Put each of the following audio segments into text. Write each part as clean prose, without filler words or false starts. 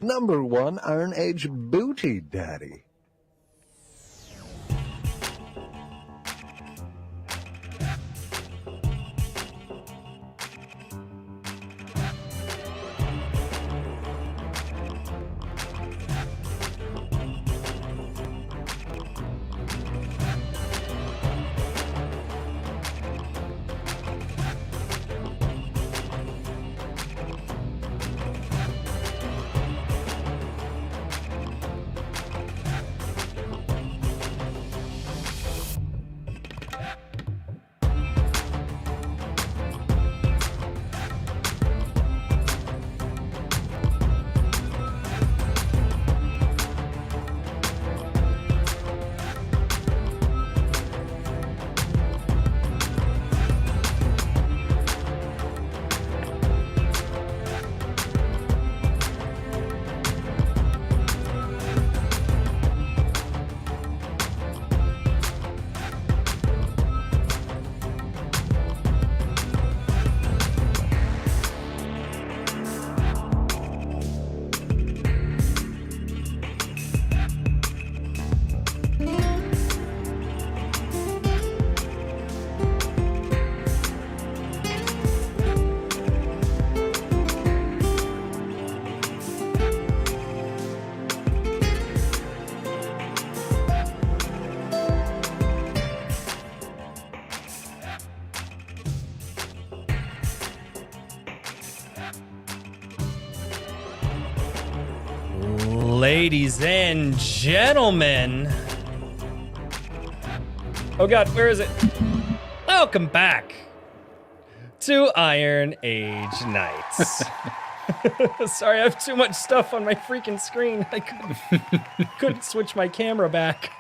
#1 Iron Age Booty Daddy. Ladies and gentlemen. Oh God, where is it? Welcome back to Iron Age Nights. Sorry, I have too much stuff on my freaking screen. I couldn't switch my camera back.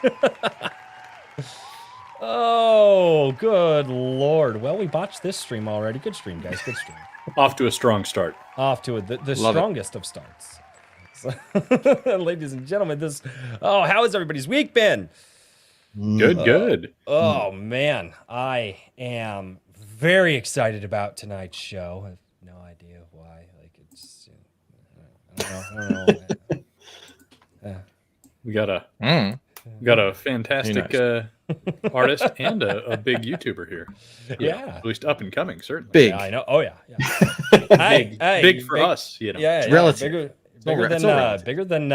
Oh, good Lord. Well, we botched this stream already. Good stream, guys. Good stream. Off to a strong start. Off to the strongest of starts. So, ladies and gentlemen, how has everybody's week been? Good. Oh man, I am very excited about tonight's show. I have no idea why. Like it's, I don't know. We got a fantastic artist and a big YouTuber here. Yeah, at least up and coming, certainly. Big. Yeah, I know. Oh yeah. Big for us, you know. Yeah, relative. Bigger than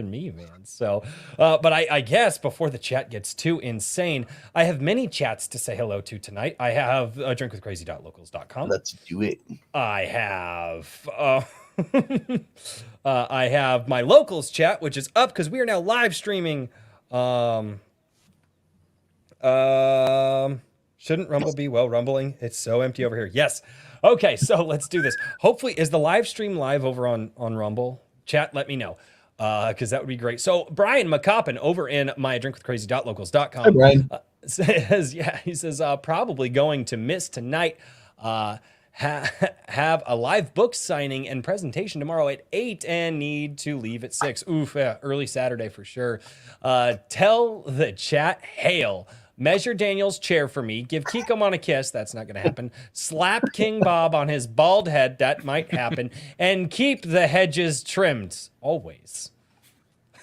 me, man. So, but I guess before the chat gets too insane, I have many chats to say hello to tonight. I have drinkwithcrazy.locals.com. Let's do it. I have I have my locals chat, which is up because we are now live streaming. Shouldn't Rumble be well rumbling? It's so empty over here. Yes. Okay, so let's do this. Hopefully, is the live stream live over on Rumble? Chat, let me know, because that would be great. So Brian McCoppin over in mydrinkwithcrazy.locals.com. Hi, Brian. Says, yeah, he says, probably going to miss tonight. Have a live book signing and presentation tomorrow at 8 and need to leave at 6. Oof, yeah, early Saturday for sure. Tell the chat, hail. Measure Daniel's chair for me. Give Kikomon a kiss. That's not going to happen. Slap King Bob on his bald head. That might happen. And keep the hedges trimmed. Always.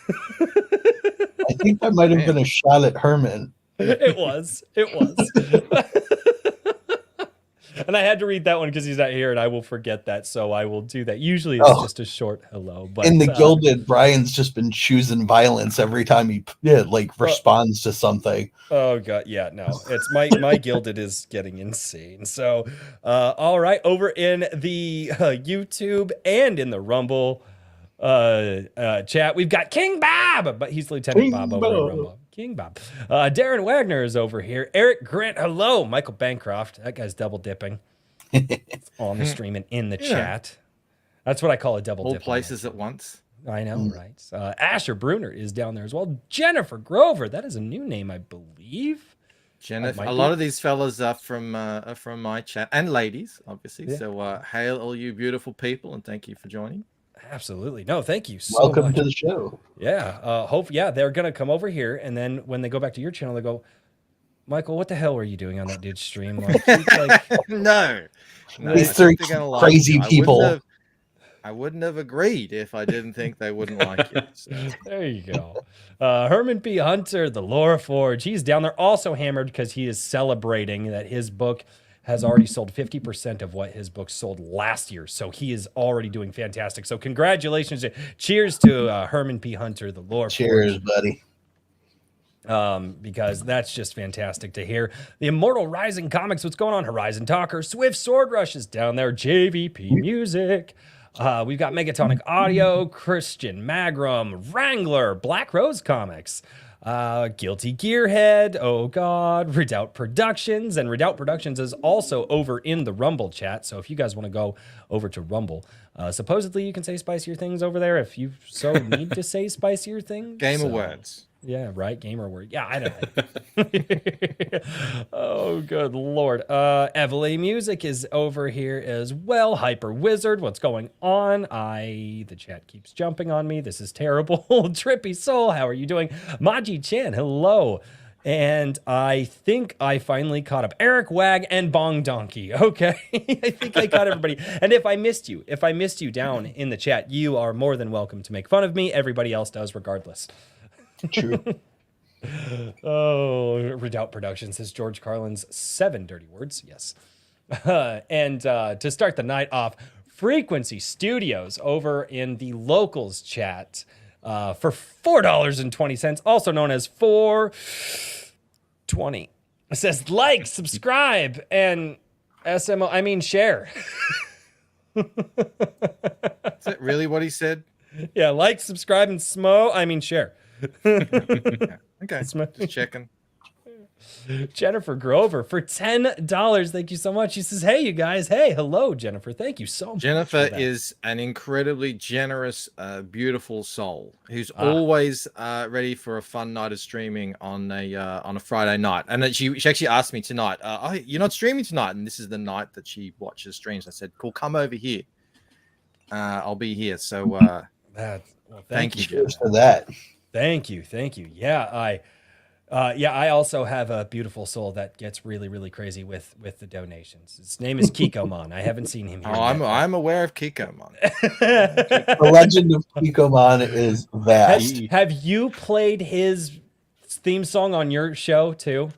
I think that might have been a shot at Herman. It was. And I had to read that one because he's not here, and I will forget that, so I will do that. Usually it's just a short hello. But in the Gilded, Brian's just been choosing violence every time he responds to something. Oh God, yeah, no, it's my Gilded is getting insane. So, all right, over in the YouTube and in the Rumble chat, we've got King Bob, but he's Lieutenant Bob over in Rumble. King Bob. Darren Wagner is over here. Eric Grant, hello. Michael Bancroft. That guy's double dipping on the stream and in the chat. That's what I call a double dip. All places at once. I know, right? Asher Bruner is down there as well. Jennifer Grover. That is a new name, I believe. Jennifer. A lot of these fellas are from my chat, and ladies, obviously. Yeah. So hail all you beautiful people, and thank you for joining. Absolutely. No, thank you so Welcome much. to the show. Yeah. They're going to come over here. And then when they go back to your channel, they go, Michael, what the hell were you doing on that dude's stream? No. These three crazy people. I wouldn't have agreed if I didn't think they wouldn't like it. So. There you go. Herman P. Hunter, the Lore Forge. He's down there also hammered because he is celebrating that his book has already sold 50% of what his book sold last year. So he is already doing fantastic. So congratulations. Cheers to Herman P. Hunter, the Lore Cheers, Forge. buddy. Because that's just fantastic to hear. The Immortal Rising Comics, what's going on? Horizon Talker, Swift Sword Rush is down there, JVP Music. We've got Megatonic Audio, Christian Magrum, Wrangler, Black Rose Comics, Guilty Gearhead, oh God, Redoubt Productions, and Redoubt Productions is also over in the Rumble chat. So if you guys want to go over to Rumble, supposedly you can say spicier things over there if you so need to say spicier things. Game of words. Yeah, right. Gamer word. Yeah, I know. Oh, good Lord. Evely Music is over here as well. Hyper Wizard, what's going on? The chat keeps jumping on me. This is terrible. Trippy Soul, how are you doing? Maji Chan, hello. And I think I finally caught up. Eric Wag and Bong Donkey. Okay. I think I caught everybody. And if I missed you down in the chat, you are more than welcome to make fun of me. Everybody else does regardless. True. Oh, Redoubt Productions says George Carlin's 7 dirty words. Yes. And to start the night off, Frequency Studios over in the locals chat for $4.20, also known as 420. It says like, subscribe, and SMO, I mean share. Is that really what he said? Yeah, like, subscribe, and smo, I mean share. Okay, just checking. Jennifer Grover for $10. Thank you so much. She says, hey, you guys. Hey, hello, Jennifer. Thank you so much. Jennifer is an incredibly generous, beautiful soul who's always ready for a fun night of streaming on a Friday night. And then she actually asked me tonight, oh, you're not streaming tonight? And this is the night that she watches streams. I said, cool, come over here. I'll be here. So thank you Cheers for that. Thank you. Yeah, I also have a beautiful soul that gets really, really crazy with the donations. His name is Kikomon. I haven't seen him here. Oh, I'm aware of Kikomon. The legend of Kikomon is vast. Have you played his theme song on your show too?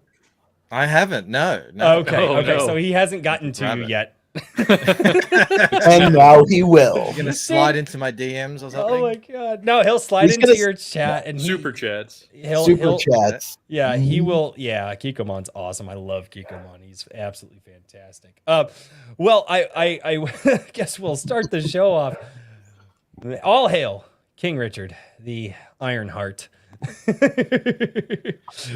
I haven't. No. Okay. No. So he hasn't gotten to you yet. And now he will. You're gonna slide into my DMs or something. Oh my God! No, he'll slide into your chat and super chats. He'll chats. Yeah, he will. Yeah, Kikomon's awesome. I love Kikomon. He's absolutely fantastic. Well, I guess we'll start the show off. All hail King Richard, the Iron Heart.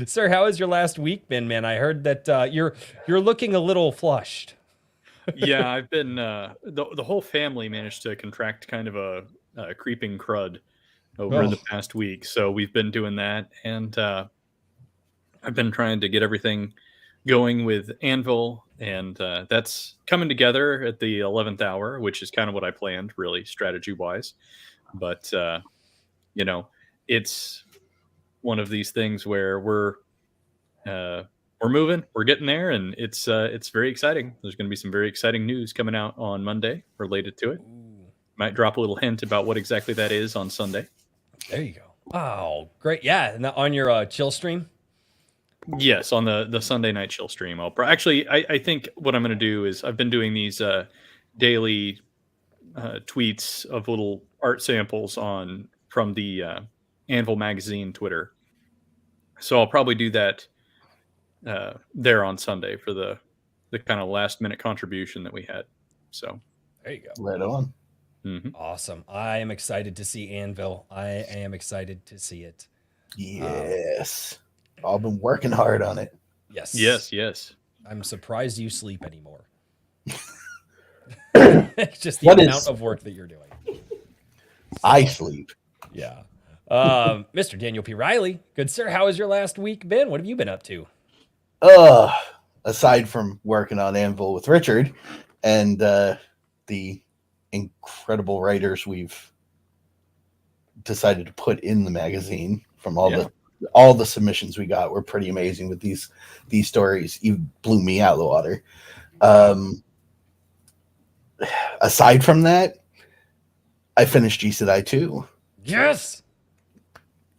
Sir, how has your last week been, man? I heard that you're looking a little flushed. Yeah, I've been the whole family managed to contract kind of a creeping crud over the past week. So we've been doing that, and I've been trying to get everything going with Anvil, and that's coming together at the 11th hour, which is kind of what I planned, really strategy wise. But it's one of these things where we're moving, we're getting there, and it's very exciting. There's going to be some very exciting news coming out on Monday related to it. Might drop a little hint about what exactly that is on Sunday. There you go. Oh, great. Yeah, and on your chill stream? Yes, on the Sunday night chill stream. I think what I'm going to do is I've been doing these daily tweets of little art samples from the Anvil magazine Twitter. So I'll probably do that there on Sunday for the kind of last minute contribution that we had. So there you go. Right on. Mm-hmm. Awesome. I am excited to see Anvil. I am excited to see it. Yes. I've been working hard on it. Yes. I'm surprised you sleep anymore. Just the amount of work that you're doing. I sleep. Yeah. Mr. Daniel P. Riley, good sir, how has your last week been? What have you been up to? Aside from working on Anvil with Richard and the incredible writers we've decided to put in the magazine from all the submissions we got were pretty amazing with these stories. You blew me out of the water. Aside from that, I finished G Sedai 2. Yes.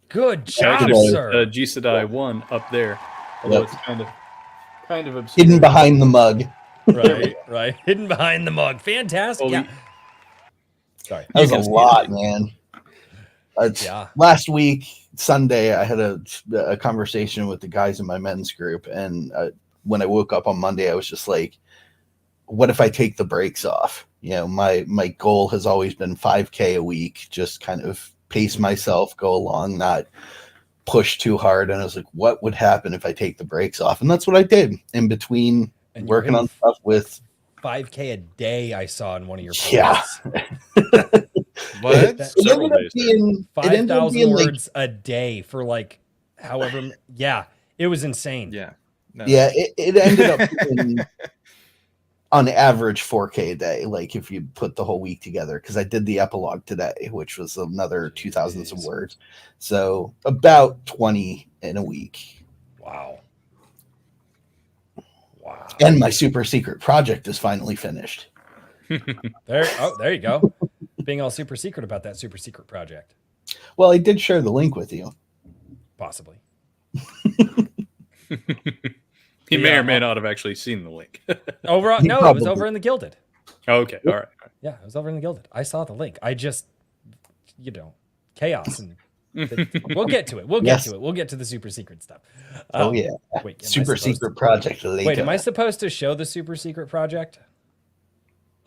Good job, Actually, sir. G Sedai 1 up there, although Yep. it's kind of obscure. Hidden behind the mug. Right. Hidden behind the mug. Fantastic. Well, Yeah. Sorry. That was You a can- lot, man. Yeah. Last week, Sunday, I had a conversation with the guys in my men's group, and when I woke up on Monday, I was just like, "What if I take the brakes off?" You know, my goal has always been 5K a week, just kind of pace myself, go along, not push too hard. And I was like, "What would happen if I take the brakes off?" And that's what I did in between And you're working hitting on stuff with. 5K a day I saw in one of your posts. Yeah. What? That- It Several ended up days there. being 5,000 like, words a day for like however. Yeah, it was insane. Yeah. No. yeah, it ended up being on average 4K a day, like if you put the whole week together, because I did the epilogue today, which was another 2,000 some Jeez. words. So about 20 in a week. Wow. Wow. And my super secret project is finally finished. There you go. Being all super secret about that super secret project. Well, I did share the link with you. Possibly. He may Yeah, or may not have actually seen the link. Over He no, it was probably- over in the Gilded. Okay, all right. Yeah, it was over in the Gilded. I saw the link. I just, chaos and we'll get to it. We'll get Yes. to it. We'll get to the super secret stuff. Oh, yeah. Wait, am I Super supposed to- secret project later. Wait, am I supposed to show the super secret project?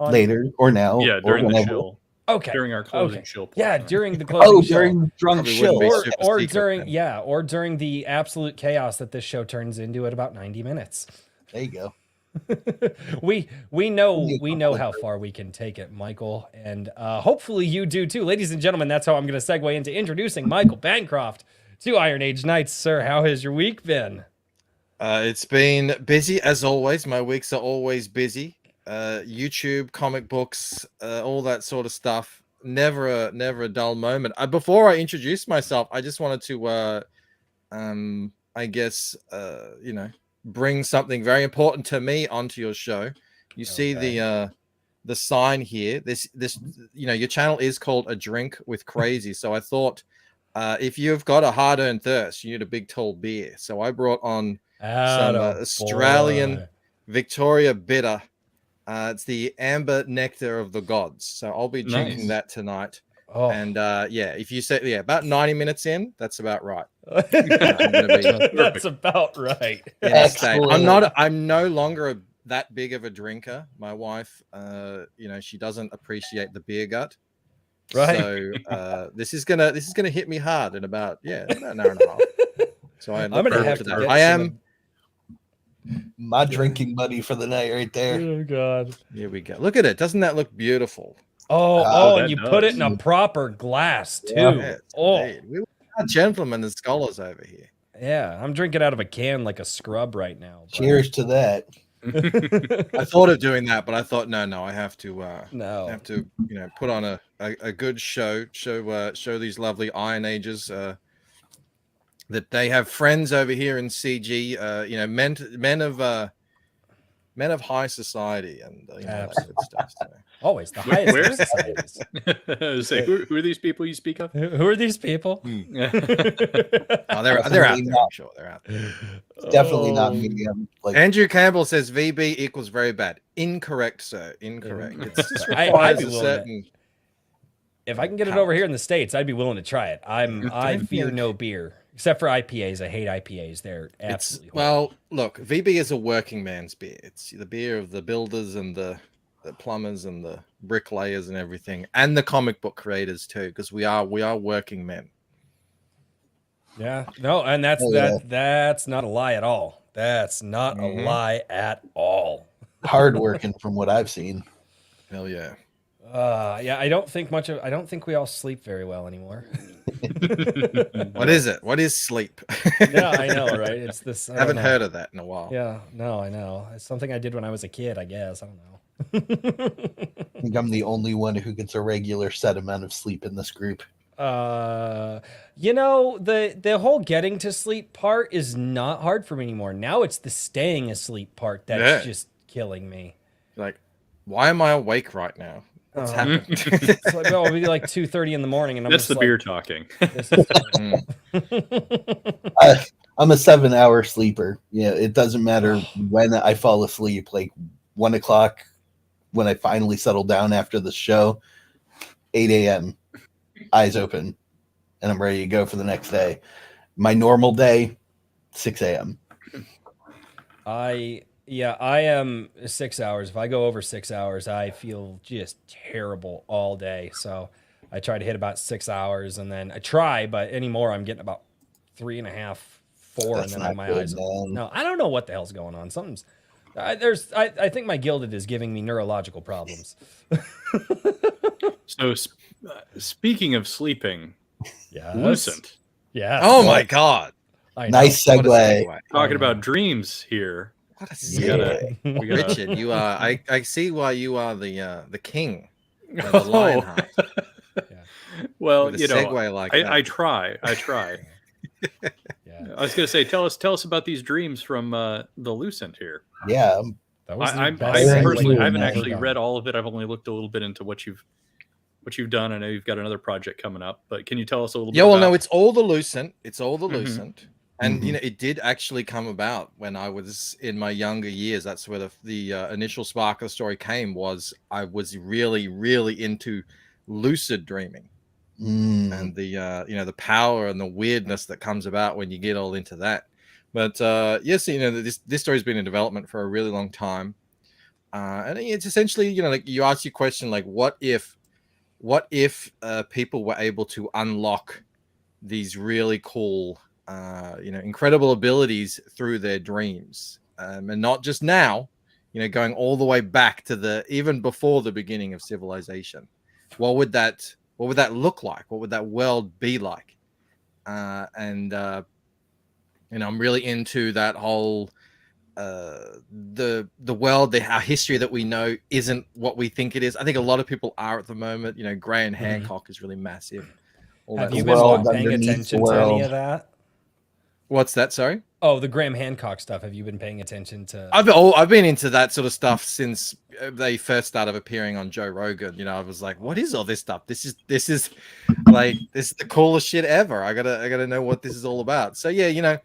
Later or now? Yeah, or during the whenever. shill, Okay. during our closing Okay. shill. Yeah, portion. during the closing Oh, show. during drunk Probably chill. wouldn't be super or secret during then. or during the absolute chaos that this show turns into at about 90 minutes. There you go. we know how far we can take it, Michael, and hopefully you do too. Ladies and gentlemen, that's how I'm going to segue into introducing Michael Bancroft to Iron Age Knights. Sir, how has your week been? It's been busy as always. My weeks are always busy. YouTube, comic books, all that sort of stuff. Never a dull moment. Before I introduce myself, I just wanted to, I guess, bring something very important to me onto your show. You see the sign here. This, your channel is called A Drink with Crazy. So I thought, if you've got a hard-earned thirst, you need a big tall beer. So I brought on some Australian Victoria bitter. It's the amber nectar of the gods. So I'll be drinking Nice. that tonight. Oh, And if you say about 90 minutes in, that's about right. that's about right. In a state. Excellent. I'm no longer that big of a drinker. My wife, she doesn't appreciate the beer gut. Right. So this is gonna hit me hard in about an hour and a half. So I'm gonna have to get I some am. My drinking buddy for the night right there. Oh God. Here we go. Look at it. Doesn't that look beautiful? Oh, that and you put it in a does. proper glass too. Yeah. Yes, Oh, indeed. We are gentlemen and scholars over here. yeah. I'm drinking out of a can like a scrub right now. but- Cheers to that. I thought of doing that, but I thought no, I have to No. have to put on a good show these lovely Iron Ages that they have friends over here in CG, men of high society and that good stuff. So. Always the highest Where? of societies. Say, who are these people you speak of? Who are these people? Oh, they're out there. I'm sure they're out there. Definitely not Oh. me. I'm like, Andrew Campbell says VB equals very bad. Incorrect, sir. Incorrect. It's just I'd requires be a willing to- certain. If I can get it over here in the States, I'd be willing to try it. I fear no beer. Except for IPAs. I hate IPAs. They're absolutely horrible. Well, look, VB is a working man's beer. It's the beer of the builders and the plumbers and the bricklayers and everything, and the comic book creators too, because we are working men. Yeah. No, and that's Oh, yeah. that's not a lie at all. That's not a lie at all. hard working from what I've seen. Hell yeah. Yeah, I don't think we all sleep very well anymore. What is it? What is sleep? Yeah, I know, right? It's this. I haven't heard of that in a while. Yeah, no, I know. It's something I did when I was a kid, I guess. I don't know. I think I'm the only one who gets a regular set amount of sleep in this group. The whole getting to sleep part is not hard for me anymore. Now it's the staying asleep part that's Yeah. just killing me. Like, why am I awake right now? What's Oh. happened? It's like, well, it'll be like 2:30 in the morning, and I'm That's just the like, beer talking. This is I'm a 7-hour sleeper. It doesn't matter when I fall asleep. Like 1 o'clock when I finally settle down after the show, 8 a.m. eyes open, and I'm ready to go for the next day. My normal day, 6 a.m. I am 6 hours. If I go over 6 hours, I feel just terrible all day. So I try to hit about 6 hours, and then I try, but anymore I'm getting about 3.5, 4, That's and then not my good, eyes. man. No, I don't know what the hell's going on. Something's I think my gilded is giving me neurological problems. So, speaking of sleeping, Yes. Lucent, Yes. Oh my god! I know. Nice What a segue. segue. talking I know. about dreams here. What a We gotta, segue. we gotta. Richard, you are. I see why you are the king, the Lionheart. Well, With a segue like that. I try. Yeah. I was gonna say, tell us about these dreams from the Lucent here. Yeah. That was the I best segue personally, I we've haven't ever actually done. read all of it. I've only looked a little bit into what you've done. I know you've got another project coming up, but can you tell us a little bit? Yeah, well, about... no, it's all the Lucent. It's all the Mhm. Lucent. And Mhm. it did actually come about when I was in my younger years. That's where the initial spark of the story came. Was I was really, really into lucid dreaming and the power and the weirdness that comes about when you get all into that. But yes, this story's been in development for a really long time, and it's essentially like you ask your question like, what if people were able to unlock these really cool incredible abilities through their dreams, and not just now, going all the way back to even before the beginning of civilization. What would that look like? What would that world be like? And I'm really into that whole the world, our history that we know isn't what we think it is. I think a lot of people are at the moment. Graham Hancock is really massive. All Have that you sort been of stuff. paying underneath the attention to any world. of that? What's that? Sorry. Oh, the Graham Hancock stuff. Have you been paying attention to? I've been into that sort of stuff since they first started appearing on Joe Rogan. I was like, what is all this stuff? This is like, this is the coolest shit ever. I gotta know what this is all about. So yeah,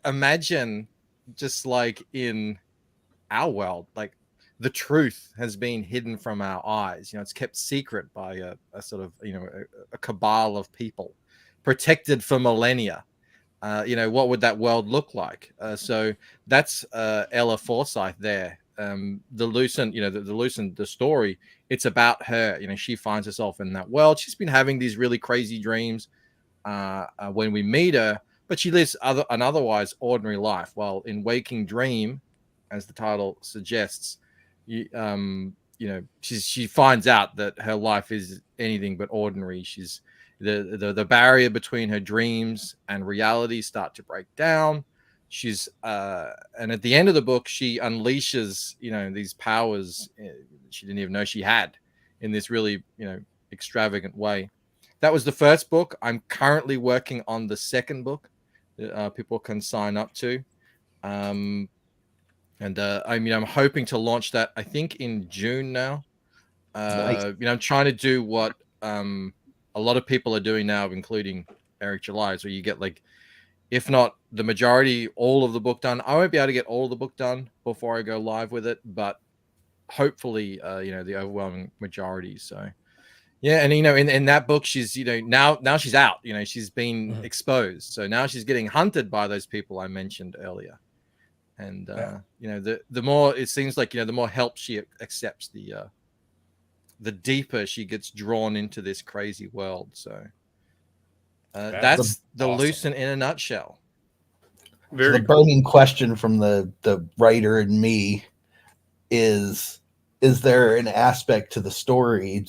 imagine just like in our world, like the truth has been hidden from our eyes. It's kept secret by a sort of a cabal of people, protected for millennia. What would that world look like? So that's Ella Forsyth there. The Lucent, the Lucent, the story, it's about her. She finds herself in that world. She's been having these really crazy dreams when we meet her, but she lives an otherwise ordinary life. While in Waking Dream, as the title suggests, she finds out that her life is anything but ordinary. She's the barrier between her dreams and reality start to break down. She's and at the end of the book, she unleashes these powers she didn't even know she had in this really extravagant way. That was the first book. I'm currently working on the second book that people can sign up to. I'm hoping to launch that, I think, in June now. Nice. I'm trying to do what a lot of people are doing now, including Eric July, where you get like, if not the majority, all of the book done. I won't be able to get all of the book done before I go live with it, but hopefully, the overwhelming majority. So, yeah, and in that book, she's now she's out. She's been exposed, so now she's getting hunted by those people I mentioned earlier. And the more it seems like the more help she accepts, the deeper she gets drawn into this crazy world. So that's the awesome. Lucent in a nutshell. So the burning question from the writer and me is there an aspect to the story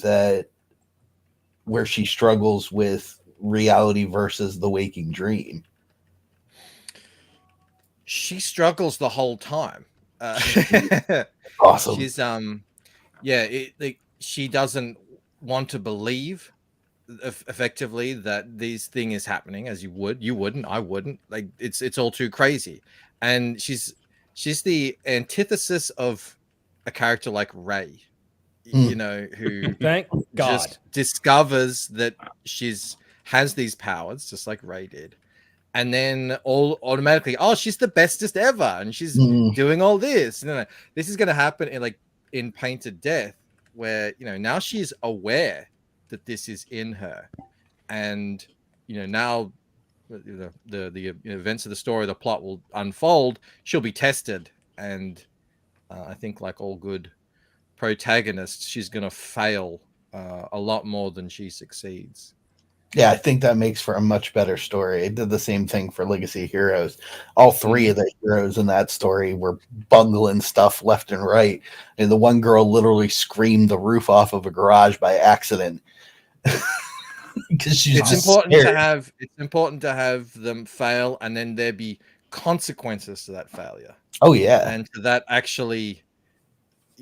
where she struggles with reality versus the waking dream? She struggles the whole time. Awesome. She's she doesn't want to believe effectively that this thing is happening, as you wouldn't, I wouldn't. Like, it's all too crazy. And she's the antithesis of a character like Ray. you know, who Thank God. just discovers that has these powers, just like Ray did, and then all automatically, oh, she's the bestest ever, and she's doing all this. No, this is going to happen in Painted Death, where now she's aware that this is in her, and now the events of the story, the plot will unfold. She'll be tested, and I think, like all good protagonists, she's going to fail a lot more than she succeeds. Yeah, I think that makes for a much better story. It did the same thing for Legacy Heroes. All three of the heroes in that story were bungling stuff left and right. And the one girl literally screamed the roof off of a garage by accident. Because it's important to have them fail, and then there be consequences to that failure. Oh yeah. And to that actually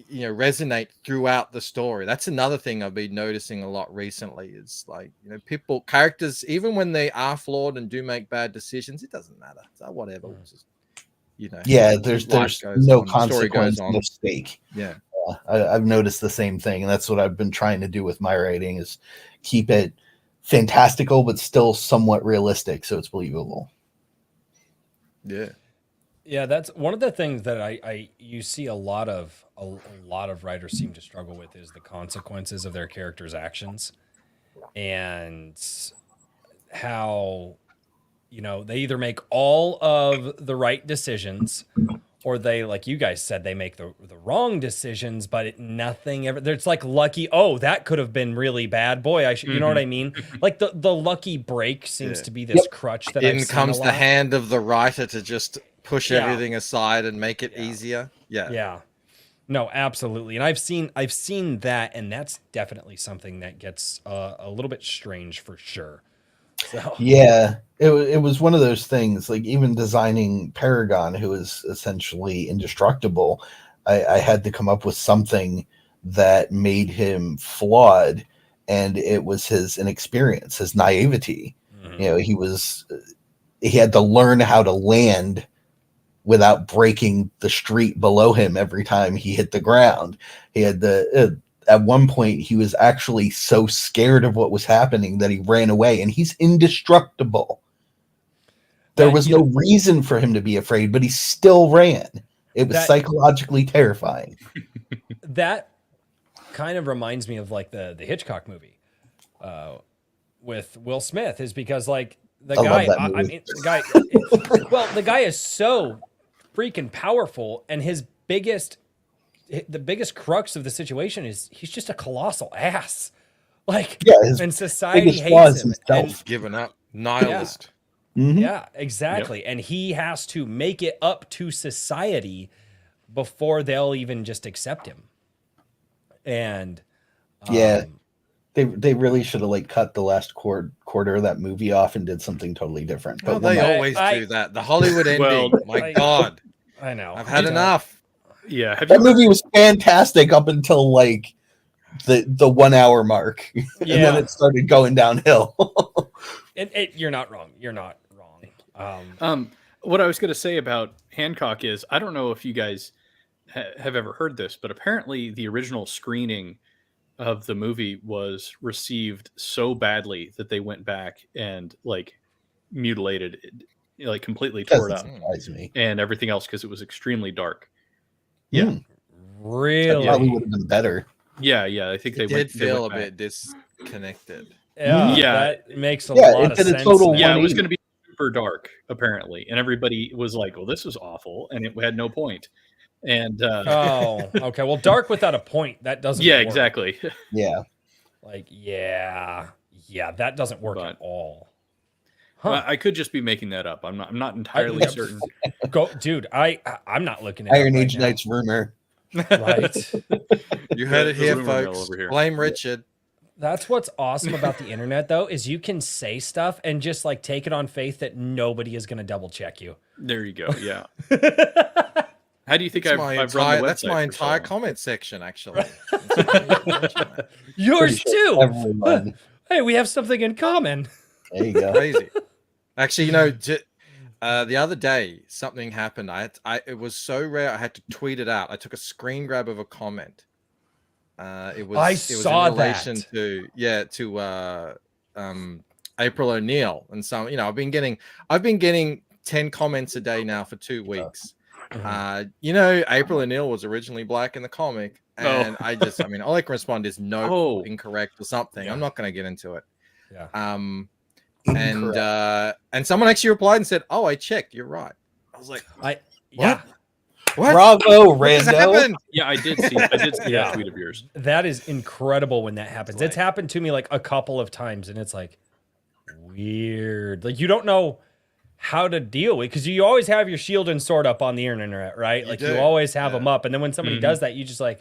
resonate throughout the story. That's another thing I've been noticing a lot recently, is like, characters, even when they are flawed and do make bad decisions, it doesn't matter. So whatever. Just, yeah, there's no consequence, no stake. Yeah. I've noticed the same thing, and that's what I've been trying to do with my writing, is keep it fantastical but still somewhat realistic, so it's believable. Yeah, that's one of the things that you see a lot of writers seem to struggle with, is the consequences of their characters' actions, and how they either make all of the right decisions, or they, like you guys said, they make the wrong decisions, but nothing ever. There's like lucky. Oh, that could have been really bad. Boy, I should. You know what I mean? Like the lucky break seems to be this crutch that in comes the hand of the writer to just push everything aside and make it easier. Yeah. No, absolutely. And I've seen that, and that's definitely something that gets a little bit strange for sure. So. Yeah, it was one of those things, like even designing Paragon, who is essentially indestructible, I had to come up with something that made him flawed, and it was his inexperience, his naivety. He had to learn how to land without breaking the street below him every time he hit the ground. He had at one point, he was actually so scared of what was happening that he ran away, and he's indestructible. There was no reason for him to be afraid, but he still ran. It was psychologically terrifying. That kind of reminds me of like the Hitchcock movie with Will Smith, is because like the guy is so freaking powerful, and the biggest crux of the situation is he's just a colossal ass. Like, and society hates him and given up, nihilist. Yeah, exactly. Yep. And he has to make it up to society before they'll even just accept him. And they really should have like cut the last quarter of that movie off and did something totally different. But they always do that. The Hollywood ending. My God, I know. I've had enough. Yeah, that movie was fantastic up until like the 1 hour mark, and then it started going downhill. You're not wrong. You're not wrong. What I was going to say about Hancock is, I don't know if you guys have ever heard this, but apparently the original screening of the movie was received so badly that they went back and like mutilated it, like completely tore it up, and everything else, because it was extremely dark. Yeah, really, probably would have been better. Yeah, I think they did feel a bit disconnected. Yeah, that makes a lot of sense. It was going to be super dark apparently, and everybody was like, "Well, this is awful," and it had no point. And okay, well, dark without a point, that doesn't. Yeah, work. exactly. Yeah, that doesn't work at all. Well, I could just be making that up. I'm not entirely certain. Dude, I'm not looking at Iron Age Knight's rumor. Right. You heard it here, folks. Blame Richard. That's what's awesome about the internet, though, is you can say stuff and just like take it on faith that nobody is going to double check you. There you go. Yeah. How do you think I've run the website? That's my entire comment section, actually. Yours too. Everyone. Hey, we have something in common. There you go. Crazy. Actually, the other day something happened. It was so rare I had to tweet it out. I took a screen grab of a comment It was I it was saw in relation that. to April O'Neil and some. I've been getting 10 comments a day now for 2 weeks. April O'Neil was originally black in the comic, and all I can respond is no, incorrect or something. Yeah. I'm not going to get into it. Yeah. And someone actually replied and said, "Oh, I checked. You're right." I was like, Yeah. What? Bravo, What just Rando. happened? Yeah, I did see that tweet of yours. That is incredible when that happens. Like- It's happened to me like a couple of times, and it's like weird. Like you don't know how to deal with, because you always have your shield and sword up on the internet, right? Like you do. always have them up, and then when somebody does that, you just like,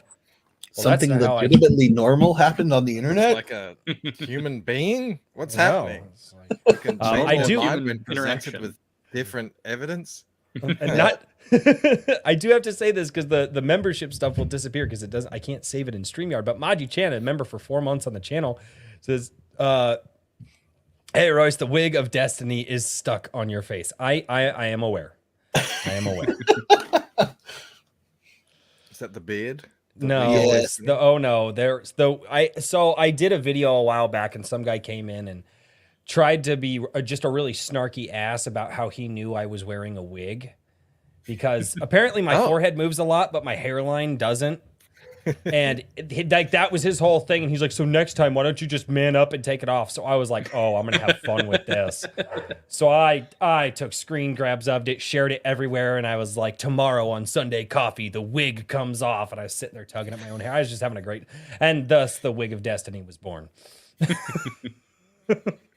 well, that's Something not how I- legitimately normal happened on the internet. Like a human being? What's No. happening? It's like- You can I change do- their mind Human when presented interaction. with different evidence. and not I do have to say this because the membership stuff will disappear because it doesn't. I can't save it in StreamYard. But Maji Chan, a member for 4 months on the channel, says, "Hey Royce, the wig of destiny is stuck on your face. I am aware. I am aware. Is that the beard? No, Yeah. it's I did a video a while back, and some guy came in and tried to be just a really snarky ass about how he knew I was wearing a wig, because apparently my forehead moves a lot, but my hairline doesn't. And that was his whole thing. And he's like, so next time, why don't you just man up and take it off? So I was like, oh, I'm going to have fun with this. So I took screen grabs of it, shared it everywhere. And I was like, tomorrow on Sunday Coffee, the wig comes off. And I was sitting there tugging at my own hair. I was just having a great, and thus the wig of destiny was born.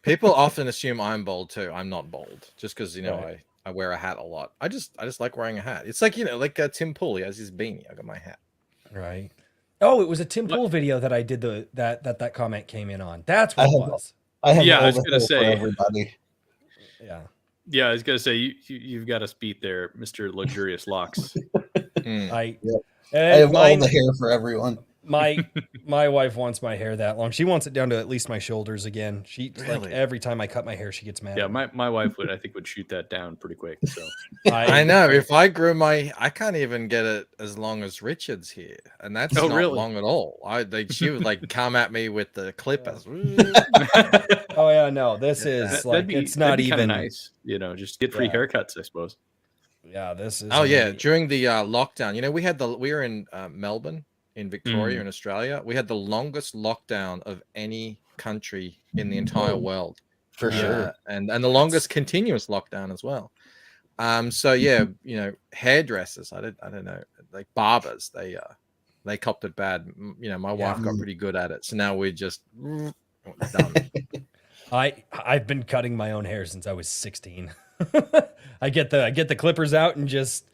People often assume I'm bald too. I'm not bald, just because Right. I wear a hat a lot. I just like wearing a hat. It's like like Tim Pool, he has his beanie. I got my hat. Right. Oh, it was a Tim Pool video that I did that comment came in on. That's what I it have- was. I have Yeah, I all was the gonna hair for say- everybody. Yeah. Yeah, I was gonna say you've got us beat there, Mr. Luxurious Locks. Mm. I I have all the hair for everyone. my wife wants my hair that long. She wants it down to at least my shoulders again. She like Really? every time I cut my hair, she gets mad. Yeah, at me. my wife would shoot that down pretty quick. So I know. If I grew I can't even get it as long as Richard's here, and that's Oh, not really? long at all. She would like come at me with the clippers. Oh yeah, no. This is like it's not that'd be even nice. Just get free Yeah. haircuts, I suppose. Yeah, this is. Oh yeah, during the lockdown, we were in Melbourne in Victoria in Australia. We had the longest lockdown of any country in the entire world, For sure. and the longest continuous lockdown as well. So yeah, hairdressers, I don't know, like barbers, they copped it bad. My wife got pretty good at it, so now we're just done. I've been cutting my own hair since I was 16. I get the clippers out and just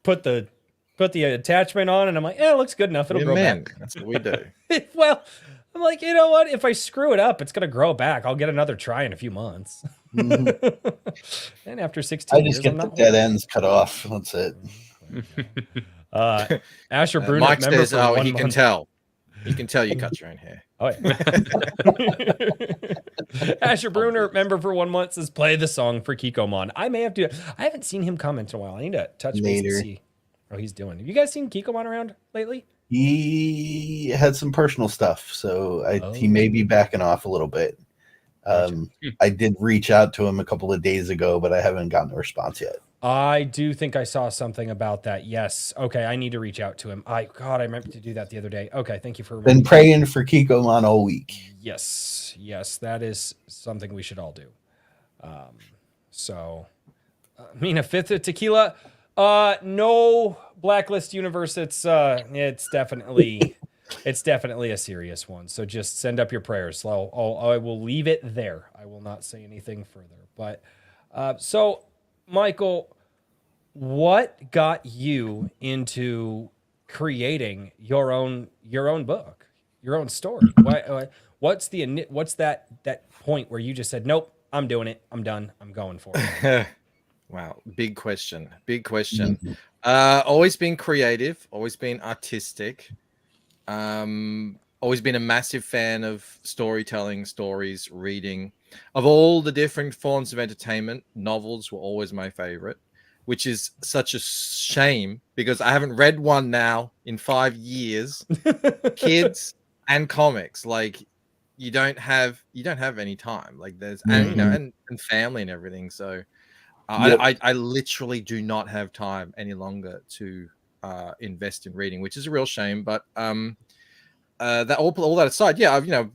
put the attachment on, and I'm like, it looks good enough. It'll grow back. That's what we do. Well, I'm like, you know what? If I screw it up, it's gonna grow back. I'll get another try in a few months. Mhm. And after 16 I years, just get I'm the not dead ends cut off. That's it. Asher Bruner, Mike member says, for "Oh, 1 he can month. tell. He can tell you cut your own hair." Oh yeah. Asher Bruner, member for 1 month, says play the song for Kikomon. I may have to. I haven't seen him comment in a while. I need to touch base and Later. see how he's doing. Have you guys seen Kikomon around lately? He had some personal stuff, so he Oh. may be backing off a little bit. I did reach out to him a couple of days ago, but I haven't gotten a response yet. I do think I saw something about that. Yes. Okay. I need to reach out to him. I meant to do that the other day. Okay. Thank you for Been reminding me. praying for Kikomon all week. Yes. That is something we should all do. A fifth of tequila. No Blacklist universe. It's definitely a serious one. So just send up your prayers. I will leave it there. I will not say anything further. But so Michael, what got you into creating your own book, your own story? What's that point where you just said, nope, I'm doing it. I'm done. I'm going for it. Wow, big question. Always been creative, always been artistic, always been a massive fan of storytelling, stories, reading. Of all the different forms of entertainment, novels were always my favorite. which is such a shame because I haven't read one now in 5 years. Kids and comics, like you don't have any time. Like there's and you know and family and everything. So I literally do not have time any longer to invest in reading, which is a real shame. But that all that aside, yeah, I've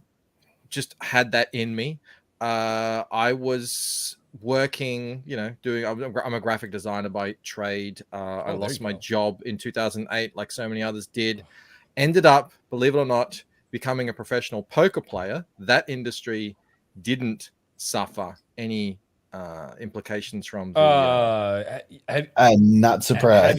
just had that in me. I was working, doing. I'm a graphic designer by trade. I lost my job in 2008, like so many others did. Ended up, believe it or not, becoming a professional poker player. That industry didn't suffer any implications from the. I'm not surprised. Have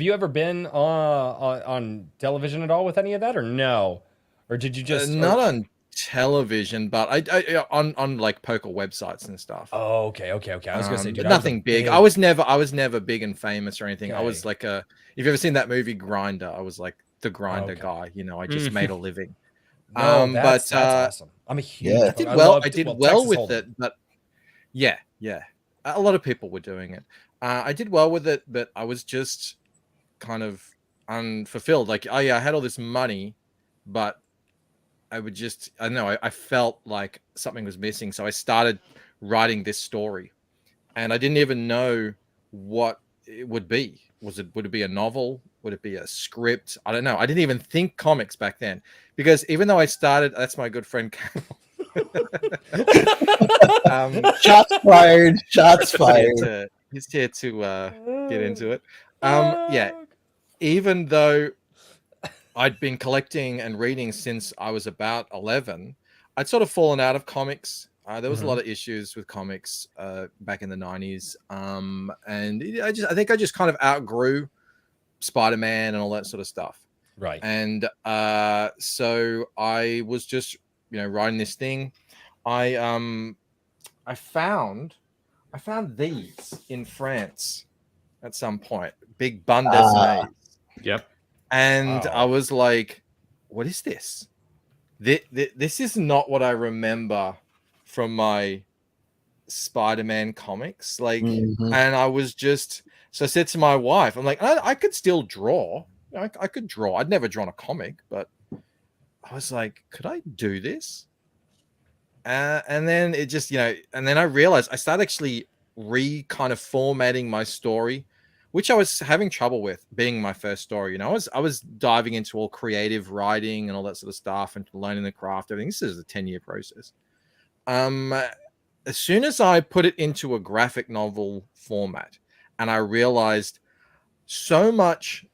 you ever been on television at all with any of that, or no? Or did you just not on television, but I on like poker websites and stuff. Oh, okay. I was gonna say, dude, but nothing big. I was never big and famous or anything. Okay. I was like if you've ever seen that movie Grinder, I was like the grinder guy. I just made a living. No, that's awesome. I'm a huge. I did well. I did well with it, but yeah, a lot of people were doing it. I did well with it, but I was just kind of unfulfilled. Like, I had all this money, but I would just, I don't know, I felt like something was missing. So I started writing this story, and I didn't even know what it would be. Would it be a novel? Would it be a script? I don't know. I didn't even think comics back then, because even though I started, that's my good friend Carol. Shots fired. Shots fired. He's here to get into it. Yeah. Even though I'd been collecting and reading since I was about 11, I'd sort of fallen out of comics. There was a lot of issues with comics back in the 90s. And I think I just kind of outgrew Spider-Man and all that sort of stuff. Right. And so I was just, writing this thing. I found these in France at some point. Big bande dessinées. Yep. And I was like, what is this? This is not what I remember from my Spider-Man comics. Like, and I was just, so I said to my wife, I'm like, I could still draw. I could draw. I'd never drawn a comic, but I was like, could I do this? And then it just, and then I realized I started actually kind of formatting my story, which I was having trouble with being my first story. I was diving into all creative writing and all that sort of stuff and learning the craft. Everything. This is a 10-year process. As soon as I put it into a graphic novel format, and I realized so much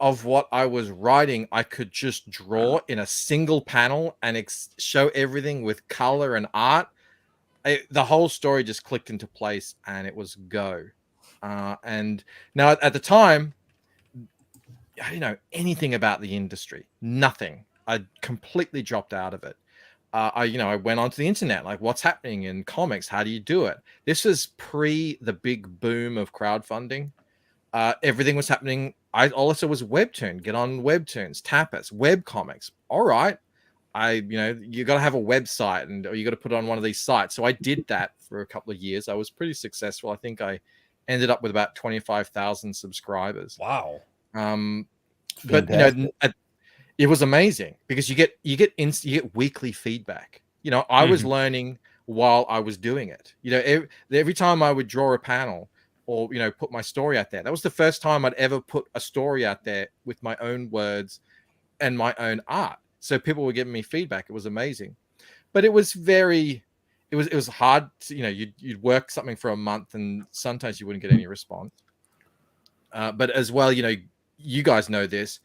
of what I was writing, I could just draw in a single panel and show everything with color and art. The whole story just clicked into place, and it was go. And now at the time, I didn't know anything about the industry, nothing. I completely dropped out of it. I went onto the internet, like, what's happening in comics? How do you do it? This was pre the big boom of crowdfunding. Everything was happening. I also was Webtoon, get on Webtoons, Tapas, web comics. All right. You got to have a website or you got to put it on one of these sites. So I did that for a couple of years. I was pretty successful. I think I ended up with about 25,000 subscribers. Wow. But it was amazing because you get weekly feedback. I was learning while I was doing it. Every time I would draw a panel or put my story out there, that was the first time I'd ever put a story out there with my own words and my own art. So people were giving me feedback. It was amazing, but it was hard to, you'd work something for a month and sometimes you wouldn't get any response. But as well, you guys know this,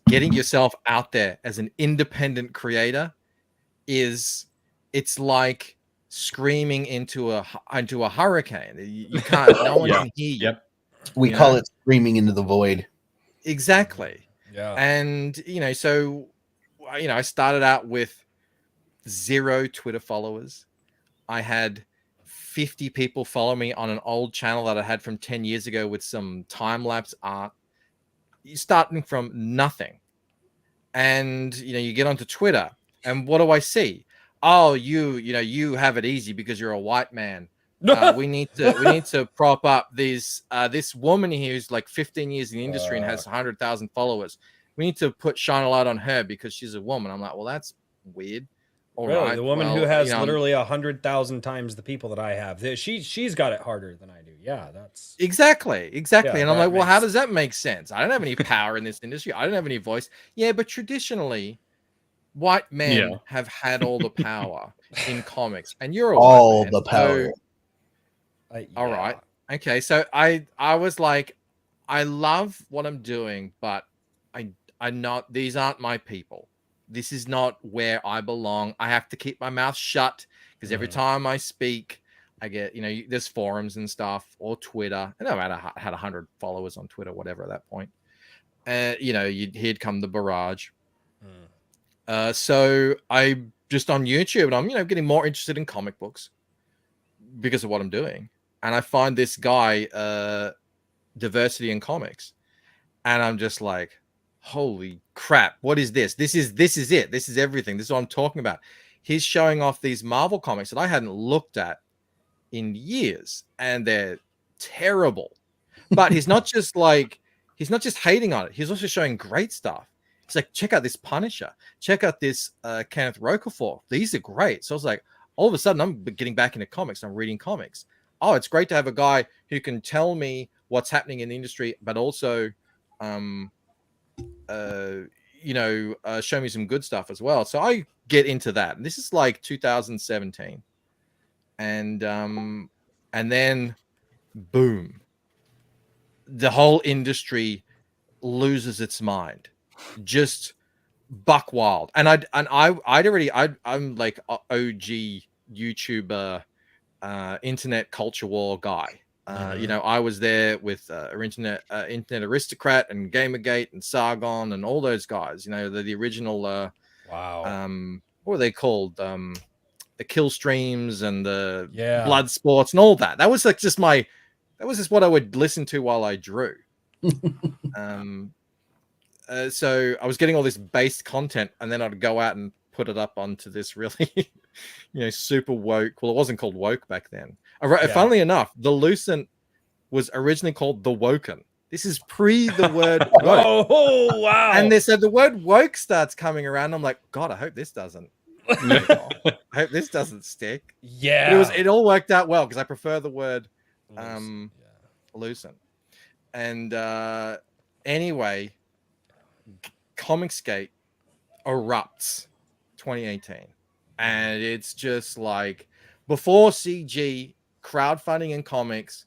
getting yourself out there as an independent creator it's like screaming into a hurricane. You can't, no one can hear you. Yep. We call it screaming into the void. Exactly. Yeah. And, so, I started out with 0 Twitter followers. I had 50 people follow me on an old channel that I had from 10 years ago with some time-lapse art. You're starting from nothing. And, you get onto Twitter and what do I see? Oh, you have it easy because you're a white man. We need to prop up this woman here who's like 15 years in the industry and has 100,000 followers. We need to shine a light on her because she's a woman. I'm like, well, that's weird. All really? right, The woman well, who has you know, literally 100,000 times the people that I have. She's got it harder than I do. Yeah, that's exactly. Yeah, And I'm like, well, how makes- does that make sense? I don't have any power in this industry. I don't have any voice. Yeah, but traditionally, white men Yeah. have had all the power in comics, and you're a All white man, the power. So, all right. Okay, so I was like, I love what I'm doing, but I'm not. These aren't my people. This is not where I belong. I have to keep my mouth shut because every time I speak, I get there's forums and stuff or Twitter. And I had 100 followers on Twitter, whatever at that point. Here'd come the barrage. So I just on YouTube, and I'm getting more interested in comic books because of what I'm doing. And I find this guy, Diversity in Comics, and I'm just like, holy crap, what is this? This is it. This is everything. This is what I'm talking about. He's showing off these Marvel comics that I hadn't looked at in years, and they're terrible. But he's not just hating on it. He's also showing great stuff. He's like, check out this Punisher. Check out this Kenneth Roquefort. These are great. So I was like, all of a sudden, I'm getting back into comics. I'm reading comics. Oh, it's great to have a guy who can tell me what's happening in the industry, but also, show me some good stuff as well. So I get into that. And this is like 2017. And then, boom, the whole industry loses its mind. Just buck wild. And I'm like OG YouTuber, internet culture war guy. I was there with internet aristocrat and Gamergate and Sargon and all those guys. The original wow. What were they called? The kill streams and the Yeah. blood sports and all that. That was like just what I would listen to while I drew. So I was getting all this based content, and then I'd go out and put it up onto this really, super woke. Well, it wasn't called woke back then. Funnily enough, the Lucent was originally called the Woken. This is pre the word woke. Oh, wow. And they said the word woke starts coming around. I'm like, God, I hope this doesn't. I hope this doesn't stick. Yeah. But it all worked out well because I prefer the word Lucent. And anyway, Comicsgate erupts 2018, and it's just like before CG crowdfunding in comics,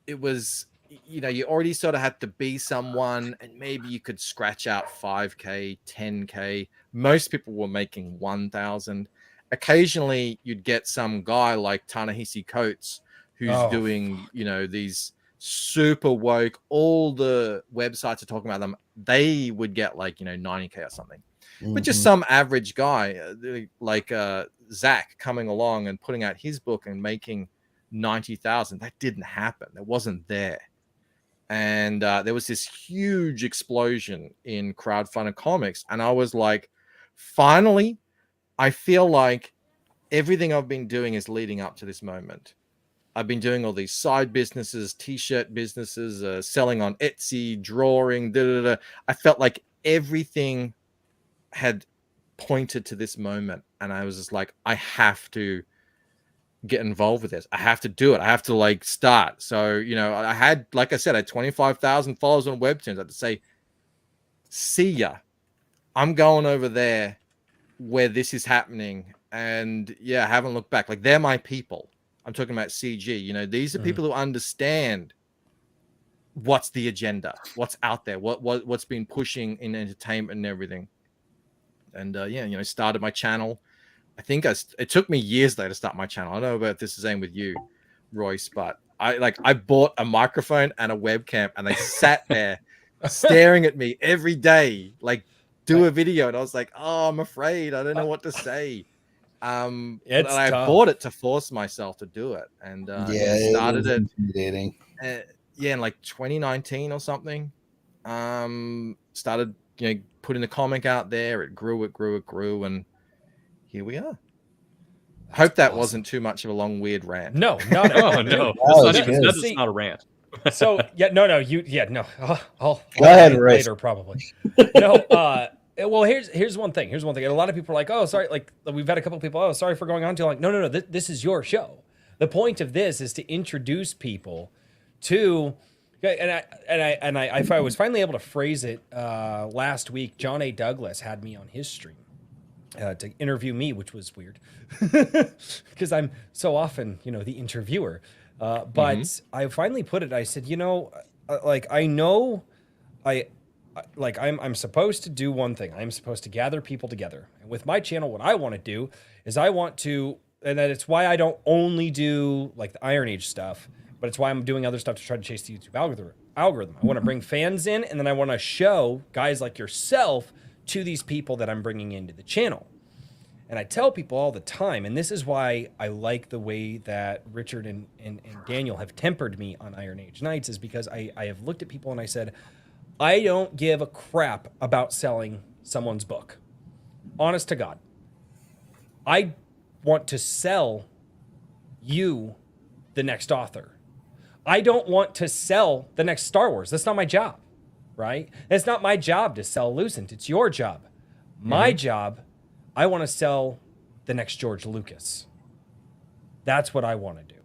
it was you already sort of had to be someone, and maybe you could scratch out 5K, 10K. Most people were making 1,000. Occasionally you'd get some guy like Ta-Nehisi Coates who's doing these super woke, all the websites are talking about them. They would get like 90K or something. But just some average guy like Zach coming along and putting out his book and making 90,000, that didn't happen. That wasn't there. And there was this huge explosion in crowdfunded comics, and I was like, finally, I feel like everything I've been doing is leading up to this moment. I've been doing all these side businesses, t-shirt businesses, selling on Etsy, drawing, I felt like everything had pointed to this moment, and I was just like, I have to get involved with this. I have to do it. I have to start. So, I had, like I said, I had 25,000 followers on Webtoons. I had to say, see ya. I'm going over there where this is happening. And yeah, I haven't looked back. Like, they're my people. I'm talking about CG. These are people who understand what's the agenda, what's out there, what's been pushing in entertainment and everything. And started my channel. I think it took me years though to start my channel. I don't know about this the same with you, Royce, but I bought a microphone and a webcam, and they sat there staring at me every day, like do a video, and I was like, oh, I'm afraid, I don't know what to say. It's I tough. bought it to force myself to do it, and started it intimidating. In like 2019 or something. Started putting the comic out there. It grew, and here we are. Hope that awesome. wasn't too much of a long, weird rant. No, not at all. Oh no, was that's good. that's not a rant. So no, no. I'll Go ahead, rant Rice. later probably. No, well, here's one thing. And a lot of people are like, oh, sorry. Like we've had a couple of people, oh, sorry for going on to. Like, no. This is your show. The point of this is to introduce people to. And I if I was finally able to phrase it last week, John A. Douglas had me on his stream to interview me, which was weird because I'm so often, the interviewer. But I finally put it. I said, I know, I'm supposed to do one thing. I'm supposed to gather people together. And with my channel, what I want to do is and that it's why I don't only do like the Iron Age stuff, but it's why I'm doing other stuff to try to chase the YouTube algorithm. I want to bring fans in, and then I want to show guys like yourself to these people that I'm bringing into the channel. And I tell people all the time, and this is why I like the way that Richard and Daniel have tempered me on Iron Age Nights, is because I have looked at people and I said, I don't give a crap about selling someone's book. Honest to God. I want to sell you the next author. I don't want to sell the next Star Wars. That's not my job, right? It's not my job to sell Lucent. It's your job. My job, I want to sell the next George Lucas. That's what I want to do,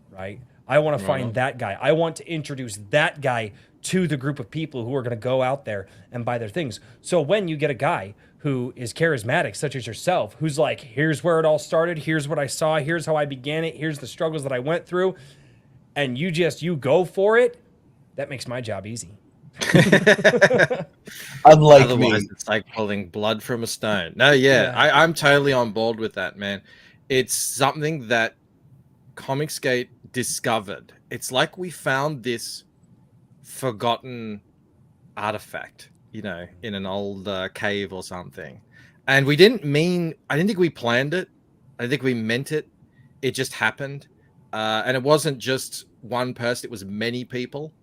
right? I want to find that guy. I want to introduce that guy to the group of people who are going to go out there and buy their things. So when you get a guy who is charismatic, such as yourself, who's like, here's where it all started, here's what I saw, here's how I began it, here's the struggles that I went through, and you go for it, that makes my job easy. Unlike Otherwise, me. it's like pulling blood from a stone. No, yeah. I'm totally on board with that, man. It's something that Comicsgate discovered. It's like we found this forgotten artifact, in an old cave or something. And I didn't think we planned it. I think we meant it. It just happened. And it wasn't just one person, it was many people.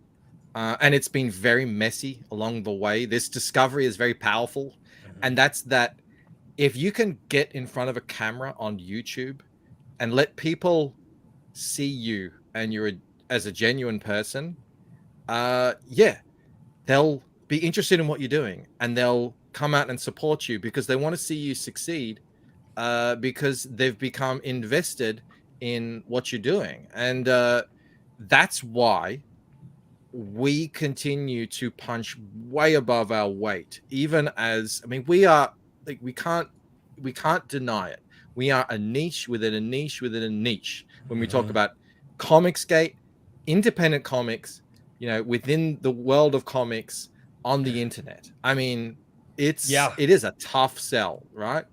And it's been very messy along the way. This discovery is very powerful. And that's that if you can get in front of a camera on YouTube and let people see you and as a genuine person, they'll be interested in what you're doing and they'll come out and support you because they want to see you succeed, because they've become invested in what you're doing. And that's why we continue to punch way above our weight, even as, we are like, we can't deny it. We are a niche within a niche within a niche. When we talk about Comicsgate, independent comics, within the world of comics on the internet. It is a tough sell, right?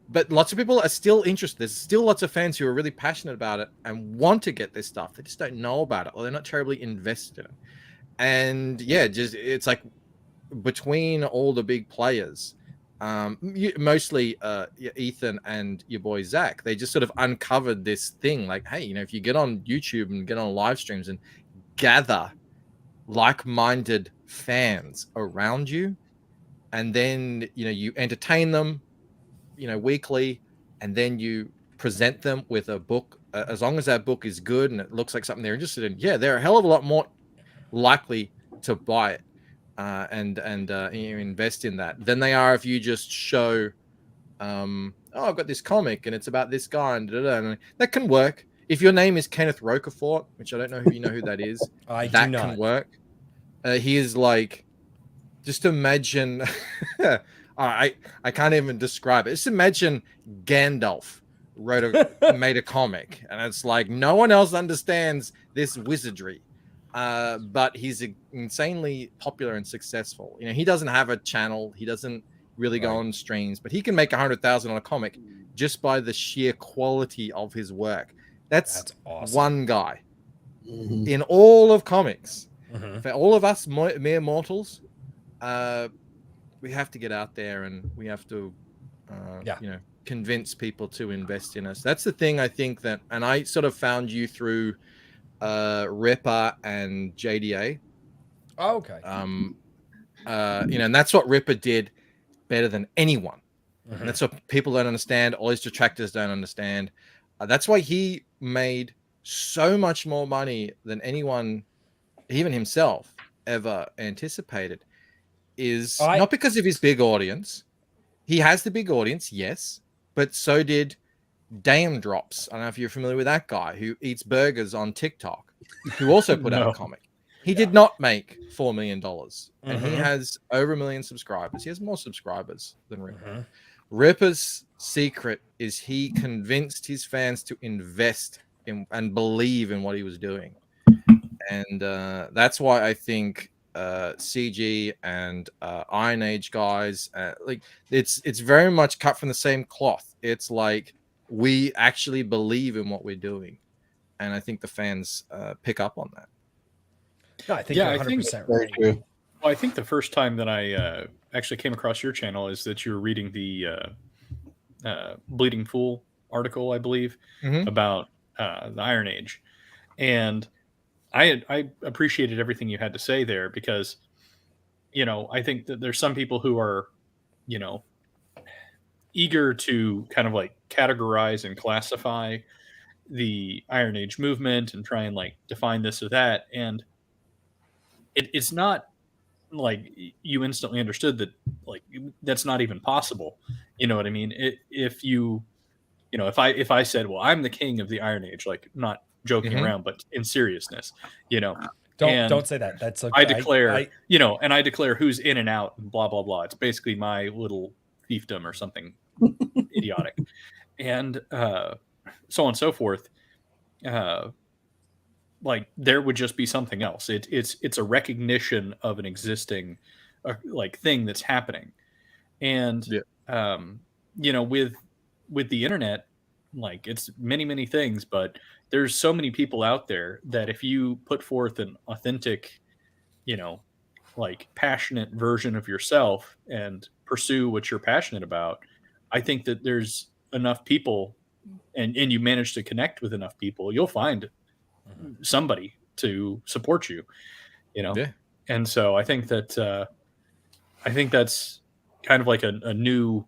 But lots of people are still interested. There's still lots of fans who are really passionate about it and want to get this stuff. They just don't know about it, or they're not terribly invested in it. And it's like between all the big players, mostly Ethan and your boy Zach, they just sort of uncovered this thing. Like, hey, if you get on YouTube and get on live streams and gather like-minded fans around you, and then you entertain them weekly, and then you present them with a book, as long as that book is good and it looks like something they're interested in, they're a hell of a lot more likely to buy it and invest in that than they are if you just show I've got this comic and it's about this guy and that can work. If your name is Kenneth Rocafort, which I don't know who that is, that can work. He is like, just imagine I can't even describe it. Just imagine Gandalf made a comic, and it's like no one else understands this wizardry, but he's insanely popular and successful. He doesn't have a channel, he doesn't really go on streams, but he can make 100,000 on a comic just by the sheer quality of his work. That's awesome. One guy in all of comics. For all of us mere mortals, we have to get out there and we have to, convince people to invest in us. That's the thing, I think, and I sort of found you through Ripper and JDA. Oh, okay. And that's what Ripper did better than anyone. And that's what people don't understand. All his detractors don't understand. That's why he made so much more money than anyone, even himself, ever anticipated. Is not because of his big audience. He has the big audience, yes, but so did Dame Drops. I don't know if you're familiar with that guy who eats burgers on TikTok, who also put out a comic. He did not make $4 million, and he has over 1 million subscribers. He has more subscribers than Ripper. Ripper's secret is he convinced his fans to invest in and believe in what he was doing, and that's why I think CG and Iron Age guys, like it's very much cut from the same cloth. It's like we actually believe in what we're doing, and I think the fans pick up on that. No, I think you're 100% right. Well, I think the first time that I actually came across your channel is that you were reading the Bleeding Fool article, I believe, about the Iron Age, and I appreciated everything you had to say there because, I think that there's some people who are, eager to kind of like categorize and classify the Iron Age movement and try and like define this or that. And it's not like you instantly understood that, like, that's not even possible. You know what I mean? If I said, well, I'm the king of the Iron Age, like not joking around, but in seriousness, don't say that. That's I declare, and I declare who's in and out and blah, blah, blah. It's basically my little fiefdom or something idiotic. And so on and so forth. Like there would just be something else. It's a recognition of an existing like thing that's happening. And, with the internet, like it's many, many things, but there's so many people out there that if you put forth an authentic, like passionate version of yourself and pursue what you're passionate about, I think that there's enough people and you manage to connect with enough people, you'll find somebody to support you, And so I think that, that's kind of like a new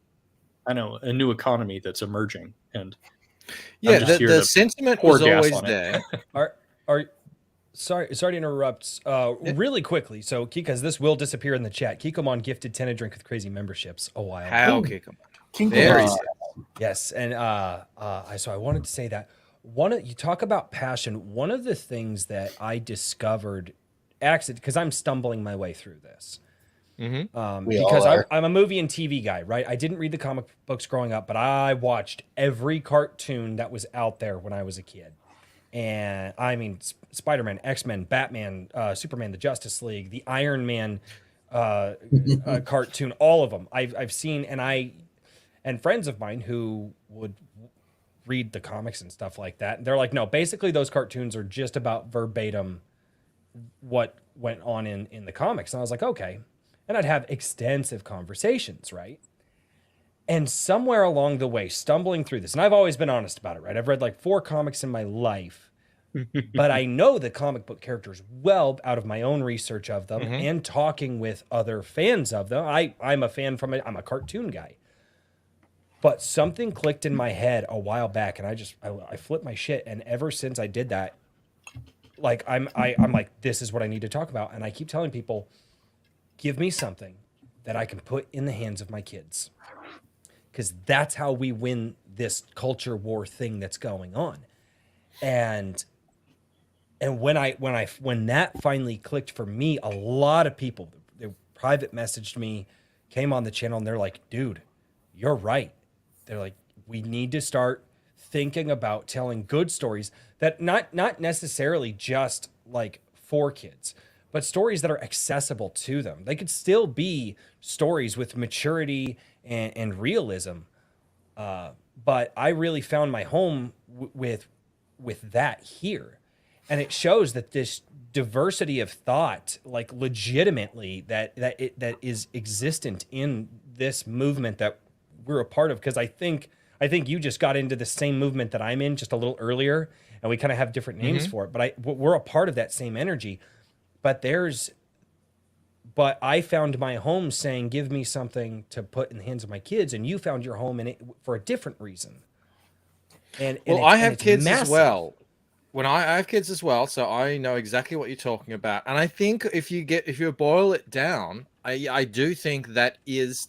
economy that's emerging. And the sentiment was always there. Sorry to interrupt really quickly. So Kika's, this will disappear in the chat. Kikomon gifted 10 a drink with crazy memberships a while ago. Kikomon. Yes. And so I wanted to say that you talk about passion. One of the things that I discovered because I'm stumbling my way through this. Because I'm a movie and TV guy, right? I didn't read the comic books growing up, but I watched every cartoon that was out there when I was a kid. And I mean, Spider-Man, X-Men, Batman, Superman, the Justice League, the Iron Man cartoon, all of them I've seen. And friends of mine who would read the comics and stuff like that, they're like, no, basically those cartoons are just about verbatim what went on in the comics. And I was like, okay. And I'd have extensive conversations, right? And somewhere along the way, stumbling through this, and I've always been honest about it, right? I've read like 4 comics in my life, but I know the comic book characters well out of my own research of them and talking with other fans of them. I'm a fan I'm a cartoon guy. But something clicked in my head a while back, and I flipped my shit. And ever since I did that, like I'm like, this is what I need to talk about. And I keep telling people, give me something that I can put in the hands of my kids, because that's how we win this culture war thing that's going on. And when that finally clicked for me, a lot of people, they private messaged me, came on the channel, and they're like, dude, you're right. They're like, we need to start thinking about telling good stories that not necessarily just like for kids, but stories that are accessible to them. They could still be stories with maturity and realism. But I really found my home with that here. And it shows that this diversity of thought, like legitimately that is existent in this movement that we're a part of. Because I think you just got into the same movement that I'm in just a little earlier, and we kind of have different names for it. But we're a part of that same energy. But but I found my home saying, give me something to put in the hands of my kids. And you found your home in it for a different reason. And Well, it's, I and have it's kids as massive. well. When I have kids as well, so I know exactly what you're talking about. And I think if you boil it down, I do think there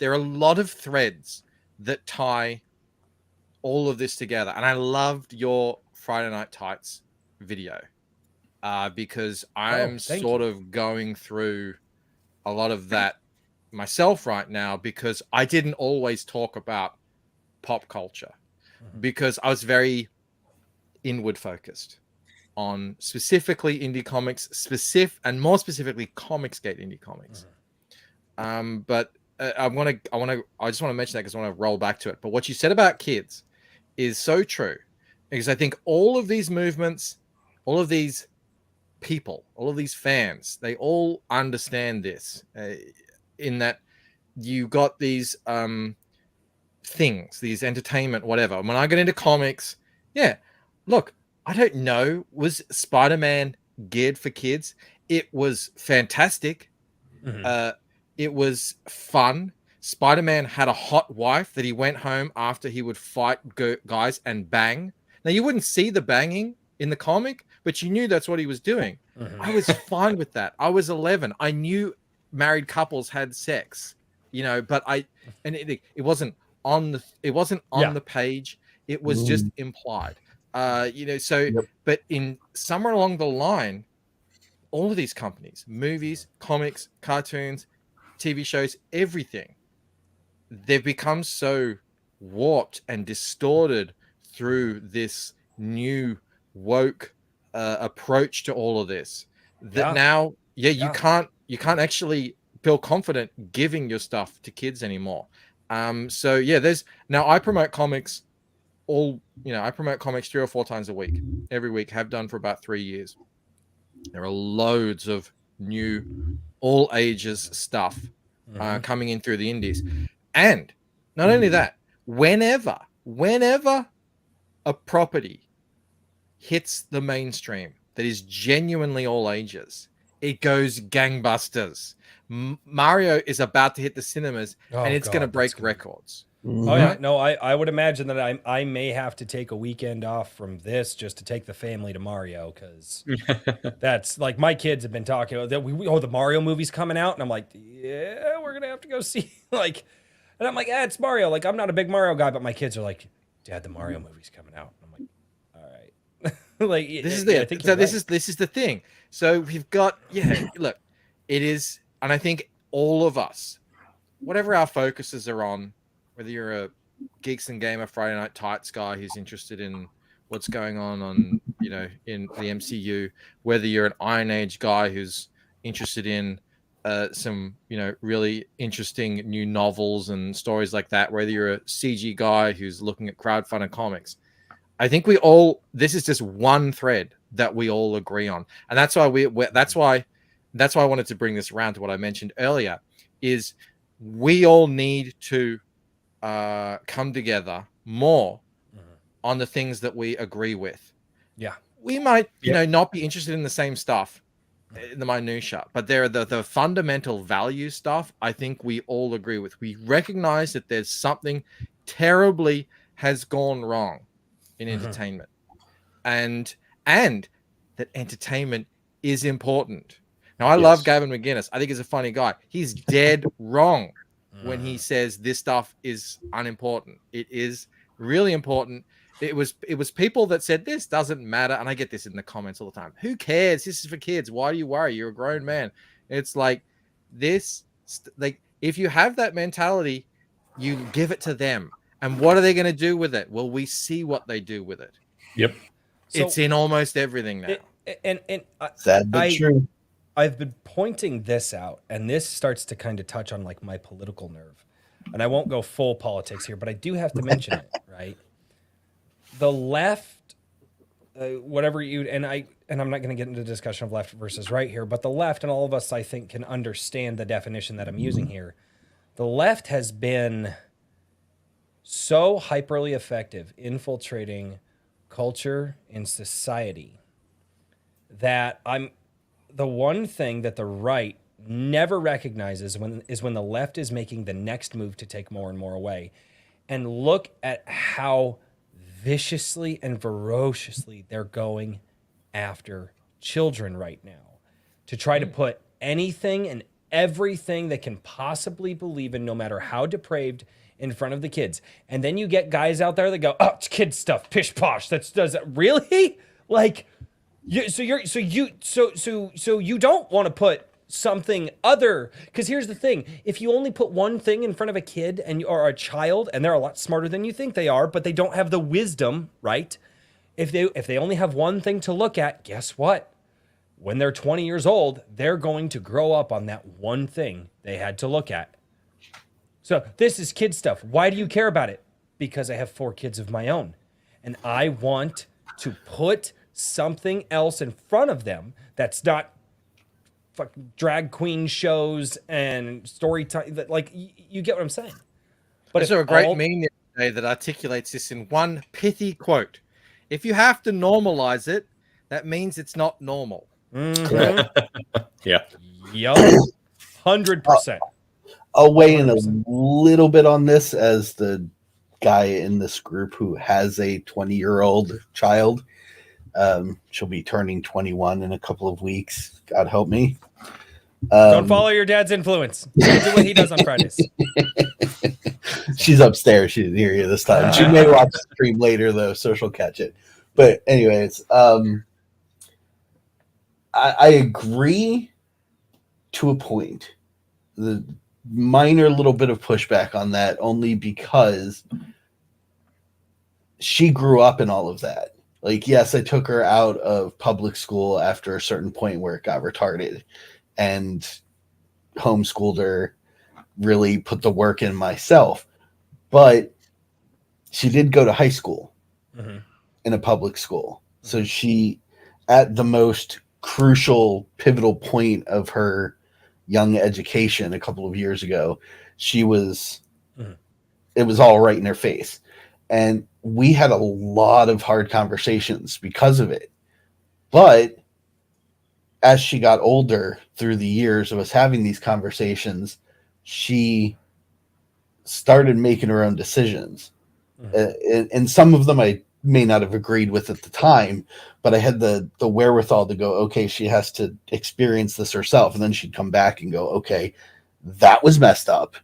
are a lot of threads that tie all of this together. And I loved your Friday Night Tights video because I'm thank sort you. of going through a lot of that myself right now, because I didn't always talk about pop culture because I was very inward focused on specifically indie comics, and more specifically Comicsgate indie comics. But I just want to mention that because I want to roll back to it. But what you said about kids is so true, because I think all of these movements, all of these people, all of these fans, they all understand this in that you got these things, these entertainment, whatever. When I get into comics, yeah, look, I don't know, was Spider-Man geared for kids? It was fantastic. It was fun. Spider-Man had a hot wife that he went home after he would fight guys and bang. Now, you wouldn't see the banging in the comic, but you knew that's what he was doing. I was fine with that. I was 11. I knew married couples had sex, but it wasn't on the page. It was just implied. But in somewhere along the line, all of these companies, movies, comics, cartoons, TV shows, everything, they've become so warped and distorted through this new woke approach to all of this that now, you can't actually feel confident giving your stuff to kids anymore. There's now, I promote comics I promote comics 3 or 4 times a week, every week, have done for about 3 years. There are loads of new all ages stuff coming in through the indies. And not only that, whenever a property hits the mainstream that is genuinely all ages, it goes gangbusters. Mario is about to hit the cinemas, and it's going to break records. Oh yeah, no, I would imagine that I may have to take a weekend off from this just to take the family to Mario, because that's like, my kids have been talking that the Mario movie's coming out, and I'm like, yeah, we're gonna have to go see and I'm like, it's Mario. Like, I'm not a big Mario guy, but my kids are like, Dad, the Mario movie's coming out. And I'm like, all right. Like, this is the thing. So we've got look, it is, and I think all of us, whatever our focuses are on, whether you're a Geeks and Gamer Friday Night Tights guy who's interested in what's going on in the MCU, whether you're an Iron Age guy who's interested in some really interesting new novels and stories like that, whether you're a CG guy who's looking at crowdfunded comics, I think this is just one thread that we all agree on, and that's why I wanted to bring this around to what I mentioned earlier, is we all need to come together more on the things that we agree with. Yeah, we might not be interested in the same stuff, the minutia, but there are the fundamental value stuff I think we all agree with. We recognize that there's something terribly has gone wrong in entertainment, and that entertainment is important. Now, I love Gavin McGinnis. I think he's a funny guy. He's dead wrong when he says this stuff is unimportant. It is really important. It was people that said this doesn't matter, and I get this in the comments all the time. Who cares? This is for kids. Why do you worry? You're a grown man. It's like this. Like, if you have that mentality, you give it to them, and what are they going to do with it? Well, we see what they do with it. Yep, it's in almost everything now. Sad but true. I've been pointing this out, and this starts to kind of touch on like my political nerve, and I won't go full politics here, but I do have to mention it, right? The left, whatever and I'm not going to get into the discussion of left versus right here, but the left, and all of us, I think, can understand the definition that I'm using here. The left has been so hyperly effective infiltrating culture and society that the one thing that the right never recognizes when the left is making the next move to take more and more away. And look at how viciously and ferociously they're going after children right now to try to put anything and everything they can possibly believe in, no matter how depraved, in front of the kids. And then you get guys out there that go, "Oh, it's kid stuff, pish posh." Does that really? Like, you don't want to put something other, because here's the thing: if you only put one thing in front of a kid or a child, and they're a lot smarter than you think they are, but they don't have the wisdom, right? If they only have one thing to look at, guess what? When they're 20 years old, they're going to grow up on that one thing they had to look at. So this is kid stuff. Why do you care about it? Because I have 4 kids of my own, and I want to put something else in front of them that's not fucking drag queen shows and story time. Like, you get what I'm saying? But I saw a great meme the other day that articulates this in one pithy quote: "If you have to normalize it, that means it's not normal." Mm-hmm. Yeah. Yup. 100%. I'll weigh in a 100%. little bit on this as the guy in this group who has a 20-year-old child. She'll be turning 21 in a couple of weeks. God help me. Don't follow your dad's influence. Don't do what he does on Fridays. She's upstairs. She didn't hear you this time. She may watch the stream later, though, so she'll catch it. But anyways, I agree to a point. The minor little bit of pushback on that, only because she grew up in all of that. Like, yes, I took her out of public school after a certain point where it got retarded, and homeschooled her, really put the work in myself. But she did go to high school in a public school. So she, at the most crucial, pivotal point of her young education a couple of years ago, she was, it was all right in her face. And we had a lot of hard conversations because of it. But as she got older, through the years of us having these conversations, she started making her own decisions. And some of them I may not have agreed with at the time, but I had the wherewithal to go, okay, she has to experience this herself. And then she'd come back and go, okay, that was messed up.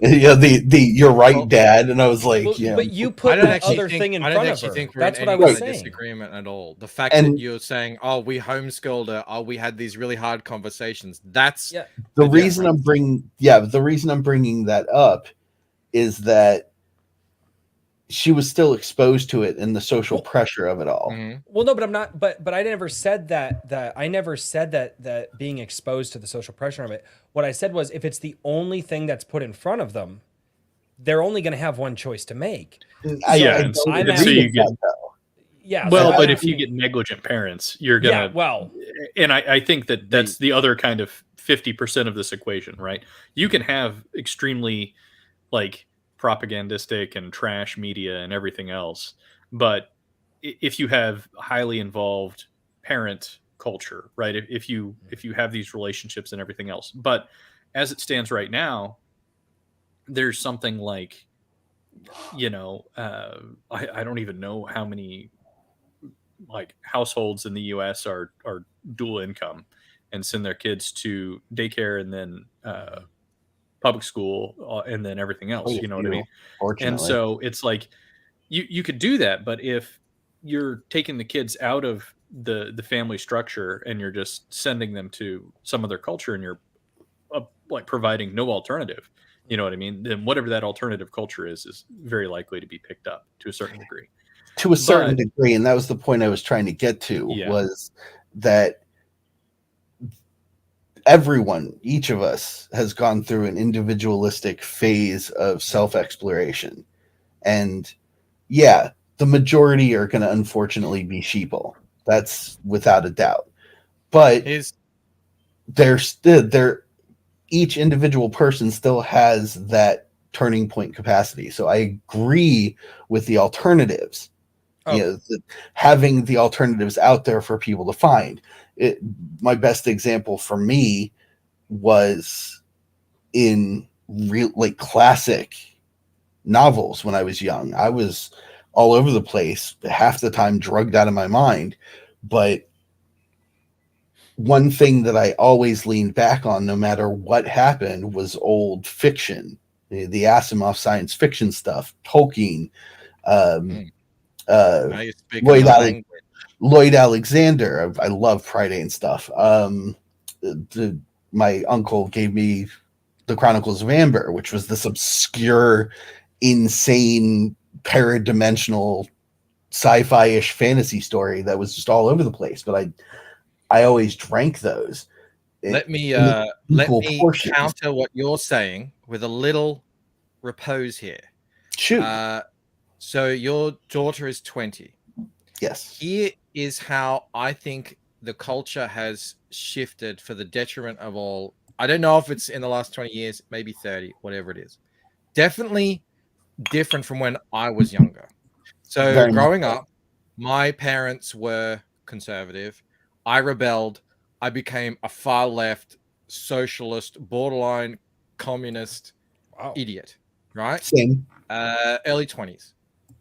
Yeah, you're right, Dad. And I was like, well, yeah. But you put that other thing in front of her. That's what I was saying. Disagreement at all. The fact that you're saying, "Oh, we homeschooled her. Oh, we had these really hard conversations." That's the reason I'm bringing. Yeah, the reason I'm bringing that up is that she was still exposed to it and the social pressure of it all. Well, no, but I'm not. But I never said that. I never said that being exposed to the social pressure of it. What I said was, if it's the only thing that's put in front of them, they're only going to have one choice to make. Yeah, well, but if you get negligent parents, you're gonna. Yeah, well, and I think that's the other kind of 50% of this equation, right? You can have extremely, like, propagandistic and trash media and everything else, but if you have highly involved parent culture, right, if you have these relationships and everything else, but as it stands right now, there's something like, I don't even know how many, like, households in the US are dual income and send their kids to daycare and then public school and then everything else. You know what I mean? And so it's like you could do that, but if you're taking the kids out of the family structure and you're just sending them to some other culture and you're like providing no alternative, you know what I mean? Then whatever that alternative culture is very likely to be picked up to a certain degree. To a certain degree, and that was the point I was trying to get to, was that everyone, each of us, has gone through an individualistic phase of self-exploration. And yeah, the majority are going to unfortunately be sheeple. That's without a doubt. But each individual person still has that turning point capacity. So I agree with the alternatives. Oh. Having the alternatives out there for people to find. My best example for me was in real classic novels. When I was young, I was all over the place, half the time drugged out of my mind. But one thing that I always leaned back on, no matter what happened, was old fiction, the Asimov science fiction stuff, Tolkien, Now you speak Lloyd, another language. Lloyd Alexander. I love Pride and stuff. My uncle gave me the Chronicles of Amber, which was this obscure, insane, paradimensional, sci-fi-ish fantasy story that was just all over the place. But I always drank those. Let me portions. counter what you're saying with a little repose here. Shoot. So your daughter is 20. Yes. Here is how I think the culture has shifted for the detriment of all. I don't know if it's in the last 20 years, maybe 30, whatever it is. Definitely different from when I was younger. So Very growing up, my parents were conservative. I rebelled. I became a far left, socialist, borderline communist idiot, right? Same. Early 20s.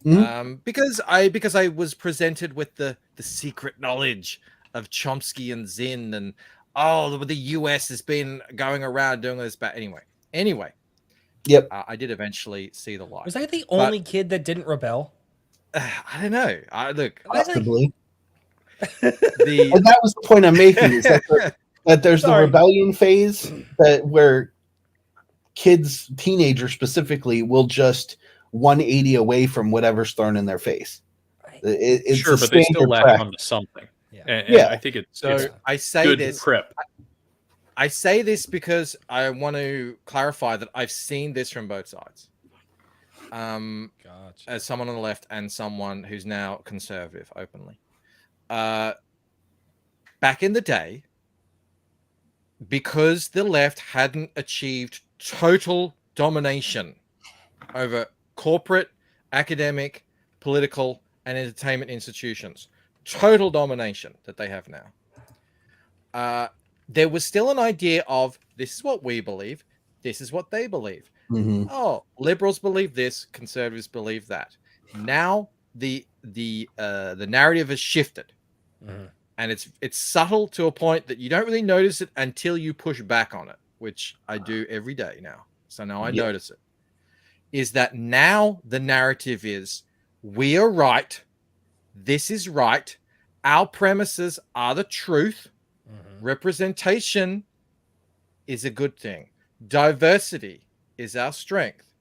Mhm. Because I was presented with the secret knowledge of Chomsky and Zinn, and the US has been going around doing this bad. Anyway. Yep. I did eventually see the light. Was I the only kid that didn't rebel? I don't know. Possibly. And that was the point I'm making, is that there's the rebellion phase where kids, teenagers specifically, will just 180 away from whatever's thrown in their face. It's sure, but they still latch onto something. Yeah. And I think it's I say good this. prep. I say this because I want to clarify that I've seen this from both sides. Gotcha. As someone on the left and someone who's now conservative openly. Back in the day, because the left hadn't achieved total domination over corporate, academic, political, and entertainment institutions, total domination that they have now, there was still an idea of, this is what we believe, this is what they believe. Mm-hmm. Oh, liberals believe this, conservatives believe that. Now the narrative has shifted, and it's subtle to a point that you don't really notice it until you push back on it, which I do every day now. So now I notice it. Is that now the narrative is, we are right, this is right, our premises are the truth, representation is a good thing, diversity is our strength,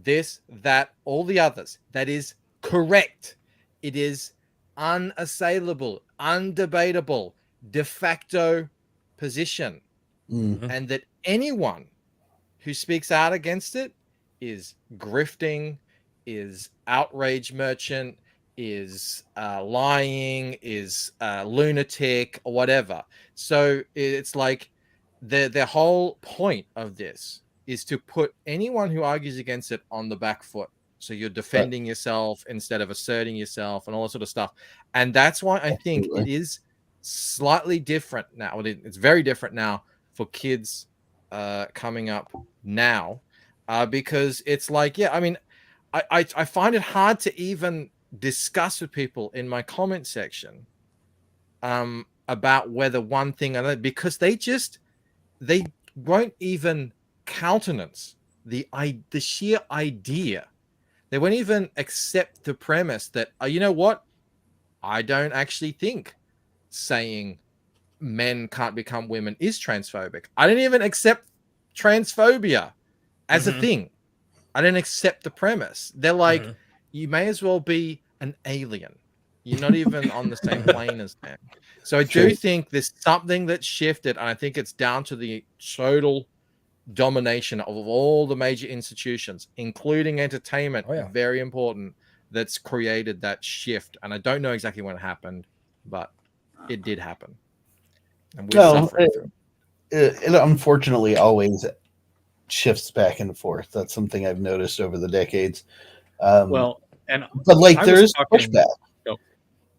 this, that, all the others, that is correct, it is unassailable, undebatable, de facto position, and that anyone who speaks out against it is grifting, is outrage merchant, is lying, is lunatic, or whatever. So it's like the whole point of this is to put anyone who argues against it on the back foot. So you're defending yourself instead of asserting yourself and all that sort of stuff. And that's why I think it is slightly different now. It's very different now for kids coming up now, because it's like, I find it hard to even discuss with people in my comment section about whether one thing or another, because they won't even countenance the sheer idea. They won't even accept the premise that, you know what, I don't actually think saying men can't become women is transphobic. I don't even accept transphobia as a thing. I don't accept the premise. They're like, you may as well be an alien. You're not even on the same plane as them. So I do think there's something that shifted, and I think it's down to the total domination of all the major institutions, including entertainment, very important, that's created that shift. And I don't know exactly when it happened, but it did happen. And we're suffering through it. It unfortunately always shifts back and forth. That's something I've noticed over the decades. But like, there is pushback.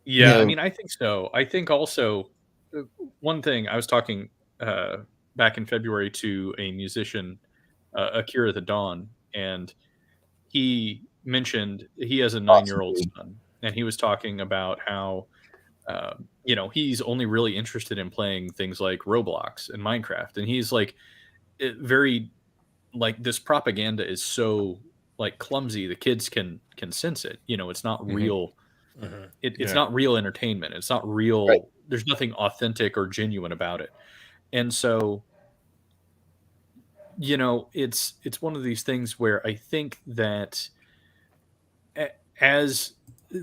Yeah, I know, mean, I think so. I think also one thing I was talking back in February to a musician, Akira the Dawn, and he mentioned he has a awesome nine-year-old dude. son, and he was talking about how he's only really interested in playing things like Roblox and Minecraft, and he's like very like this propaganda is so like clumsy. The kids can sense it. It's not real. It's Yeah. not real entertainment. It's not Right. real. There's nothing authentic or genuine about it. And so, it's one of these things where I think that as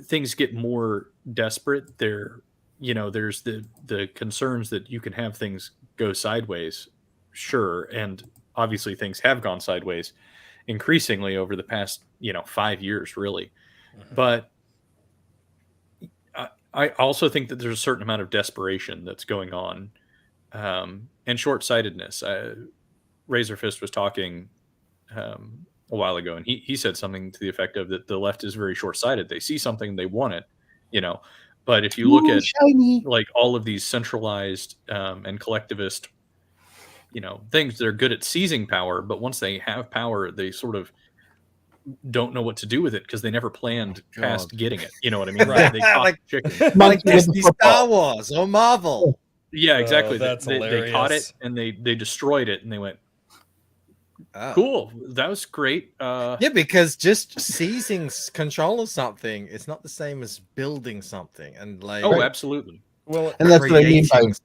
things get more desperate, there's the concerns that you can have things go sideways. Sure, and obviously things have gone sideways increasingly over the past 5 years, really. But I also think that there's a certain amount of desperation that's going on, and short-sightedness. Razorfist was talking a while ago, and he said something to the effect of that the left is very short-sighted. They see something, they want it, you know. But if you look Ooh, at shiny. like all of these centralized and collectivist, things, they're good at seizing power, but once they have power, they sort of don't know what to do with it because they never planned past God. getting it. You know what I mean? Right. They caught Like- the chicken. Like Monkey with the Disney, football. Star Wars, or Marvel. Yeah, Oh, exactly. that's They caught it hilarious. and they destroyed it, and they went, Oh. cool, that was great. Yeah, because just seizing control of something is not the same as building something, and like Oh, absolutely. Well, And that's what I mean by creating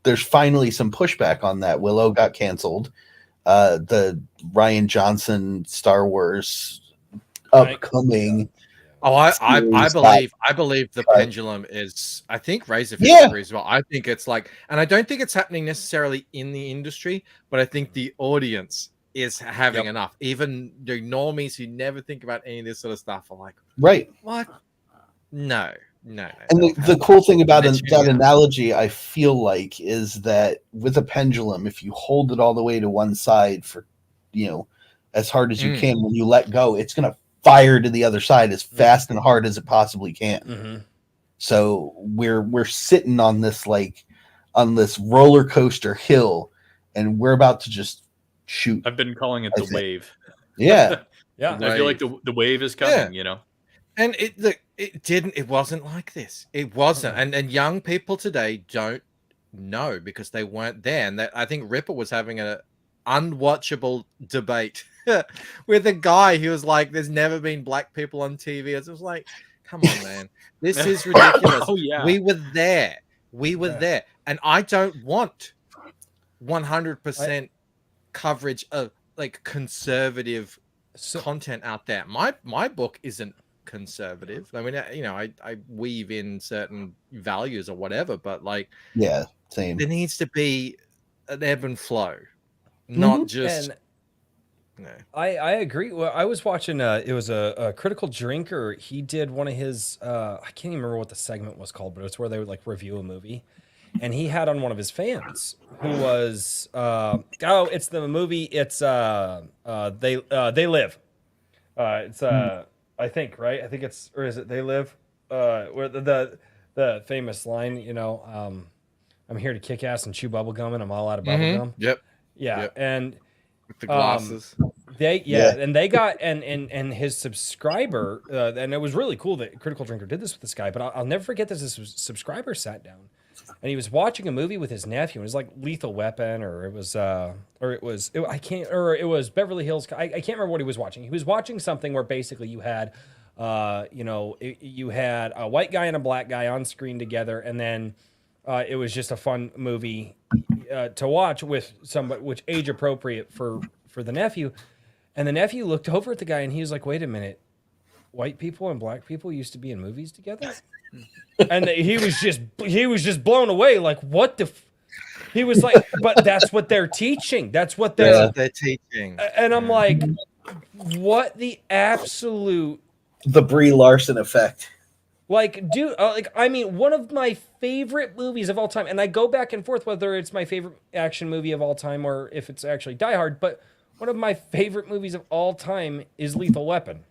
there's finally some pushback on that. Willow got canceled. The Ryan Johnson Star Wars upcoming. Oh, I series believe the Right. pendulum is. I think Razorfish Yeah. agrees as well. I think it's like, and I don't think it's happening necessarily in the industry, but I think the audience is having Yep. enough. Even the normies who never think about any of this sort of stuff are like, Right. what? No. And the cool thing about They're that tuning out. analogy, I feel like, is that with a pendulum, if you hold it all the way to one side for, as hard as you Mm. can, when you let go, it's going to fire to the other side as fast and hard as it possibly can. Mhm. So we're sitting on this roller coaster hill, and we're about to just shoot. I've been calling it I the think. wave. Yeah. Yeah. I feel like the wave is coming. And it wasn't like this. It wasn't. And young people today don't know because they weren't there. And I think Ripper was having an unwatchable debate with a guy who was like, there's never been black people on TV. It was like, come on, man. This is ridiculous. Oh, yeah. We were there. There. And I don't want 100% coverage of like conservative content out there. My book isn't conservative. I mean, I weave in certain values or whatever, but like, Yeah, same. there needs to be an ebb and flow, not just. And I agree. Well, I was watching. It was a Critical Drinker. He did one of his. I can't even remember what the segment was called, but it's where they would like review a movie, and he had on one of his fans who was. It's the movie. It's They Live. It's I think, right. I think it's, or is it They Live? Where the famous line, I'm here to kick ass and chew bubble gum, and I'm all out of bubble gum. Yep. Yeah, Yep. and With the glasses. and they got and his subscriber, and it was really cool that Critical Drinker did this with this guy. But I'll never forget this. His subscriber sat down, and he was watching a movie with his nephew. It was like Lethal Weapon, or it was Beverly Hills. I can't remember what he was watching. He was watching something where basically you had, you had a white guy and a black guy on screen together, and then it was just a fun movie to watch with somebody, which age appropriate for the nephew. And the nephew looked over at the guy and he was like, wait a minute, white people and black people used to be in movies together? And he was just blown away. Like, what the he was like, but that's what they're teaching. That's what they're teaching. And I'm like, what the absolute, The Brie Larson effect. like, dude, I mean, one of my favorite movies of all time, and I go back and forth whether it's my favorite action movie of all time or if it's actually Die Hard, but one of my favorite movies of all time is Lethal Weapon.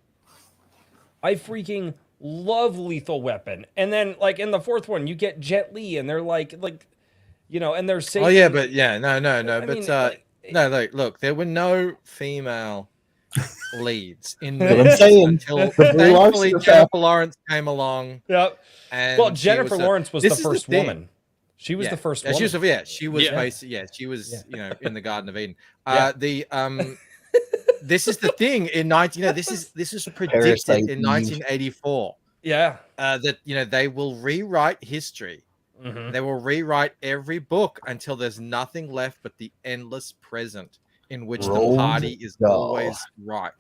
I freaking love Lethal Weapon. And then like in the fourth one, you get Jet Li, and they're like, and they're saying, Oh yeah, but yeah, no, I but mean, like, no, look, there were no female leads in But I'm movies saying until the Brie thankfully Larson effect. Jennifer Lawrence came along. Yep. And Well, she Jennifer was Lawrence was the this is first thing. woman. She was the first Yeah, woman. she was Yeah. basically, she was, Yeah. in the Garden of Eden. Yeah. This is the thing in this is predicted Parasite in Eve. 1984 Yeah. that they will rewrite history. Mhm. They will rewrite every book until there's nothing left but the endless present in which Roald the party is Dahl. always right.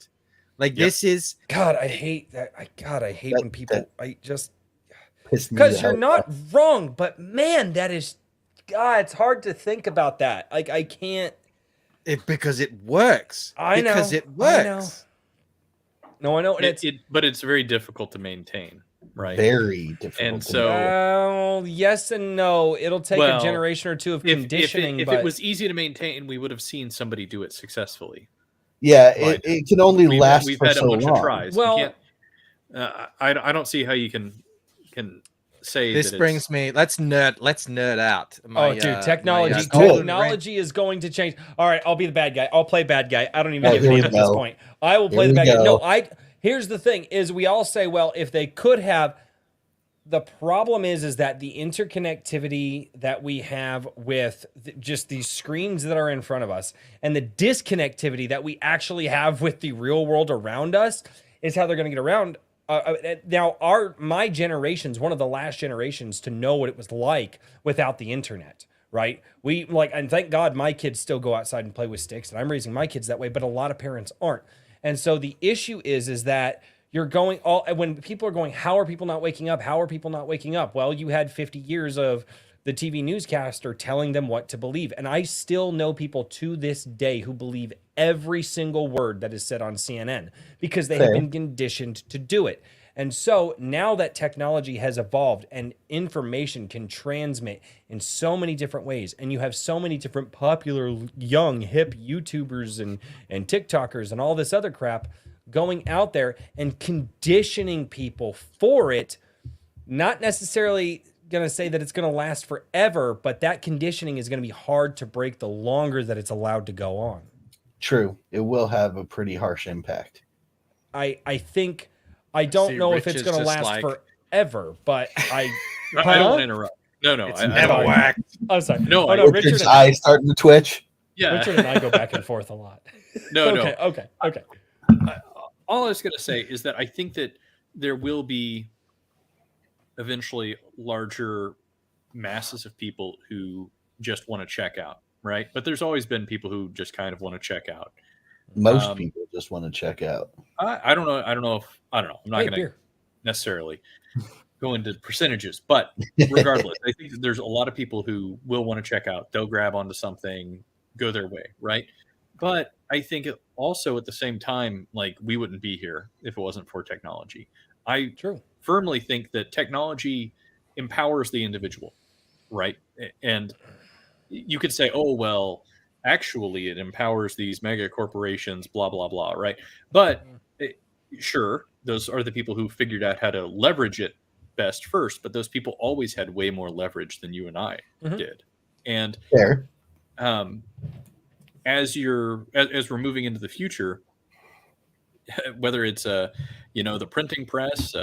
Like Yep. this is God, I hate that. I hate That- when people. that- I just Pissed me because the you're hell not off. wrong, but man, that is. God, it's hard to think about that. Like I can't. because it works. I know. Because it I know. works. No, I know, and But it's very difficult to maintain, right? Very difficult. And to so- do. well, yes and no. It'll take Well, a generation or two of If conditioning. if but it was easy to maintain, we would have seen somebody do it successfully. yeah, Right. it can only last We've for had so a bunch long. of tries. Well- You can't, I don't see how you can say This that brings me. Let's nerd out. oh, dude, technology Let's do it. technology is going to change. All right, I'll be the bad guy. I'll play bad guy. I don't even Oh, give a here we damn at this go. point. I will play Here the we bad guy. go. No, here's the thing: is we all say, well, if they could have. The problem is that the interconnectivity that we have with just these screens that are in front of us, and the disconnectivity that we actually have with the real world around us, is how they're going to get around. Now, my generation's one of the last generations to know what it was like without the internet, right? And thank God my kids still go outside and play with sticks, and I'm raising my kids that way, but a lot of parents aren't. And so the issue is that you're going when people are going, how are people not waking up? How are people not waking up? Well, you had 50 years of the TV newscaster telling them what to believe. And I still know people to this day who believe every single word that is said on CNN because they have been conditioned to do it. And so now that technology has evolved and information can transmit in so many different ways, and you have so many different popular, young, hip YouTubers and TikTokers and all this other crap going out there and conditioning people for it, not necessarily going to say that it's going to last forever, but that conditioning is going to be hard to break the longer that it's allowed to go on. True, it will have a pretty harsh impact. I think, I don't See, know Rich if it's is going to just last like- forever, but I I don't want to interrupt. No, It's I never don't. whacked. I'm sorry. No, oh, no, Richard's eyes starting to twitch. Yeah. Richard and I go back and forth a lot. No, Okay. All I was going to say is that I think that there will be eventually larger masses of people who just want to check out, right? But there's always been people who just kind of want to check out. Most people just want to check out. I don't know. I don't know. I'm not going to necessarily go into percentages, but regardless, I think that there's a lot of people who will want to check out. They'll grab onto something, go their way, right? But I think it also at the same time, like we wouldn't be here if it wasn't for technology. I firmly think that technology empowers the individual, right? And you could say, oh, well, actually it empowers these mega corporations, blah, blah, blah, right? But sure, those are the people who figured out how to leverage it best first, but those people always had way more leverage than you and I did. And Fair. as we're moving into the future, whether it's the printing press,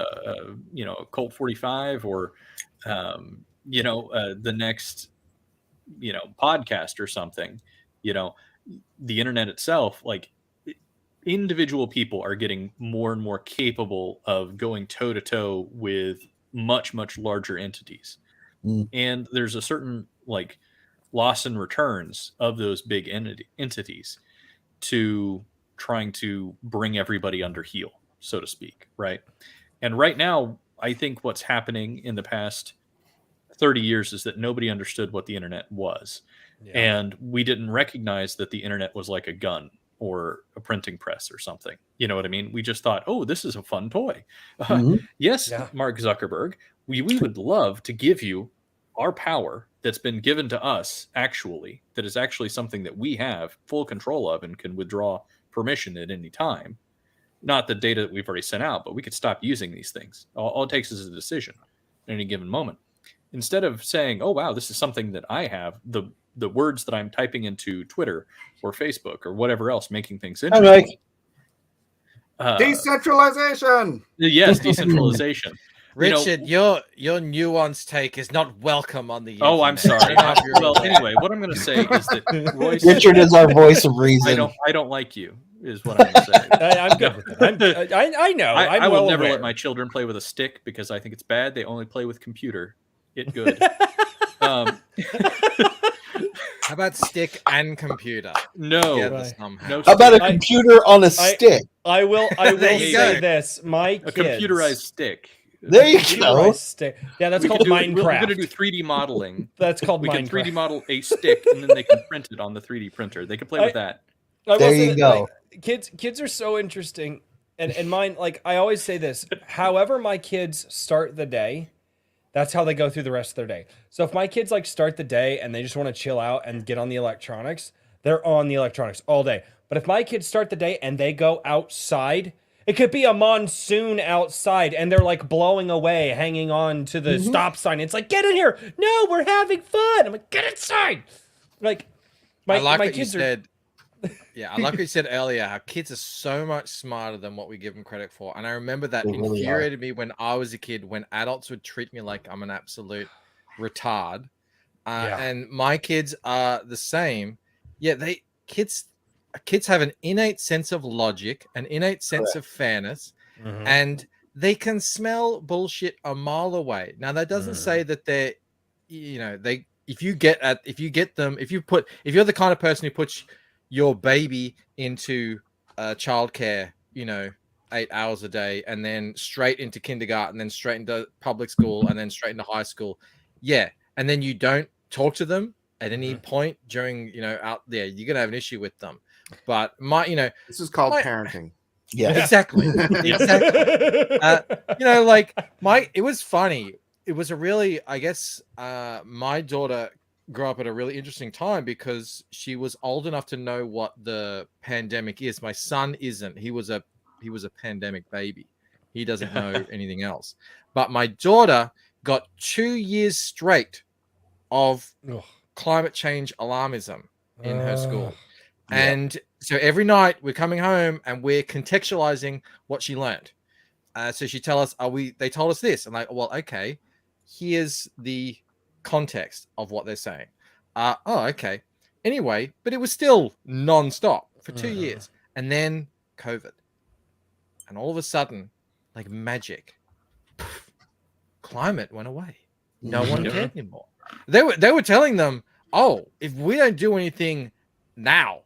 Colt 45, or the next podcast or something, the internet itself, like individual people are getting more and more capable of going toe to toe with much, much larger entities. And there's a certain like loss and returns of those big entities to trying to bring everybody under heel, so to speak, right? And right now, I think what's happening in the past 30 years is that nobody understood what the internet was. Yeah. And we didn't recognize that the internet was like a gun or a printing press or something. You know what I mean? We just thought, oh, this is a fun toy. Yes, Mark Zuckerberg, we would love to give you our power that's been given to us, actually, that is actually something that we have full control of and can withdraw permission at any time. not the data that we've already sent out, but we could stop using these things. All it takes is a decision at any given moment. Instead of saying, oh, wow, this is something that I have, the words that I'm typing into Twitter or Facebook or whatever else, making things Hi, interesting. Mike. Decentralization. Yes, decentralization. Richard, your nuanced take is not welcome on the Oh, I'm internet. sorry. Get off your Well, own. anyway, what I'm going to say is that Royce, Richard is our voice of reason. I don't like you, is what I'm going to say. I'm good with it. I know. I well will never aware. let my children play with a stick because I think it's bad. They only play with computer. It good. How about stick and computer? No, Together somehow. no. How about a stick. computer on a stick? I will There you say go. this. My A kids, computerized stick. There you computerized go. stick. Yeah, that's We called could do- Minecraft. We're going to do 3D modeling. That's called We can Minecraft. 3D model a stick, and then they can print it on the 3D printer. They can play with that. I will There say you that, go. like, kids are so interesting, and mine. Like I always say this. However, my kids start the day, that's how they go through the rest of their day. So if my kids like start the day and they just want to chill out and get on the electronics, they're on the electronics all day. But if my kids start the day and they go outside, it could be a monsoon outside and they're like blowing away, hanging on to the stop sign. It's like, get in here. No, we're having fun. I'm like, get inside. Like, I like my what you kids are. said. Yeah, I like what you said earlier. How kids are so much smarter than what we give them credit for, and I remember that They really are. infuriated me when I was a kid. When adults would treat me like I'm an absolute retard, Yeah. and my kids are the same. Yeah, kids have an innate sense of logic, an innate sense of fairness, Mhm. and they can smell bullshit a mile away. Now that doesn't say that they're, if you're the kind of person who puts your baby into childcare, 8 hours a day, and then straight into kindergarten, then straight into public school, and then straight into high school, yeah, and then you don't talk to them at any point during, out there, you're gonna have an issue with them. But This is called parenting. Yeah. exactly. It was funny. It was a really, I guess, my daughter grew up at a really interesting time because she was old enough to know what the pandemic is. My son isn't. He was a pandemic baby. He doesn't know anything else. But my daughter got 2 years straight of climate change alarmism in her school. And so every night we're coming home and we're contextualizing what she learned. So she tell us, they told us this. I'm like, well, okay, here's the context of what they're saying. Okay. Anyway, but it was still non-stop for 2 years. And then COVID. And all of a sudden, like magic, climate went away. No one cared anymore. They were telling them, oh, if we don't do anything now,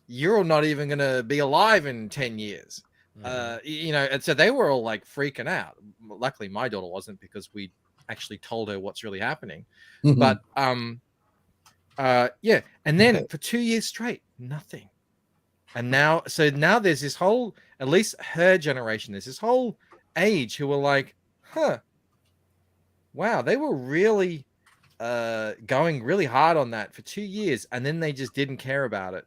you're not even going to be alive in 10 years. And so they were all like freaking out. Luckily, my daughter wasn't, because we actually told her what's really happening. But and then for 2 years straight, nothing. And now there's this whole, at least her generation, there's this whole age who were like, wow, they were really going really hard on that for 2 years, and then they just didn't care about it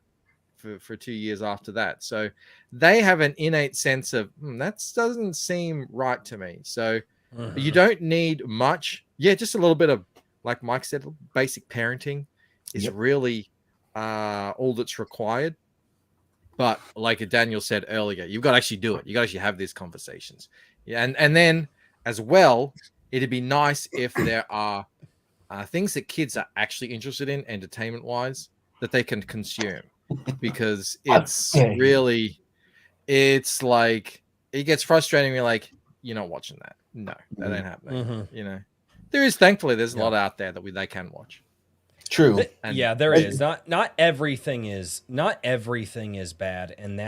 for 2 years after that. So they have an innate sense of that doesn't seem right to me. So you don't need much. Yeah, just a little bit of, like Mike said, basic parenting is really all that's required. But like Daniel said earlier, you've got to actually do it. You got to actually have these conversations. Yeah, and then as well, it'd be nice if there are things that kids are actually interested in, entertainment-wise, that they can consume, because it's like it gets frustrating. You're like, you're not watching that. No, that ain't happening. Thankfully there's a lot out there that they can watch. True. There is. Not everything is bad, and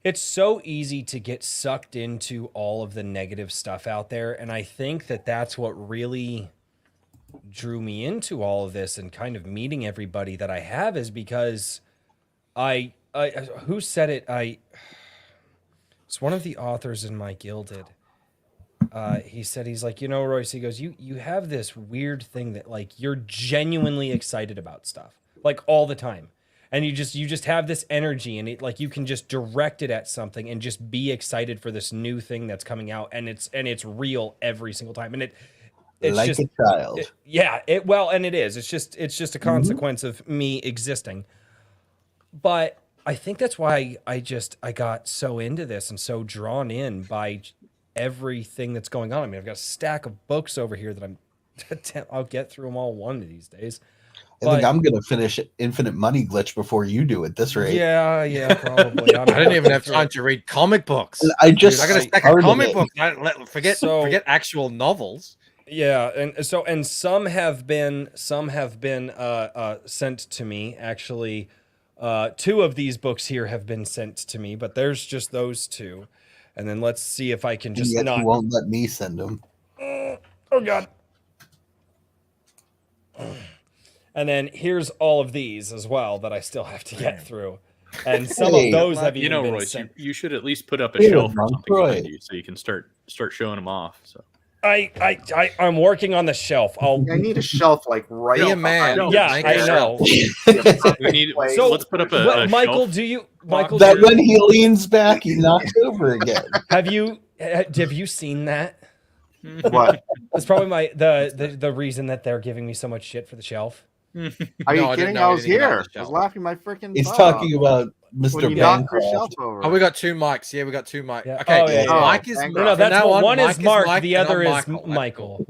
it's so easy to get sucked into all of the negative stuff out there, and I think that's what really drew me into all of this and kind of meeting everybody that I have, is because I who said it? It's one of the authors in my Gilded. He said, he's like, Royce, he goes, you have this weird thing that, like, you're genuinely excited about stuff, like, all the time. and you just have this energy, and it like you can just direct it at something and just be excited for this new thing that's coming out, and it's real every single time, and it's like just a child. and it is. It's just a consequence of me existing. But I think that's why I got so into this and so drawn in by everything that's going on. I mean, I've got a stack of books over here that I'll get through them all one of these days. I think I'm gonna finish Infinite Money Glitch before you do at this rate. Yeah, probably. I didn't even have time to read comic books. I just I got a stack of comic books. Forget actual novels. Yeah, and some have been sent to me. Actually, 2 of these books here have been sent to me, but there's just those 2. And then let's see if I can just yet not. You won't let me send them. Oh God. And then here's all of these as well that I still have to get through. And some of those have even been Royce, sent. you should at least put up a shelf or something behind you so you can start showing them off. So I'm working on the shelf. I need a shelf like right. Be a man. Yeah, I know. we need. So let's put up a Michael. shelf. Michael? That when he leans back, he knocks over again. Have you seen that? What? That's probably the reason that they're giving me so much shit for the shelf. Are you kidding? I was here. I was laughing my freaking. He's talking about Mr. Bancroft. Oh, we got 2 mics. Yeah, we got 2 mics. Yeah. Okay, Oh, yeah. Mike is No, that's one is Mark, Mike, the other is Michael. Michael.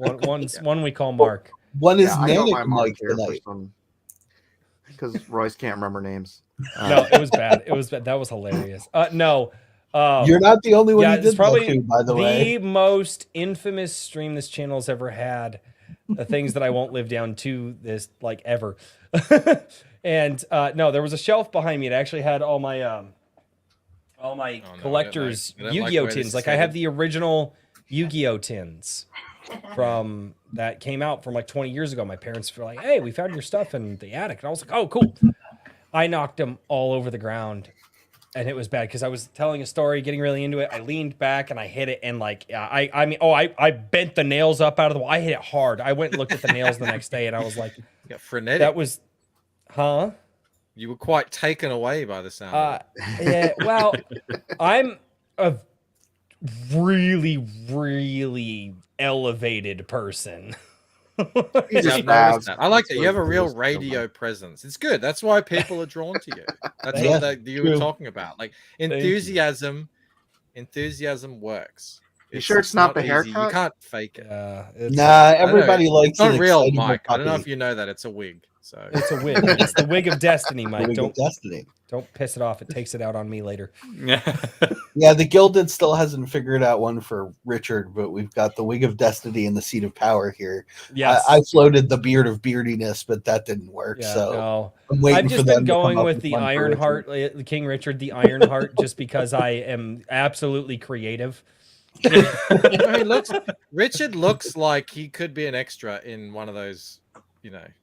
One we call Mark. One is I got my Manic mark Mike here tonight. because Royce can't remember names. No, it was bad. It was bad. That was hilarious. No. You're not the only one Yeah, who did it's probably that to, by the way. most infamous stream this channel's ever had. The things that I won't live down to this like ever. And no, there was a shelf behind me. It actually had all my collector's Yu-Gi-Oh tins. Like I have the original Yu-Gi-Oh tins from that came out from like 20 years ago. My parents were like, "Hey, we found your stuff in the attic," and I was like, "Oh, cool." I knocked them all over the ground. And it was bad because I was telling a story, getting really into it. I leaned back and I hit it, and like I bent the nails up out of the wall. I hit it hard. I went and looked at the nails the next day, and I was like, You got frenetic. "That was, huh?" You were quite taken away by the sound. of it. Yeah. Well, I'm a really, really elevated person. He's Yeah, a I've noticed spaz. that. I like that. You have a real Just radio presence. It's good. That's why people are drawn to you. That's Yeah, all that you were true. talking about. Like you. enthusiasm works. You sure it's not the easy. haircut? You can't fake it. Nah, everybody likes It's not an real, exciting Mike. I don't know puppy. if you know that. It's a wig. So It's a wig. It's the wig of destiny, The Mike. Wig of Destiny. Don't piss it off. It takes it out on me later. Yeah, the Gilded still hasn't figured out one for Richard, but we've got the Wig of Destiny and the Seat of Power here. Yes. I floated the Beard of Beardiness, but that didn't work. Yeah, so no. I'm waiting I've for just them been to come going up with the one for Iron Richard. Heart, King Richard, the Iron Heart, just because I am absolutely creative. Richard looks like he could be an extra in one of those,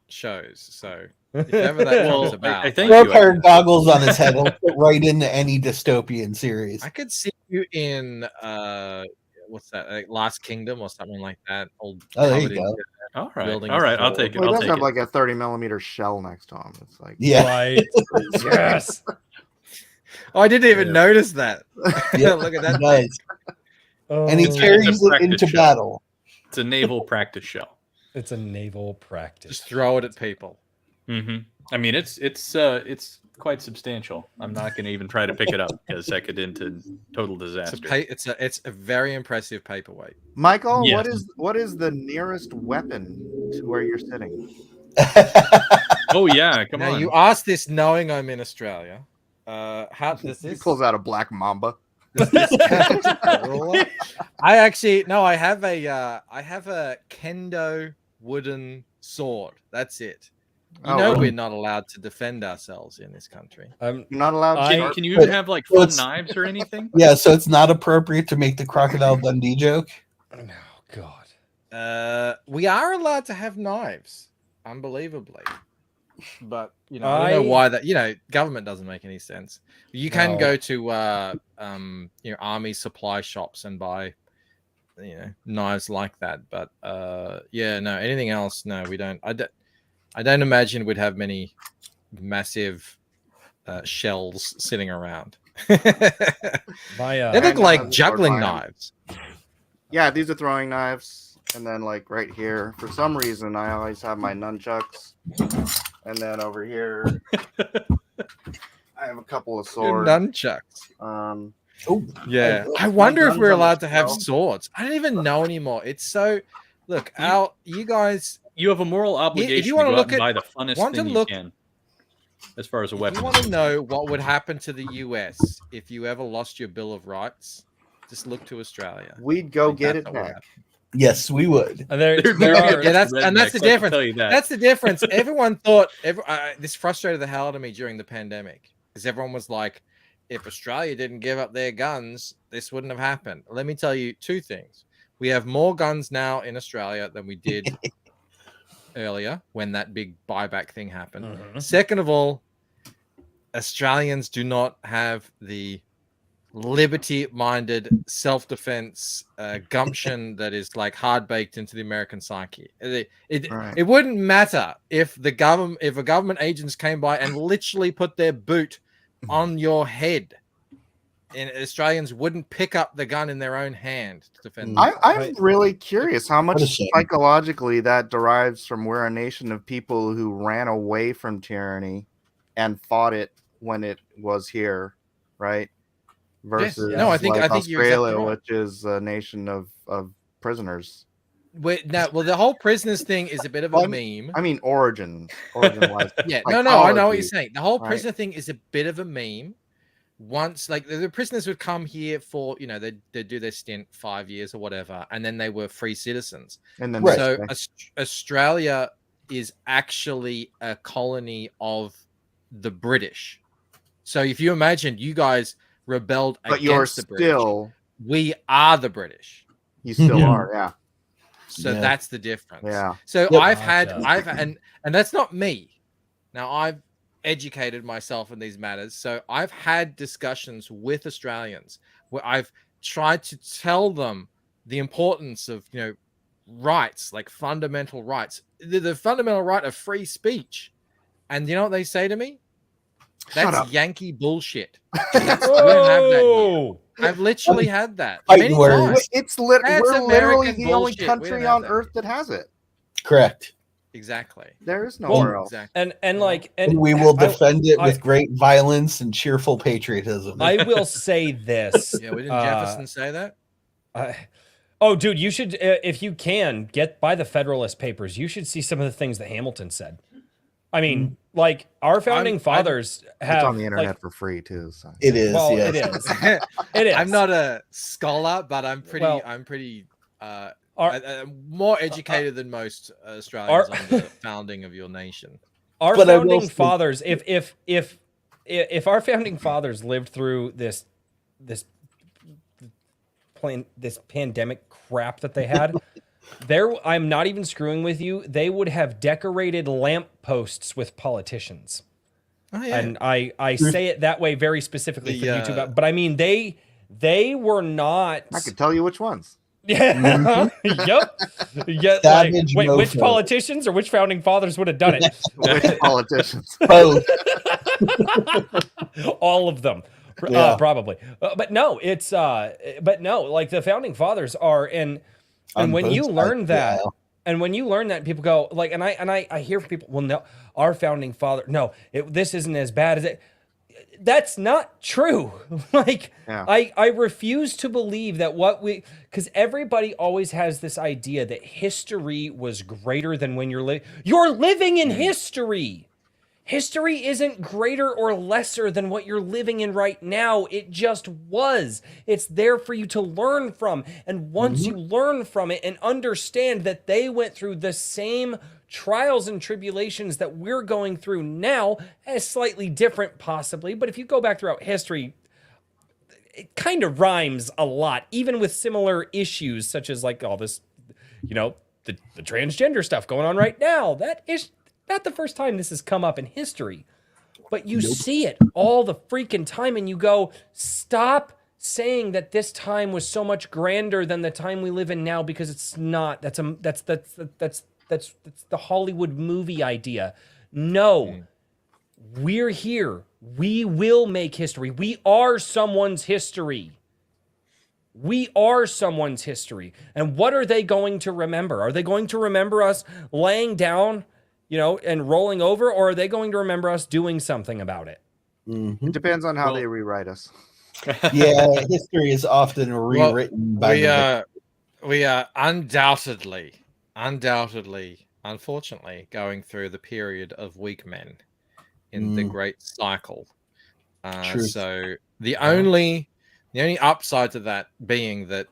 shows. So if ever that comes about, I think Throw a pair of goggles on his head. He'll fit right into any dystopian series. I could see you in what's that? Like Last Kingdom or something like that. Old. Oh, there you covered in go. All right, building all right. is I'll full. take it. Well, he I'll does take have it. like a 30mm shell next to him. It's like Yeah. Right. Yes. Oh, I didn't even Yeah. notice that. Yeah. Look at that. Nice. And he Oh, carries It's a it practice into shell. battle. It's a naval practice shell. it's a naval practice. Just throw it at people. Mm-hmm. I mean, it's quite substantial. I'm not going to even try to pick it up because that could into total disaster. It's a very impressive paperweight. Michael, Yes. what is the nearest weapon to where you're sitting? Oh yeah, come Now on. you asked this knowing I'm in Australia. How does He this? pulls out a black mamba. I actually no. I have a kendo wooden sword. That's it. You know we're not allowed to defend ourselves in this country. You're not allowed to. Can you even have like So fun it's- knives or anything? Yeah, so it's not appropriate to make the Crocodile Dundee joke. Oh, God. We are allowed to have knives, unbelievably. But I don't know why that. Government doesn't make any sense. You can No. go to army supply shops and buy knives like that. But anything else? No, we don't. I don't imagine we'd have many massive shells sitting around. My, They look And, like just juggling buying 'em. knives. Yeah, these are throwing knives, and then like right here, for some reason, I always have my nunchucks, and then over here, I have a couple of Your swords. nunchucks. Oh, Yeah, My I wonder if guns we're on the allowed to have shelf. swords. I don't even know anymore. It's so. Look, you guys. You have a moral obligation to wanna go out look and at- buy the funnest want to thing look- you can, as far as a If weapon. you want to know what would happen to the US if you ever lost your Bill of Rights, just look to Australia. We'd go Like, get that's it what would back. happen. yes, we would. there They're there gonna are get that's- the and that's the rednecks, I can difference. tell you that. That's the difference. Everyone thought this frustrated the hell out of me during the pandemic because everyone was like, if Australia didn't give up their guns, this wouldn't have happened. Let me tell you two things. We have more guns now in Australia than we did earlier when that big buyback thing happened. Mhm. Second of all, Australians do not have the liberty-minded self-defense gumption that is like hard baked into the American psyche. Right. It wouldn't matter if a government agents came by and literally put their boot on your head, and Australians wouldn't pick up the gun in their own hand to defend. I'm Right. really curious how What a much shame. psychologically that derives from we're a nation of people who ran away from tyranny and fought it when it was here, right? Versus No, I think you're exactly Australia, right. which is a nation of prisoners. Well, the whole prisoners thing is a bit of a meme. I mean, origin wise. Yeah, no, I know what you're psychology, saying. The whole right? prisoner thing is a bit of a meme. Once, like the prisoners would come here for, they'd do their stint 5 years or whatever, and then they were free citizens. And then Right. So Australia is actually a colony of the British. So if you imagine you guys rebelled but you're against the British, still, we are the British. you still Yeah. are, yeah, So Yeah. that's the difference. yeah. So Yep. and that's not me. Now I've educated myself in these matters. So I've had discussions with Australians where I've tried to tell them the importance of, rights, like fundamental rights, the fundamental right of free speech. And you know what they say to me? Shut That's up. Yankee bullshit. We don't have that here. Whoa! I've literally had that Fighting many words. times. It's That's we're literally American the only bullshit. We country don't have on that earth here. that has it. Correct. Exactly. There is nowhere Well, else. Exactly. And we will defend it I- with great violence and cheerful patriotism. I will say this. Yeah, we didn't Jefferson say that? Oh, dude, you should, if you can, buy the Federalist Papers. You should see some of the things that Hamilton said. I mean, like our founding fathers have. It's on the internet like, for free too. So. It is. well, yes. it is. It is. I'm not a scholar, but I'm pretty. Well, I'm pretty. Our, More educated than most Australians our- on the founding of your nation. our But I will founding say- fathers, if our founding fathers lived through this pandemic crap that they had, I'm not even screwing with you. They would have decorated lamp posts with politicians. Oh yeah. And I say it that way very specifically for The, YouTube, but I mean they were not. I could tell you which ones. Yeah. Yep. Yeah. Like, Savage wait, which mofo. politicians or which founding fathers would have done it? Which politicians? Both. All of them. Yeah. Probably. But no, like the founding fathers are and On when both you sides learn of the that, aisle. and when you learn that, people go like, and I hear from people, well, no, our founding father, no, this isn't as bad as it. That's not true. Like, Yeah. I refuse to believe that because everybody always has this idea that history was greater than when you're living in history. History isn't greater or lesser than what you're living in right now. It just was. It's there for you to learn from. And once you learn from it and understand that they went through the same trials and tribulations that we're going through now, as slightly different possibly, but if you go back throughout history, it kind of rhymes a lot, even with similar issues such as like all this, the transgender stuff going on right now. That is not the first time this has come up in history, but you see it all the freaking time and you go, stop saying that this time was so much grander than the time we live in now, because it's not. That's the Hollywood movie idea. No, We're here. We will make history. We are someone's history. We are someone's history. And what are they going to remember? Are they going to remember us laying down, and rolling over, or are they going to remember us doing something about it? It depends on how they rewrite us. Yeah, history is often rewritten by we are undoubtedly, unfortunately, going through the period of weak men in the great cycle. So the only upside to that being that,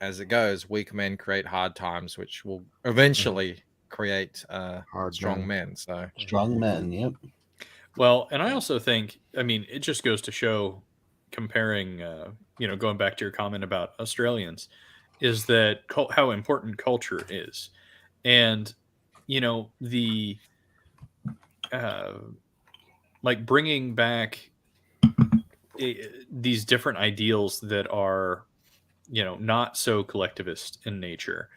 as it goes, weak men create hard times, which will eventually create strong men. So strong men, yep. Well, and I also think, it just goes to show, comparing, going back to your comment about Australians, is that how important culture is. And, the, like bringing back these different ideals that are, not so collectivist in nature,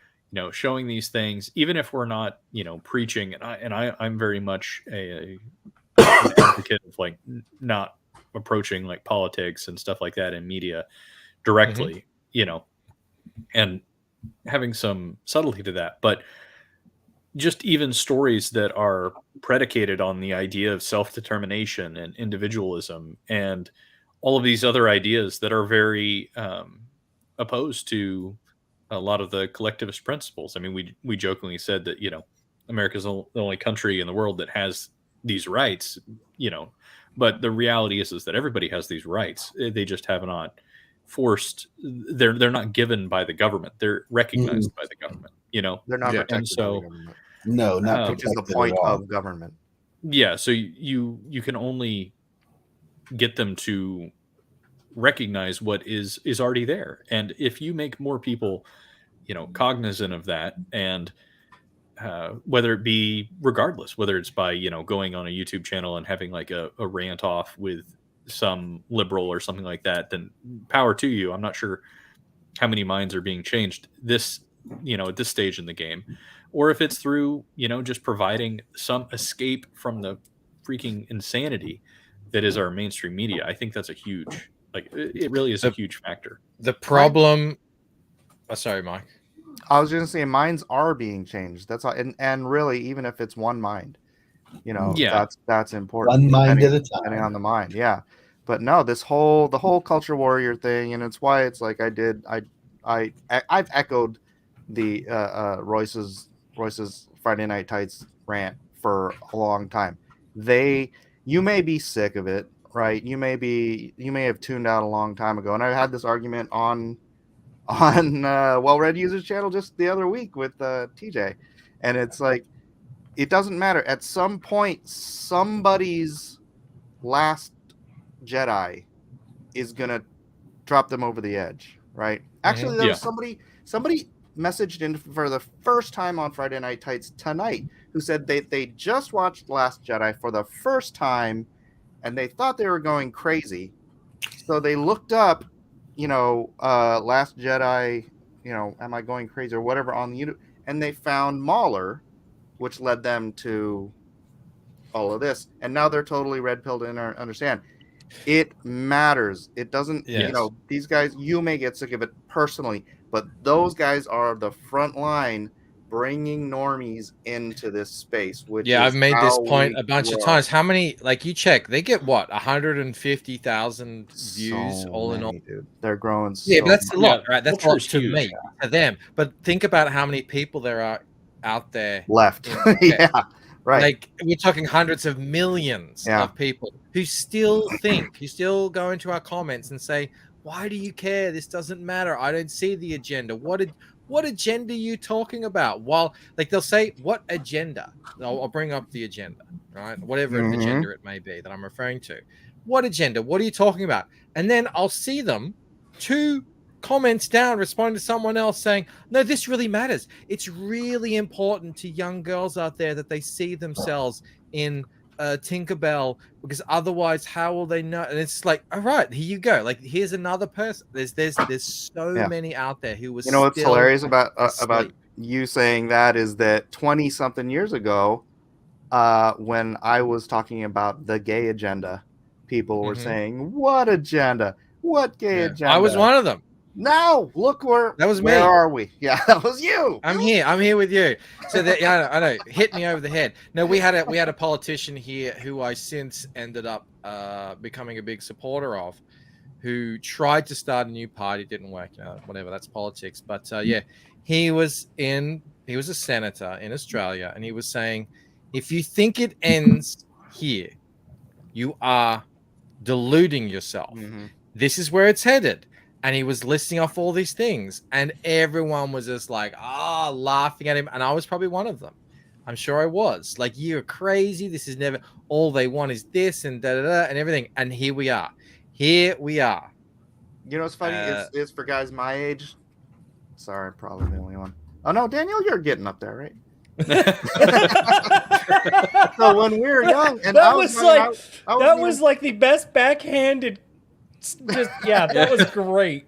showing these things, even if we're not, preaching, I'm very much an advocate of like not approaching like politics and stuff like that in media directly, and having some subtlety to that, but just even stories that are predicated on the idea of self-determination and individualism and all of these other ideas that are very opposed to a lot of the collectivist principles. We jokingly said that, America's the only country in the world that has these rights, but the reality is that everybody has these rights. They just have not forced. They're not given by the government. They're recognized by the government, They're not protected and so, by the government. No, not Which is the protected point at all. of government. Yeah, so you can only get them to recognize what is already there, and if you make more people, cognizant of that, and whether it be regardless, whether it's by going on a YouTube channel and having like a rant off with some liberal or something like that, then power to you. I'm not sure how many minds are being changed this at this stage in the game, or if it's through just providing some escape from the freaking insanity that is our mainstream media. I think that's a huge, it really is a huge factor. The problem sorry, Mike. I was going to say minds are being changed. That's all, and really, even if it's one mind, that's important. One mind at a time, depending on the mind. Yeah, but no, the whole culture warrior thing, and it's why it's like I've echoed the Royce's Friday Night Tights rant for a long time. You may be sick of it, right? You may have tuned out a long time ago, and I had this argument on Well Read Users channel just the other week with TJ, and it's like it doesn't matter. At some point, somebody's last Jedi is gonna drop them over the edge, right? Actually, there was somebody messaged in for the first time on Friday Night Tights tonight who said they just watched Last Jedi for the first time and they thought they were going crazy, so they looked up Last Jedi, am I going crazy or whatever on the YouTube, and they found Mahler, which led them to all of this, and now they're totally red-pilled and understand. It matters. It doesn't, these guys, you may get sick of it personally, but those guys are the front line bringing normies into this space, which I've made this point a bunch of times. How many, you check, they get what, 150,000 views all in all? Dude. They're growing but that's a lot, right? That's a lot to me, to them. But think about how many people there are out there left. Yeah, right. We're talking hundreds of millions of people who still go into our comments and say, why do you care? This doesn't matter. I don't see the agenda. What agenda are you talking about? While they'll say, what agenda? I'll bring up the agenda, right? Whatever agenda it may be that I'm referring to. What agenda? What are you talking about? And then I'll see them 2 comments down responding to someone else saying, no, this really matters. It's really important to young girls out there that they see themselves in Tinkerbell, because otherwise how will they know? And it's like, all right, here you go. Here's another person. There's so many out there who was what's hilarious about you saying that is that 20 something years ago when I was talking about the gay agenda, people were Mhm. saying, "What agenda? What gay Yeah. agenda?" I was one of them. No, look where That was where me. are we? Yeah, that was you. I'm here with you. So that yeah, I know, hit me over the head. No, we had a politician here who I since ended up becoming a big supporter of, who tried to start a new party, didn't work. Whatever, that's politics. But yeah, he was a senator in Australia, and he was saying, if you think it ends here, you are deluding yourself. Mhm. This is where it's headed. And he was listing off all these things, and everyone was just like, laughing at him. And I was probably one of them. I'm sure I was. Like, you're crazy. This is never, all they want is this and da da da and everything. And here we are. Here we are. You know what's funny? It's for guys my age. Sorry, I'm probably the only one. Oh no, Daniel, you're getting up there, right? So when we were young, and that I was young, like I that was like the best backhanded. Just yeah, that was great.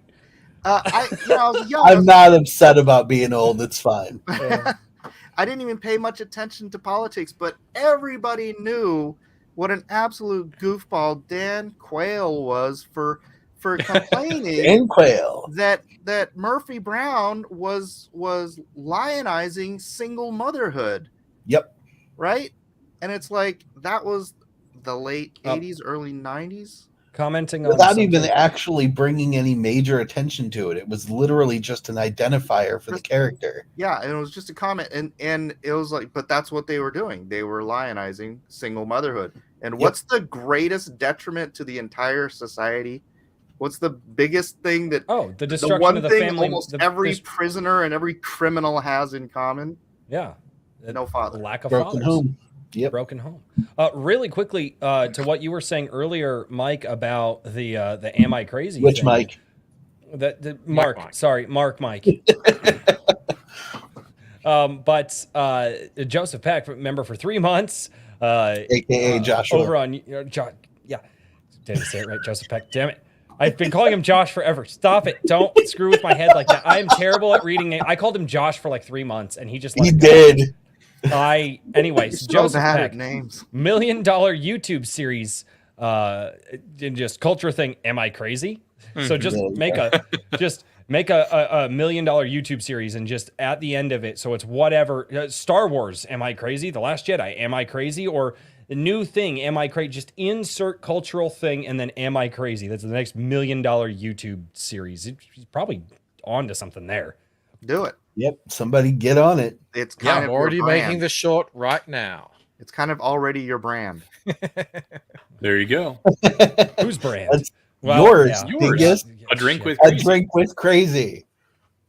I was young. I'm not upset about being old. It's fine. I didn't even pay much attention to politics, but everybody knew what an absolute goofball Dan Quayle was for complaining And Quayle. that Murphy Brown was lionizing single motherhood. Yep. Right? And it's like that was the late 80s, early 90s. Commenting on Without something. even actually bringing any major attention to it. It was literally just an identifier for the character. Yeah, and it was just a comment, and it was like, but that's what they were doing. They were lionizing single motherhood. And what's the greatest detriment to the entire society? What's the biggest thing that the destruction one of the thing family? almost every prisoner and every criminal has in common? Yeah, no father, lack of Broken fathers. home. Yep. Broken home. Really quickly, to what you were saying earlier, Mike, about the "Am I Crazy?" Which thing. Mike? Mark. Mike. Sorry, Mark. Mike. But Joseph Peck, remember, for 3 months, AKA Joshua. over on yeah, did I say it right? Joseph Peck. Damn it. I've been calling him Josh forever. Stop it. Don't screw with my head like that. I am terrible at reading names. I called him Josh for like 3 months, and he just He did. Anyways, so Joseph bad Peck, at names. $1 million YouTube series, in just culture thing. Am I crazy? So just make a $1 million YouTube series, and just at the end of it, so it's whatever. Star Wars, am I crazy? The Last Jedi, am I crazy? Or the new thing, am I crazy? Just insert cultural thing, and then am I crazy? That's the next $1 million YouTube series. He's probably on to something there. Do it. Yep. Somebody get on it. It's kind I'm of already your brand. making the short right now. It's kind of already your brand. There you go. Whose brand? That's yours. yeah. Yours. Yeah, A drink shit. with A crazy. drink with crazy.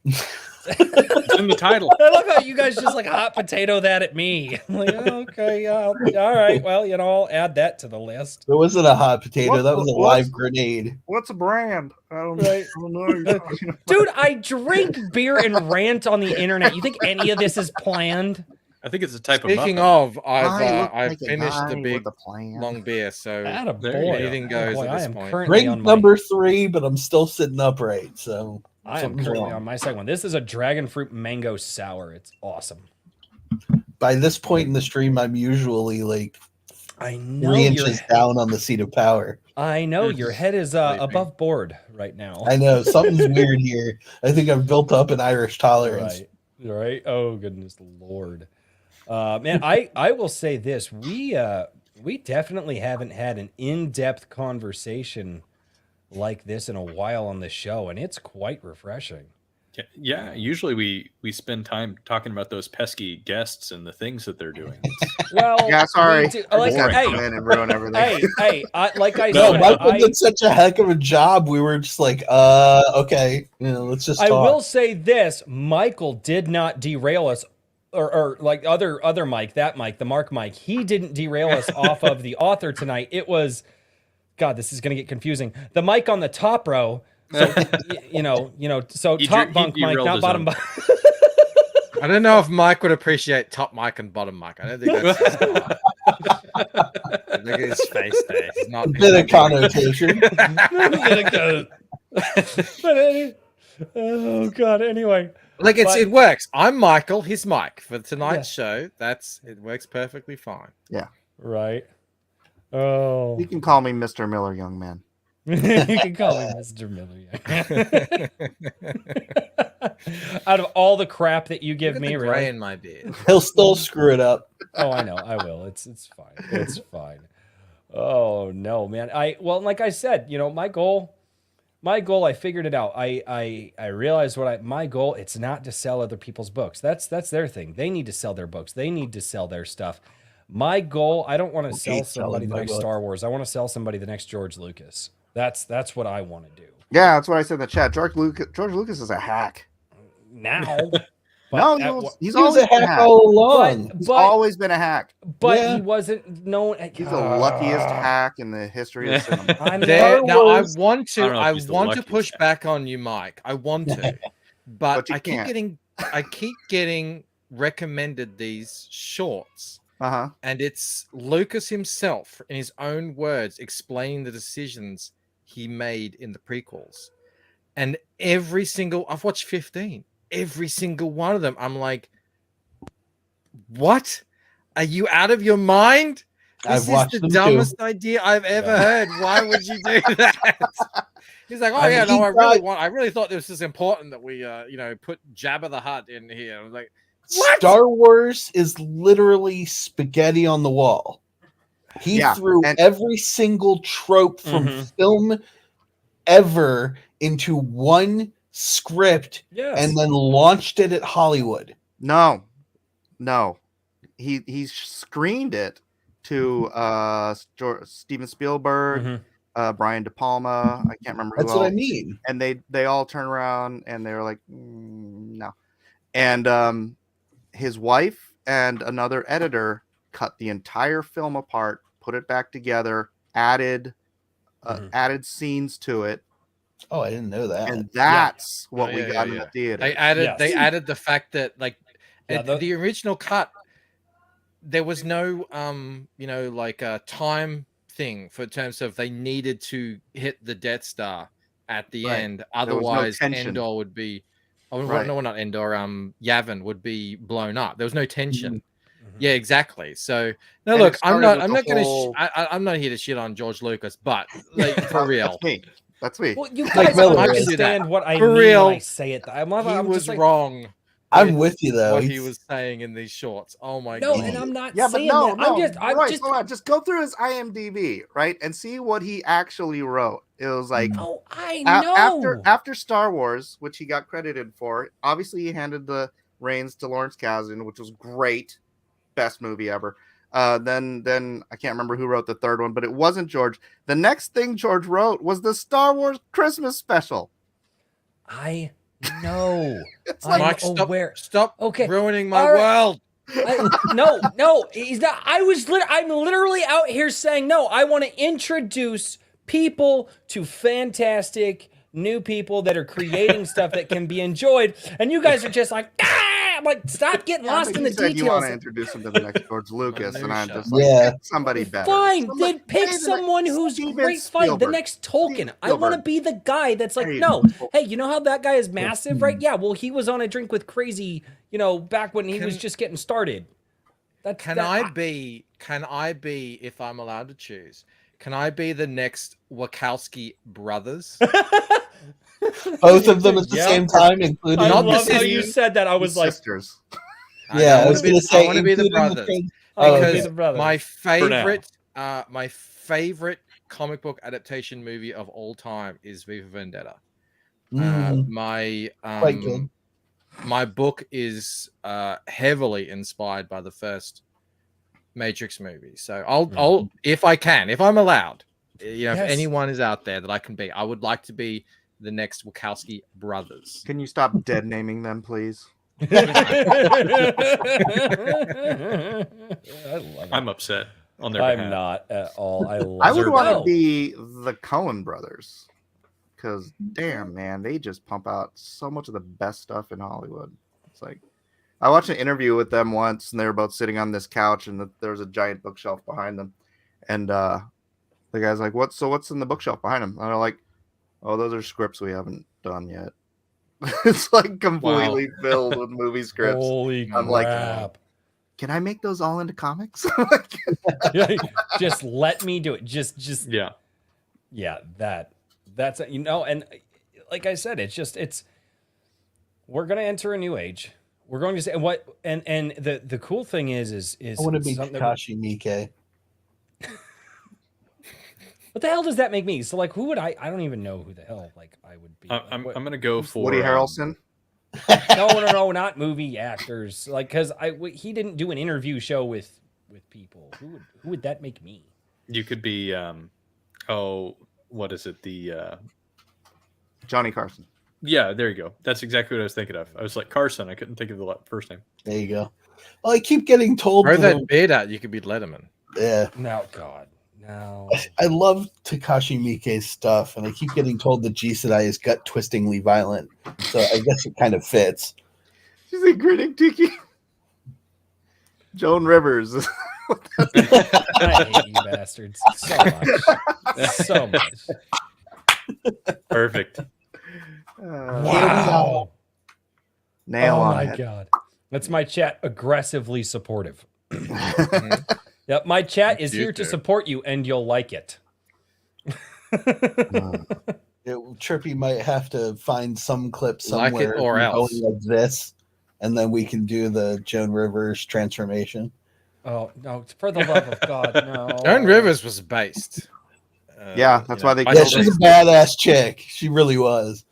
It's in the title. I love how you guys just like hot potato that at me. I'm like, oh, okay, all right. Well, I'll add that to the list. It wasn't a hot potato. What- that was a what's- live grenade. What's a brand? I don't Right. know. Dude, I drink beer and rant on the internet. You think any of this is planned? I think it's a type Speaking of of, I look I've like a finished the guy big with a plan. long beer, so Atta There you boy. go. anything goes Boy, at I this am point. currently Drink on my, number 3, but I'm still sitting upright. So I am something's currently wrong. on my second one. This is a dragon fruit mango sour. It's awesome. By this point in the stream, I'm usually like I know 3 your inches down on the seat of power. I know your head is above board right now. I know something's weird here. I think I've built up an Irish tolerance. Right. Oh goodness Lord. Man, I will say this. We definitely haven't had an in-depth conversation like this in a while on the show, and it's quite refreshing. Yeah, usually we spend time talking about those pesky guests and the things that they're doing. Well, Yeah, sorry. we do- I like, just gotta hey, come in and ruin everything. like I No, said, Michael I, did such a heck of a job. We were just like, okay, let's just I talk. will say this: Michael did not derail us, or like other Mike, the Mark Mike. He didn't derail us off of the author tonight. It was, God, this is going to get confusing. The Mike on the top row. So so He top bunk Mike, derailed not his bottom own. bunk. I don't know if Mike would appreciate top mic and bottom mic. I don't think that's his style. Look at his face there. He's not. a bit of connotation. Oh God. Anyway, Like it works. I'm Michael. He's Mike for tonight's Yeah. show. It works perfectly fine. Right. Oh. You can call me Mr. Miller, young man. You can call me Mr. Miller. Out of all the crap that you give Look at me, the really. gray in my beard. He'll still screw it up. Oh, I know. I will. It's fine. It's fine. Oh no, man. Like I said, my goal, I figured it out. I realized my goal, it's not to sell other people's books. That's their thing. They need to sell their books. They need to sell their stuff. My goal, I don't want to sell somebody the next Star Wars. I want to sell somebody the next George Lucas. That's what I want to do. Yeah, that's what I said in the chat. George Lucas is a hack. Now. No, he's He was always a been hack all along. He's always been a hack. But Yeah. he wasn't known. He's the luckiest hack in the history of cinema. Now I want I don't know to. if I he's the want to luckiest push hack. back on you, Mike. I want to, but you I keep can't. getting recommended these shorts, Uh-huh. and it's Lucas himself, in his own words, explaining the decisions he made in the prequels, and I've watched 15. Every single one of them, I'm like, what? Are you out of your mind? I've This watched is the them dumbest idea I've ever heard. Why would you do that? He's like, I really thought this was important that we, put Jabba the Hutt in here. I was like, what? Star Wars is literally spaghetti on the wall. He threw every single trope from film ever into one script and then launched it at Hollywood. No. He screened it to Steven Spielberg, Brian De Palma. I can't remember. That's who what else. I mean. And they all turn around and they were like, no. And his wife and another editor cut the entire film apart, put it back together, added scenes to it. Oh, I didn't know that. And that's what we got in the theater. They added the fact that the original cut, there was no time thing for terms of they needed to hit the Death Star at the end, otherwise Endor would be not Endor, Yavin would be blown up. There was no tension. Yeah, exactly. So no, look, I'm not here to shit on George Lucas, but like for real. That's me. Well, you guys understand what I mean when I say it. He was wrong. I'm with you though. What he was saying in these shorts. Oh my god. No, and I'm not saying that. I'm just just go through his IMDb, right, and see what he actually wrote. It was like, I know. After Star Wars, which he got credited for, obviously he handed the reins to Lawrence Kasdan, which was great, best movie ever. Then I can't remember who wrote the third one, but it wasn't George. The next thing George wrote was the Star Wars Christmas special. I know. It's like, Mike, stop ruining my world. No, he's not. I'm literally out here saying, no, I want to introduce people to fantastic new people that are creating stuff that can be enjoyed. And you guys are just like, I'm like, stop getting lost in the details. You want to introduce him to the next George Lucas, and I'm just like, somebody better. Fine, then pick someone who's great. Fine, the next Tolkien. I want to be the guy that's like, no, hey, you know how that guy is massive, right? Yeah, well, he was on A Drink with Crazy, back when he was just getting started. Can I be, if I'm allowed to choose, can I be the next Wachowski brothers? Both of them at the same time, including. I love how you said that. I was like, sisters. Yeah, I was going to say, I want to be the brothers because my favorite comic book adaptation movie of all time is V for Vendetta. Quite good. My book is heavily inspired by the first Matrix movie, so I'll if I'm allowed, if anyone is out there that I can be, I would like to be the next Wachowski brothers. Can you stop dead naming them, please? I'm upset on their behalf. I'm not at all. I would want to be the Coen brothers, because damn, man, they just pump out so much of the best stuff in Hollywood. It's like, I watched an interview with them once, and they were both sitting on this couch, and there was a giant bookshelf behind them, and the guy's like, what's in the bookshelf behind him? And they're like, oh, those are scripts we haven't done yet. It's like completely filled with movie scripts. Holy I'm like, crap. can I make those all into comics? Just let me do it. Just Yeah. That's you know, and like I said, it's we're gonna enter a new age. We're going to say what and the cool thing is I want to be something Takashi Miike. what the hell does that make me? So like, who would I don't even know who the hell like I would be. I'm gonna go for Woody Harrelson. No, not movie actors. Like, because he didn't do an interview show with people. Who would that make me? You could be what is it? The Johnny Carson. yeah, there you go. That's exactly what I was thinking of. I was like Carson. I couldn't think of the first name. There you go. Well, I keep getting told. Grow that beard out. You could be Letterman. Yeah. No, God, no. I love Takashi Miike's stuff, and I keep getting told that G Sedai is gut twistingly violent. So I guess it kind of fits. She's a critic, Tiki. Joan Rivers. I hate you bastards so much. So much. Perfect. Wow. Nail Oh on my it. God. That's my chat aggressively supportive. Yep, my chat is here to support you and you'll like it. Trippy might have to find some clip Like somewhere it or else. of this, and then we can do the Joan Rivers transformation. Oh, no, for the love of God, no. Joan Rivers was based. Yeah, that's why they Yeah, killed she's her. a badass chick. She really was.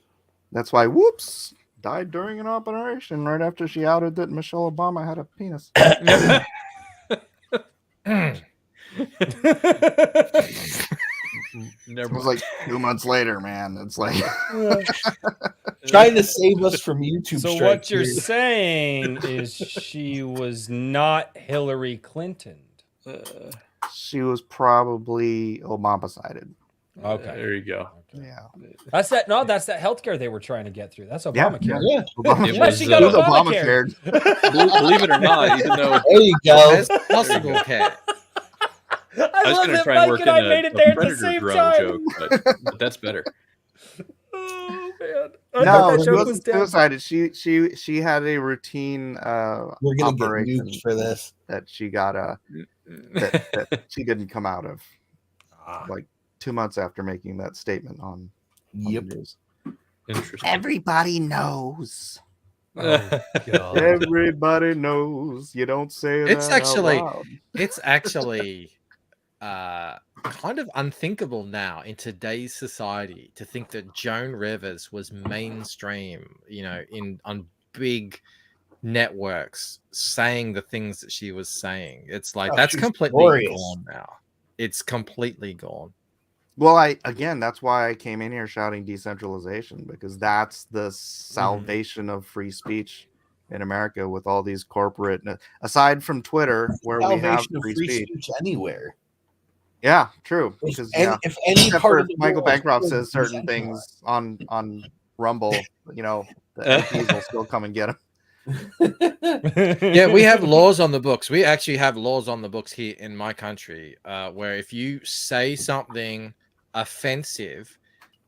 That's why Whoops died during an operation right after she outed that Michelle Obama had a penis. It was like 2 months later, man. It's like Trying to save us from YouTube So strikes what you're here. saying is she was not Hillary Clinton. she was probably Obama-sided. Okay. There you go. Yeah. That's that healthcare they were trying to get through. That's Yeah. Obamacare. Yeah, Obama, It Yeah, was, she got it was Obamacare. Obamacare. Believe it or not, even though there you go. Best possible cat. I I was love going to that try and Mike work and in I made a it there at the Predator same drone time. joke, but that's better. Oh man. I thought No, that she joke was wasn't dead. suicided. She had a routine We're gonna get operation nuked for this. that she got that she didn't come out of like 2 months after making that statement on Yep. the news. Interesting. Everybody knows. Oh, God. Everybody knows. You don't say It's that actually- out loud. It's actually kind of unthinkable now in today's society to think that Joan Rivers was mainstream, on big networks saying the things that she was saying. It's like Oh, that's she's completely glorious. gone now. It's completely gone. Well, that's why I came in here shouting decentralization, because that's the salvation of free speech in America with all these corporate, aside from Twitter, where we have Salvation of free free speech. speech anywhere. Yeah, true. Because If any except part for of the Michael world Bancroft is says certain decentralized. things on Rumble, the MPs will still come and get him. Yeah, we have laws on the books. We actually have laws on the books here in my country where if you say something offensive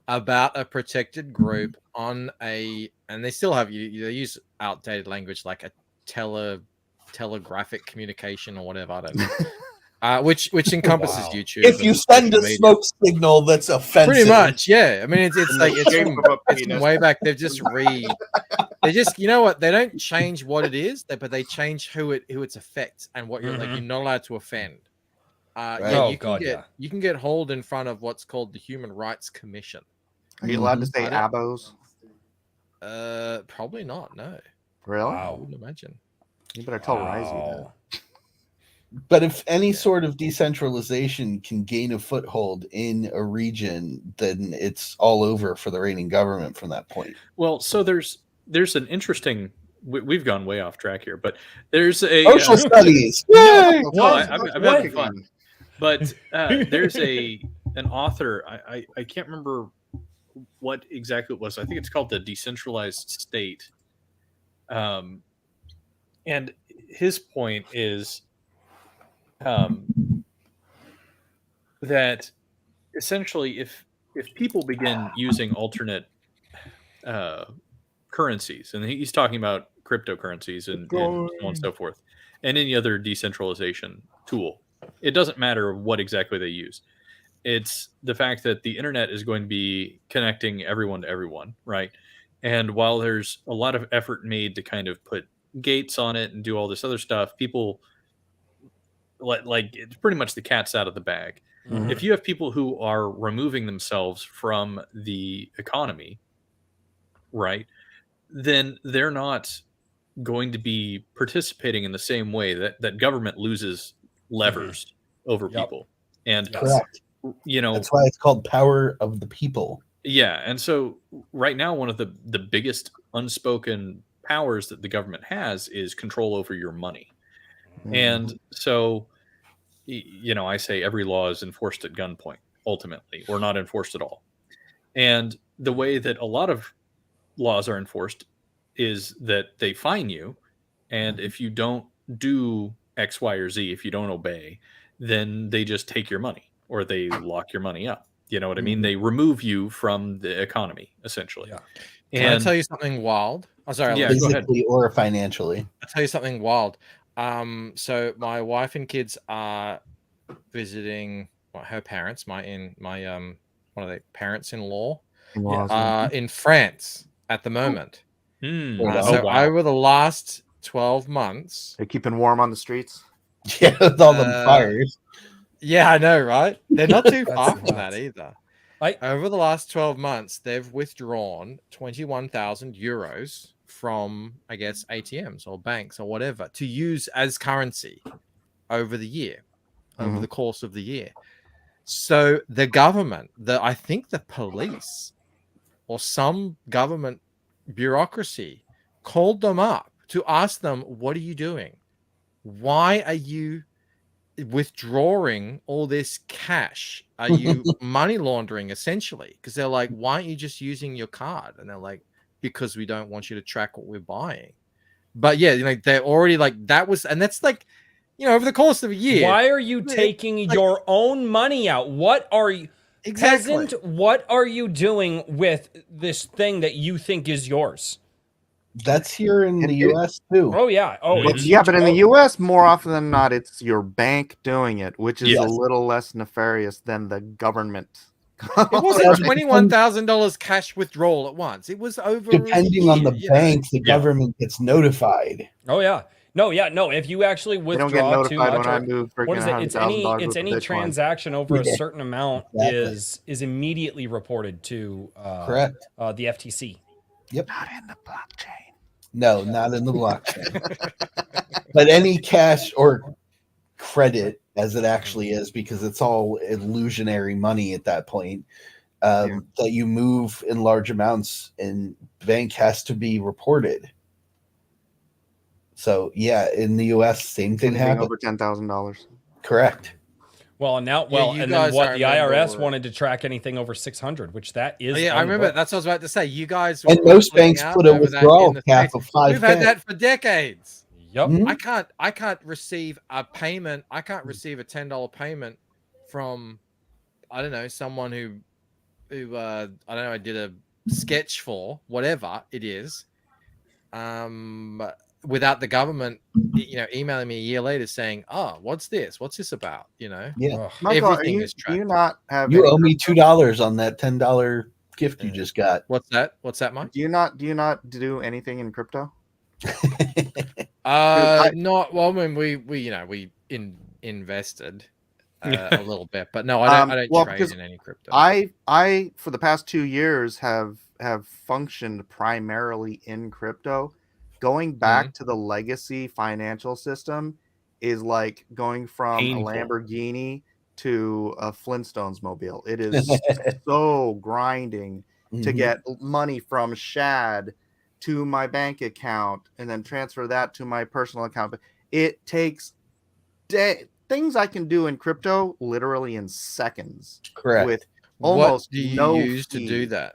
about a protected group and they still have they use outdated language like a telegraphic communication or whatever, I don't know. Which encompasses Wow. YouTube. If you and send a social media. smoke signal that's offensive, Pretty much, yeah. I mean, it's In like the it's shape from, of a it's from penis. way back. They just you know what? They don't change what it is, but they change who its affects and what you're like. You're not allowed to offend. Yeah, Oh, you can God, get yeah. you can get hauled in front of what's called the Human Rights Commission. Are you allowed to say I don't- abos? Probably not. No, Really? I Wow. wouldn't imagine. You better tell Risey Wow. but if any sort of decentralization can gain a foothold in a region, then it's all over for the reigning government from that point. Well, so there's an interesting. We've gone way off track here, but there's a Social studies. No, Yay! no, What? I'm What? having fun. But there's an author. I can't remember what exactly it was. I think it's called The Decentralized State. And his point is that essentially, if people begin using alternate currencies, and he's talking about cryptocurrencies and so on and so forth, and any other decentralization tool. It doesn't matter what exactly they use. It's the fact that the internet is going to be connecting everyone to everyone, right? And while there's a lot of effort made to kind of put gates on it and do all this other stuff, people like it's pretty much the cat's out of the bag. Mhm. If you have people who are removing themselves from the economy, right, then they're not going to be participating in the same way that government loses levers over Yep. people. And Yes. Correct. you know, That's why it's called power of the people. yeah, and so right now one of the biggest unspoken powers that the government has is control over your money. And so I say every law is enforced at gunpoint ultimately, or not enforced at all. And the way that a lot of laws are enforced is that they fine you, and if you don't do X, Y, or Z, if you don't obey, then they just take your money or they lock your money up. You know what I mean? They remove you from the economy, essentially. Yeah. Can I And tell you something wild? Oh, sorry. Yeah, Alex. go ahead. Physically or financially. I'll tell you something wild. So my wife and kids are visiting her parents, one of the parents-in-law, in France at the moment. So over the last 12 months, They're keeping warm on the streets. Yeah, with all the fires. yeah, I know, right? They're not too That's far from that nuts. either. I- Over the last 12 months, they've withdrawn 21,000 euros from, I guess, ATMs or banks or whatever to use as currency over the year, over the course of the year. So the government, I think the police or some government bureaucracy called them up to ask them, what are you doing? Why are you withdrawing all this cash? Are you money laundering essentially? Because they're like, why aren't you just using your card? And they're like, because we don't want you to track what we're buying. But yeah, they're already like that was, and that's like, over the course of a year. Why are you taking your own money out? What are you, Exactly. peasant? What are you doing with this thing that you think is yours? That's here in the U.S. too. Oh yeah. Oh, it's Yeah, but in the oh, U.S., more often than not, it's your bank doing it, which is a Yes. little less nefarious than the government. It wasn't $21,000 cash withdrawal at once. It was over Depending on the bank, the Yeah. government gets notified. Oh yeah. No, yeah, no. If you actually They don't get withdraw too notified much, when I or move what is it? It's any $100,000 it's worth of any Bitcoin. transaction over a Yeah, certain amount exactly. is immediately reported to Correct. the FTC. Yep. Not in the blockchain. No, not in the blockchain. But any cash or credit, as it actually is, because it's all illusionary money at that point, that you move in large amounts, and bank has to be reported. So yeah, in the U.S., same thing Anything happened. over $10,000. Correct. Well, now, you and then guys, what? I The IRS remember- wanted to track anything over 600, which that is. Oh, yeah, I on the remember. books. That's what I was about to say. You guys, And were most flipping banks out put a over that withdrawal in the cap States. of 5K. We've had that for decades. Yep. Mhm. I can't receive a payment. I can't receive a $10 payment from, I don't know, someone who I don't know, I did a sketch for, whatever it is, without the government, emailing me a year later saying, "Oh, what's this? What's this about?" Yeah. Ugh. Michael, Everything is do tracked. you not have You any owe me crypto? $2 on that $10 gift you just got. What's that? What's that, Mike? Do you not do anything in crypto? Not well. I mean, we invested a little bit, but no, I don't well, trade because in any crypto. I for the past 2 years have functioned primarily in crypto. Going back to the legacy financial system is like going from Painful. a Lamborghini to a Flintstones mobile. It is so grinding to Mhm. get money from Shad to my bank account and then transfer that to my personal account. But it takes things I can do in crypto literally in seconds. Correct. With What almost do you no use to do fee. that?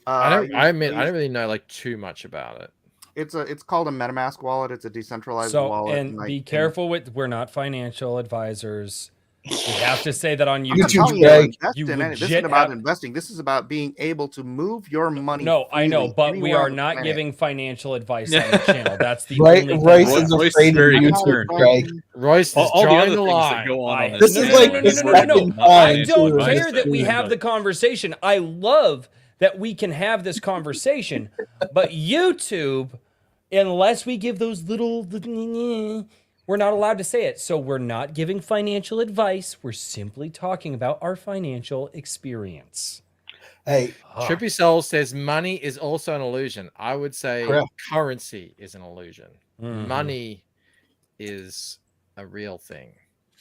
I I don't really know like too much about it. It's called a MetaMask wallet. It's a decentralized So, wallet. and be careful with. We're not financial advisors. We have to say that on I'm YouTube. telling you, Greg, invest you in it. This legit isn't about have- investing. This is about being able to move your money. No, I know, freely but we anywhere are on the not planet. giving financial advice on the channel. That's the Right, only thing. Royce I is have. Royce afraid is of very YouTube, concerned. Greg. Royce is All the drawing other the things line. that go on I- this This is channel like are his worthy of second not I time, don't too. care that we $5 have the conversation. I love that we can have this conversation, but YouTube, unless we give those little, we're not allowed to say it. So we're not giving financial advice. We're simply talking about our financial experience. Hey, Trippy Soul says money is also an illusion. I would say Correct. currency is an illusion. Mhm. Money is a real thing.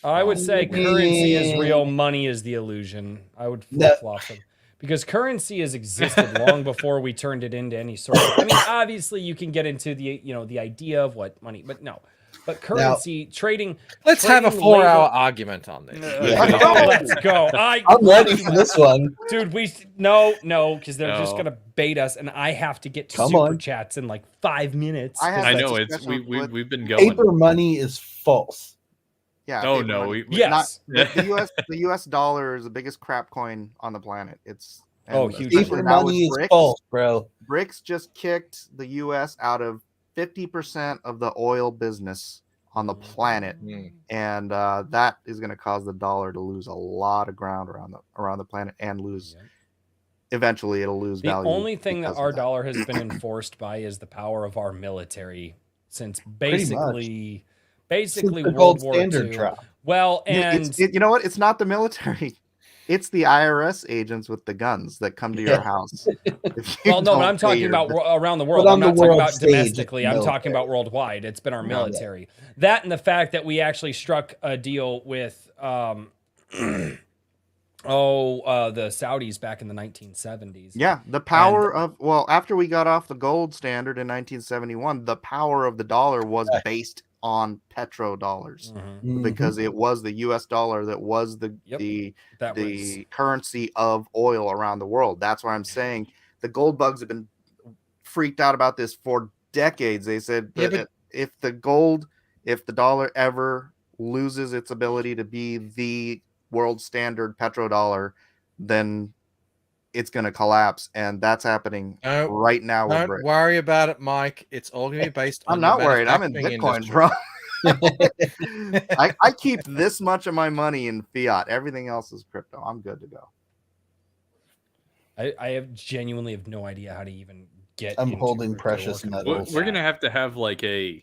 I would say currency is real, Mm. money is the illusion. I would No. flip-flop them. Because currency has existed long before we turned it into any sort of, I mean, obviously you can get into the, the idea of what money, but no. But currency, trading. Let's have a trading 4-hour labor- argument on this. Let's go. I'm ready for this one. Dude, no, because they're just No. gonna bait us, and I have to get to Come super on. chats in like 5 minutes. I have I that know it's discussion with- we've been going. Paper money is false. Yeah. Oh paper no, money. Yes. The U.S. dollar is the biggest crap coin on the planet. It's Huge. especially Paper now with money is BRICS. false, bro. BRICS just kicked the U.S. out of 50% of the oil business on the planet, and that is going to cause the dollar to lose a lot of ground around the planet and lose. Yep. Eventually, it'll lose The value. only thing that because our of dollar has been enforced by is the power of our military since much. basically Since the World gold War standard II. drop. Well, Yeah, and you know what? It's not the military. It's the IRS agents with the guns that come to your house. If you well, no, but don't I'm pay talking your about bill. around the world. on I'm the not talking world about stage, it's domestically. I'm talking about military. worldwide. It's been our Yeah. military. That and the fact that we actually struck a deal with the Saudis back in the 1970s. Yeah, the power of after we got off the gold standard in 1971, the power of the dollar was based on petrodollars Mhm. because it was the U.S. dollar that was the That was currency of oil around the world. That's why I'm saying the gold bugs have been freaked out about this for decades. They said that if the dollar ever loses its ability to be the world standard petrodollar, then it's going to collapse, and that's happening right now. Don't worry about it, Mike. It's all going to be based on I'm not the worried. I'm in manufacturing Bitcoin, industry. bro. I keep this much of my money in fiat. Everything else is crypto. I'm good to go. I have genuinely have no idea how to even get. I'm into holding crypto precious or metals. We're gonna have to have like a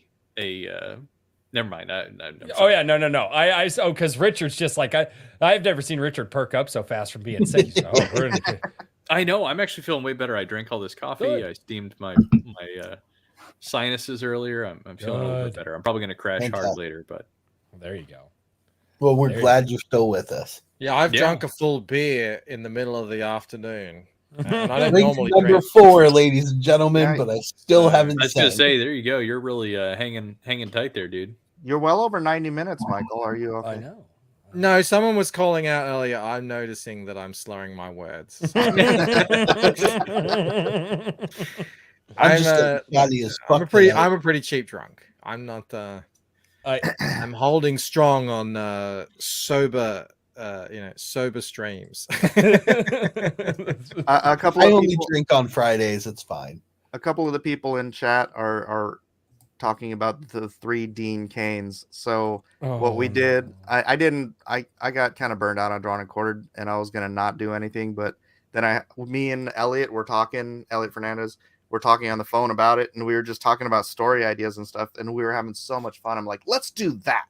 never mind. I'm Oh sorry. yeah, no. Because Richard's just like I've never seen Richard perk up so fast from being sick. He's like, we're gonna I know. I'm actually feeling way better. I drank all this coffee. Good. I steamed my sinuses earlier. I'm feeling a little bit better. I'm probably gonna crash hard Fantastic. later, but there you go. Well, we're There you glad you're still with us. Yeah, I've Yeah. drunk a full beer in the middle of the afternoon. And I don't Drink normally number drink. 4, ladies and gentlemen, Yeah. but I still haven't I was gonna sang. say, there you go. You're really hanging tight there, dude. You're well over 90 minutes, Michael. Are you okay? I know. No, someone was calling out earlier. I'm noticing that I'm slurring my words. I'm just body as fuck. I'm a pretty cheap drunk. I'm not. I I'm holding strong on sober streams. A couple I of only people, drink on Fridays. It's fine. a couple of the people in chat are talking about the 3 Dean Canes. So what we did, I got kind of burned out on Drawn and Quartered, and I was gonna not do anything, but then me and Elliot Fernandez were talking on the phone about it, and we were just talking about story ideas and stuff, and we were having so much fun. I'm like, let's do that.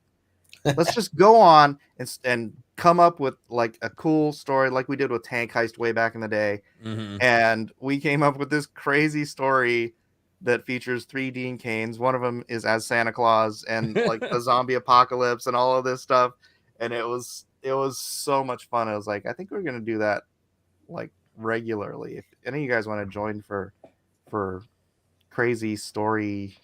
Let's just go on and come up with like a cool story like we did with Tank Heist way back in the day. Mhm. And we came up with this crazy story that features 3 Dean Canes. One of them is as Santa Claus and like the zombie apocalypse and all of this stuff. And it was so much fun. I was like, I think we're going to do that like regularly. If any of you guys want to join for crazy story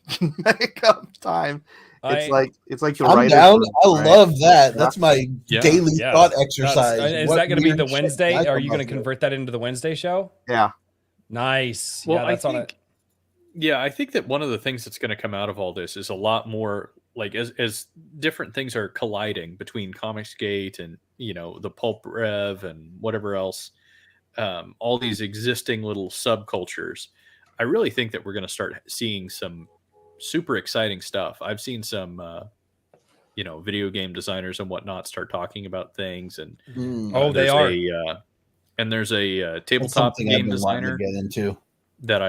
makeup time, it's like the I'm writer's down. room, I right? love that. Yeah. That's my Yeah. daily Yeah. thought exercise. Is What that going to be weird the shit Wednesday? can I Are you come going up to with? convert that into the Wednesday show? Yeah. Nice. Well, Yeah, that's I think that one of the things that's going to come out of all this is a lot more like as different things are colliding between Comicsgate and the Pulp Rev and whatever else, all these existing little subcultures, I really think that we're going to start seeing some super exciting stuff. I've seen some video game designers and whatnot start talking about things, and Oh, they are. There's a That's tabletop something I've game been wanting to designer get into. that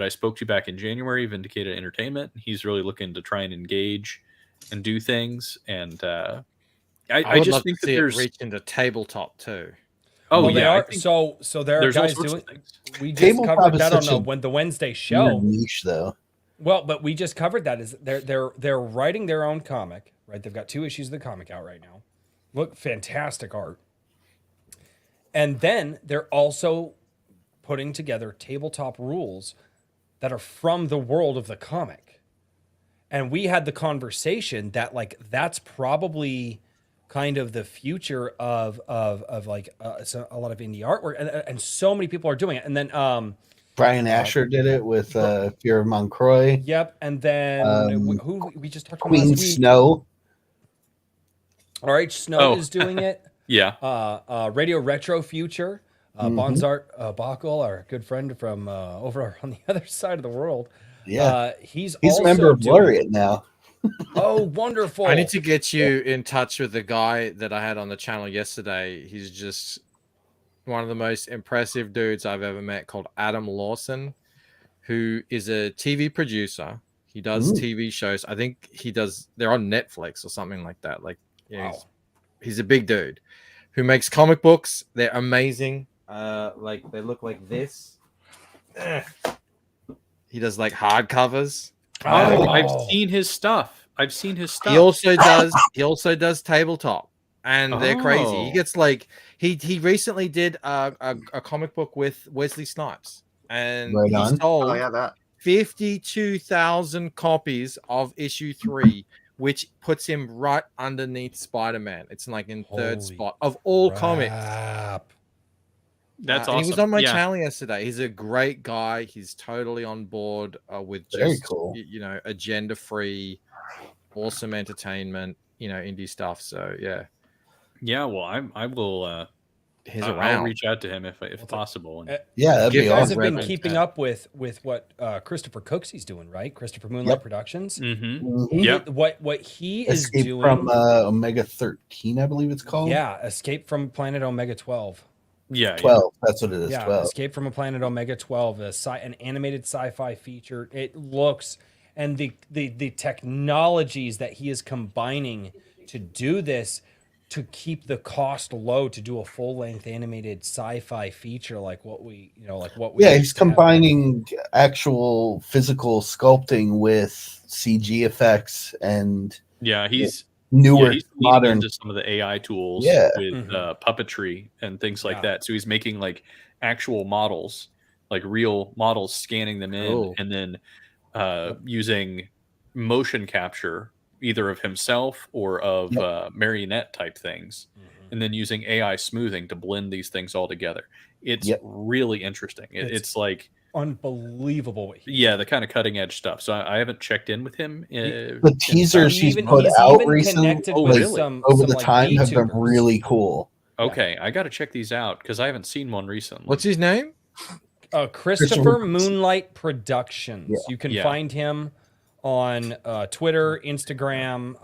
I spoke to back in January, Vindicated Entertainment. He's really looking to try and engage and do things, and I I would just love think to that see there's it reach into tabletop too. oh Well, they yeah, I are. think So there are there's all guys sorts doing. of things. We just Tabletop covered is that on such a the Wednesday Weird show. niche, though. Well, but we just covered that. Is they're writing their own comic, right? They've got 2 issues of the comic out right now. Look, fantastic art. And then they're also putting together tabletop rules that are from the world of the comic. And we had the conversation that like that's probably kind of the future of like so a lot of indie artwork, and so many people are doing it. And then Brian Asher did it with Fear of Moncroy. yep, and then who we just talked about Queen last week. Snow. All right, Snow Oh. is doing it. Yeah, Radio Retro Future, Bonzart Bachl, our good friend from over on the other side of the world. Yeah, he's he's also a member of doing- Laureate now. Oh, wonderful! I need to get you in touch with the guy that I had on the channel yesterday. He's just one of the most impressive dudes I've ever met, called Adam Lawson, who is a TV producer. He does TV shows. I think they're on Netflix or something like that. Like, yeah, Wow. he's a big dude who makes comic books. They're amazing. Like they look like this. He does like hardcovers. Oh, Oh. I've seen his stuff. He also does tabletop, and they're crazy. He Oh. gets like he recently did a comic book with Wesley Snipes, and Right he on. sold Oh yeah, that. 52,000 copies of issue 3, which puts him right underneath Spider-Man. It's like in third Holy spot of all comics. crap. That's And awesome. he was on my Yeah. channel yesterday. He's a great guy. He's totally on board with Very just cool. agenda-free, awesome entertainment, indie stuff. So yeah, Yeah, well, I will. he's I'll around. reach out to him if possible. And Yeah, that'd Give be You guys awesome. have been Reverend keeping Ted. up with what Christopher Cooksey's doing, right? Christopher Moonlight Yep. Productions. Mhm. Mhm. Yep. What he is Escape doing from Omega 13, I believe it's called. yeah, Escape from Planet Omega 12. Yeah, 12. That's what it is. Yeah, 12. Escape from a Planet Omega 12, an animated sci-fi feature. It looks, and the technologies that he is combining to do this, to keep the cost low, to do a full-length animated sci-fi feature like what we Yeah, he's used to have. combining actual physical sculpting with CG effects and yeah. He's newer, he's leaning modern. into some of the AI tools Yeah. with puppetry and things like Yeah. that. So he's making like actual models, like real models, scanning them in, Cool. and then using motion capture either of himself or of marionette type things, and then using AI smoothing to blend these things all together. It's Yep. really interesting. It's like Unbelievable what he the kind of cutting edge stuff. So I haven't checked in with him. The teasers He's he's even- put he's out even recently, connected with like, some- over some, the like, time, have been VTubers. really cool. Okay, I got to check these out because I haven't seen one recently. What's his name? Christopher Christopher- Moonlight Productions. Yeah. You can Yeah. find him on Twitter, Instagram,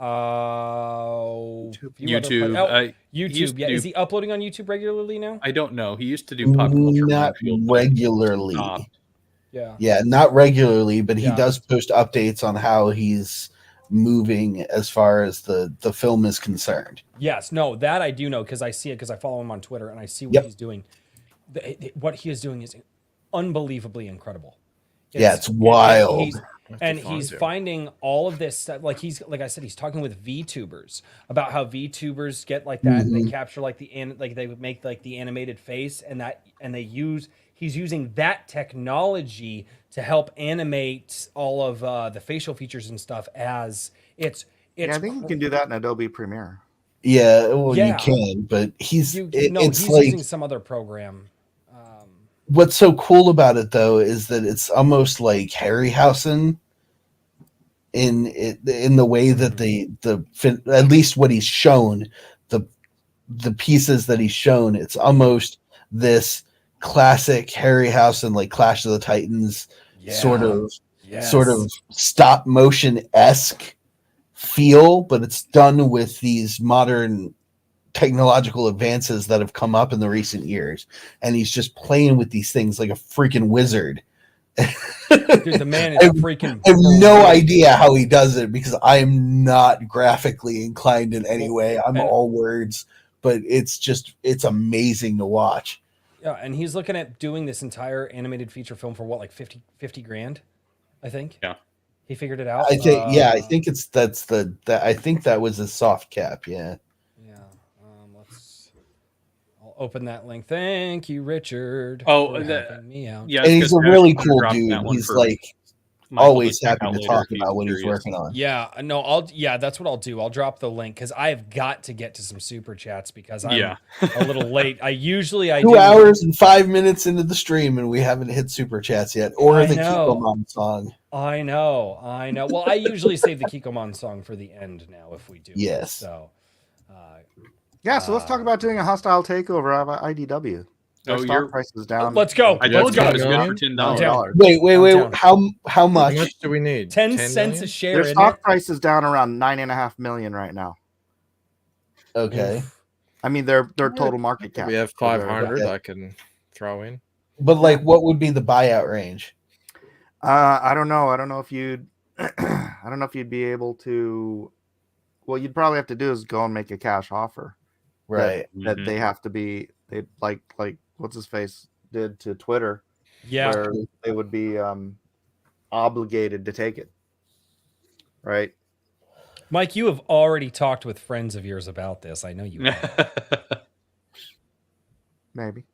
few other YouTube? pla- I YouTube. used to Yeah, do- is he uploading on YouTube regularly now? I don't know. He used to do pop culture. Not Minefield, but regularly. stopped. Yeah. Yeah, not regularly, but he Yeah. does post updates on how he's moving as far as the film is concerned. Yes. No, that I do know because I see it because I follow him on Twitter and I see what Yep. he's doing. What he is doing is unbelievably incredible. Yeah, it's wild. He's finding all of this stuff. Like like I said, he's talking with VTubers about how VTubers get like that. And they capture like they would make like the animated face he's using that technology to help animate all of the facial features and stuff as it's Yeah, I think you can do that in Adobe Premiere. Yeah, well, Yeah. you can, but he's it's like using some other program. what's so cool about it though is that it's almost like Harryhausen in the way that at least what he's shown, the pieces that he's shown, it's almost this classic Harryhausen, like Clash of the Titans sort of stop motion esque feel, but it's done with these modern technological advances that have come up in the recent years, and he's just playing with these things like a freaking wizard. Dude, the man is freaking. I have no idea how he does it because I am not graphically inclined in any way. I'm all words, but it's amazing to watch. Yeah, and he's looking at doing this entire animated feature film for what, like 50 grand, I think. Yeah, he figured it out. I think I think I think that was a soft cap. Yeah. I'll open that link. Thank you, Richard. Oh, for helping me out. Yeah, and he's a really cool dude. He's like Michael always happy to talk about what he's working on. Yeah, no, that's what I'll do. I'll drop the link because I've got to get to some super chats because I'm a little late. I 2 hours and 5 minutes into the stream and we haven't hit super chats yet, or the Kikomon song. I know. Well, I usually save the Kikomon song for the end now if we do. Yes. So. So let's talk about doing a hostile takeover of IDW. Their stock price is down. Let's go. I told you it was good for $10. Wait. How much? How much do we need? 10 cents a share. Their stock price is down around $9.5 million right now. Okay. I mean, their total market cap. We have 500. I can throw in. But like, what would be the buyout range? I don't know. I don't know if you'd. I don't know if you'd be able to. What you'd probably have to do is go and make a cash offer. Right. That they have to be. They like what's his face did to Twitter. Yeah. Where they would be obligated to take it. Right. Mike, you have already talked with friends of yours about this. I know you have. Maybe.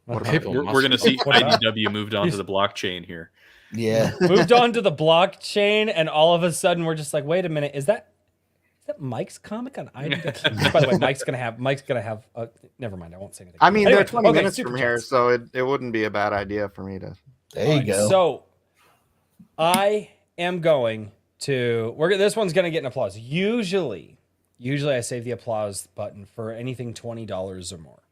We're going to see IDW moved on to the blockchain here. Yeah. Moved on to the blockchain, and all of a sudden we're just like, wait a minute, is that Mike's comic on IDW? By the way, Mike's gonna have. Never mind, I won't say anything. I mean, they're 20 minutes from here, so it wouldn't be a bad idea for me to. There you go. So, I am going to. This one's gonna get an applause. Usually I save the applause button for anything $20 or more.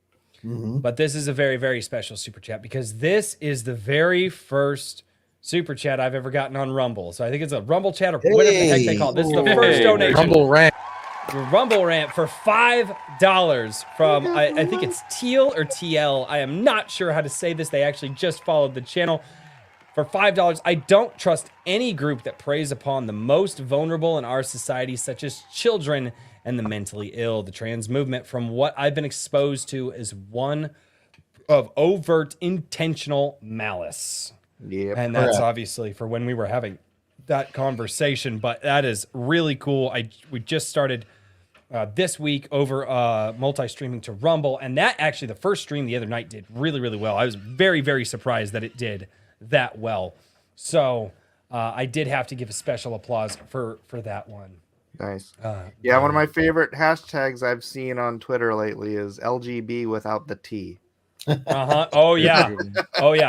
Mm-hmm. But this is a very, very special super chat because this is the very first super chat I've ever gotten on Rumble. So I think it's a Rumble chat or whatever the heck they call it. This is the first donation. Rumble rant for $5 from, I think it's Teal or TL. I am not sure how to say this. They actually just followed the channel. For $5, I don't trust any group that preys upon the most vulnerable in our society, such as children and the mentally ill. The trans movement, from what I've been exposed to, is one of overt intentional malice. Yep. And that's obviously for when we were having that conversation, but that is really cool. We just started this week over multi-streaming to Rumble, and that actually, the first stream the other night did really, really well. I was very, very surprised that it did that well. So I did have to give a special applause for that one. Nice. One of my favorite hashtags I've seen on Twitter lately is LGB without the T. Oh yeah.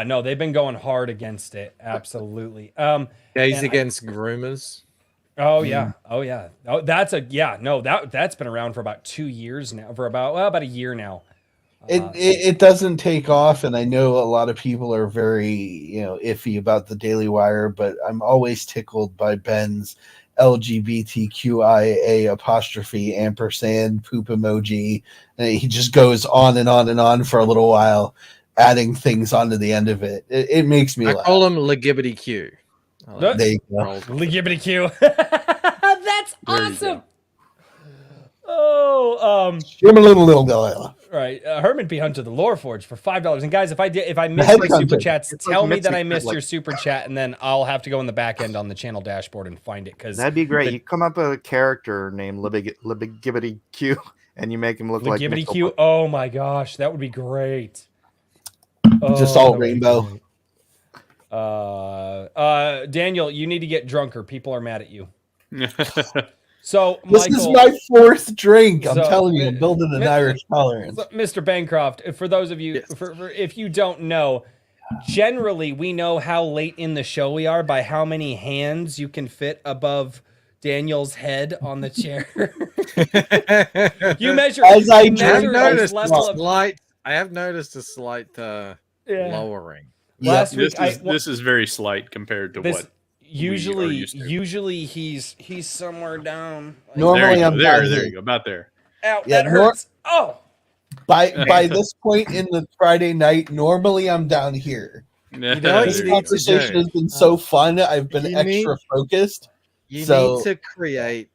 No, they've been going hard against it. Absolutely. Gays against groomers. Oh yeah. Oh, that's been around for about 2 years now. For about a year now. It doesn't take off, and I know a lot of people are very iffy about the Daily Wire, but I'm always tickled by Ben's LGBTQIA apostrophe ampersand poop emoji. And he just goes on and on and on for a little while, adding things onto the end of it. It makes me laugh. I call him Legibbity Q. There you go. Legibbity Q. That's awesome. Oh, right. Herman P. Hunter, the Lore Forge, for $5. And guys, if I missed my super chats, tell me that I missed your super chat, and then I'll have to go in the back end on the channel dashboard and find it. Because that'd be great. You come up with a character named Libigibbity Q, and you make him look like Libigibbity Q. Oh my gosh, that would be great. Just all rainbow. Daniel, you need to get drunker. People are mad at you. So, this Michael, is my fourth drink. I'm telling you, I'm building an Irish tolerance. Mr. Bancroft, for those of you, for if you don't know, generally we know how late in the show we are by how many hands you can fit above Daniel's head on the chair. You measure. As I you drink, measure I his level of. I have noticed a slight Yeah. lowering. Last week, this is very slight compared to what. Usually used to. he's somewhere down. Like, Normally I'm there down you here. go, about there. ow, Yeah, that hurts. Oh, By this point in the Friday night, normally I'm down here. know what This you need to conversation do? has been so fun. I've been You extra focused. You So- need to create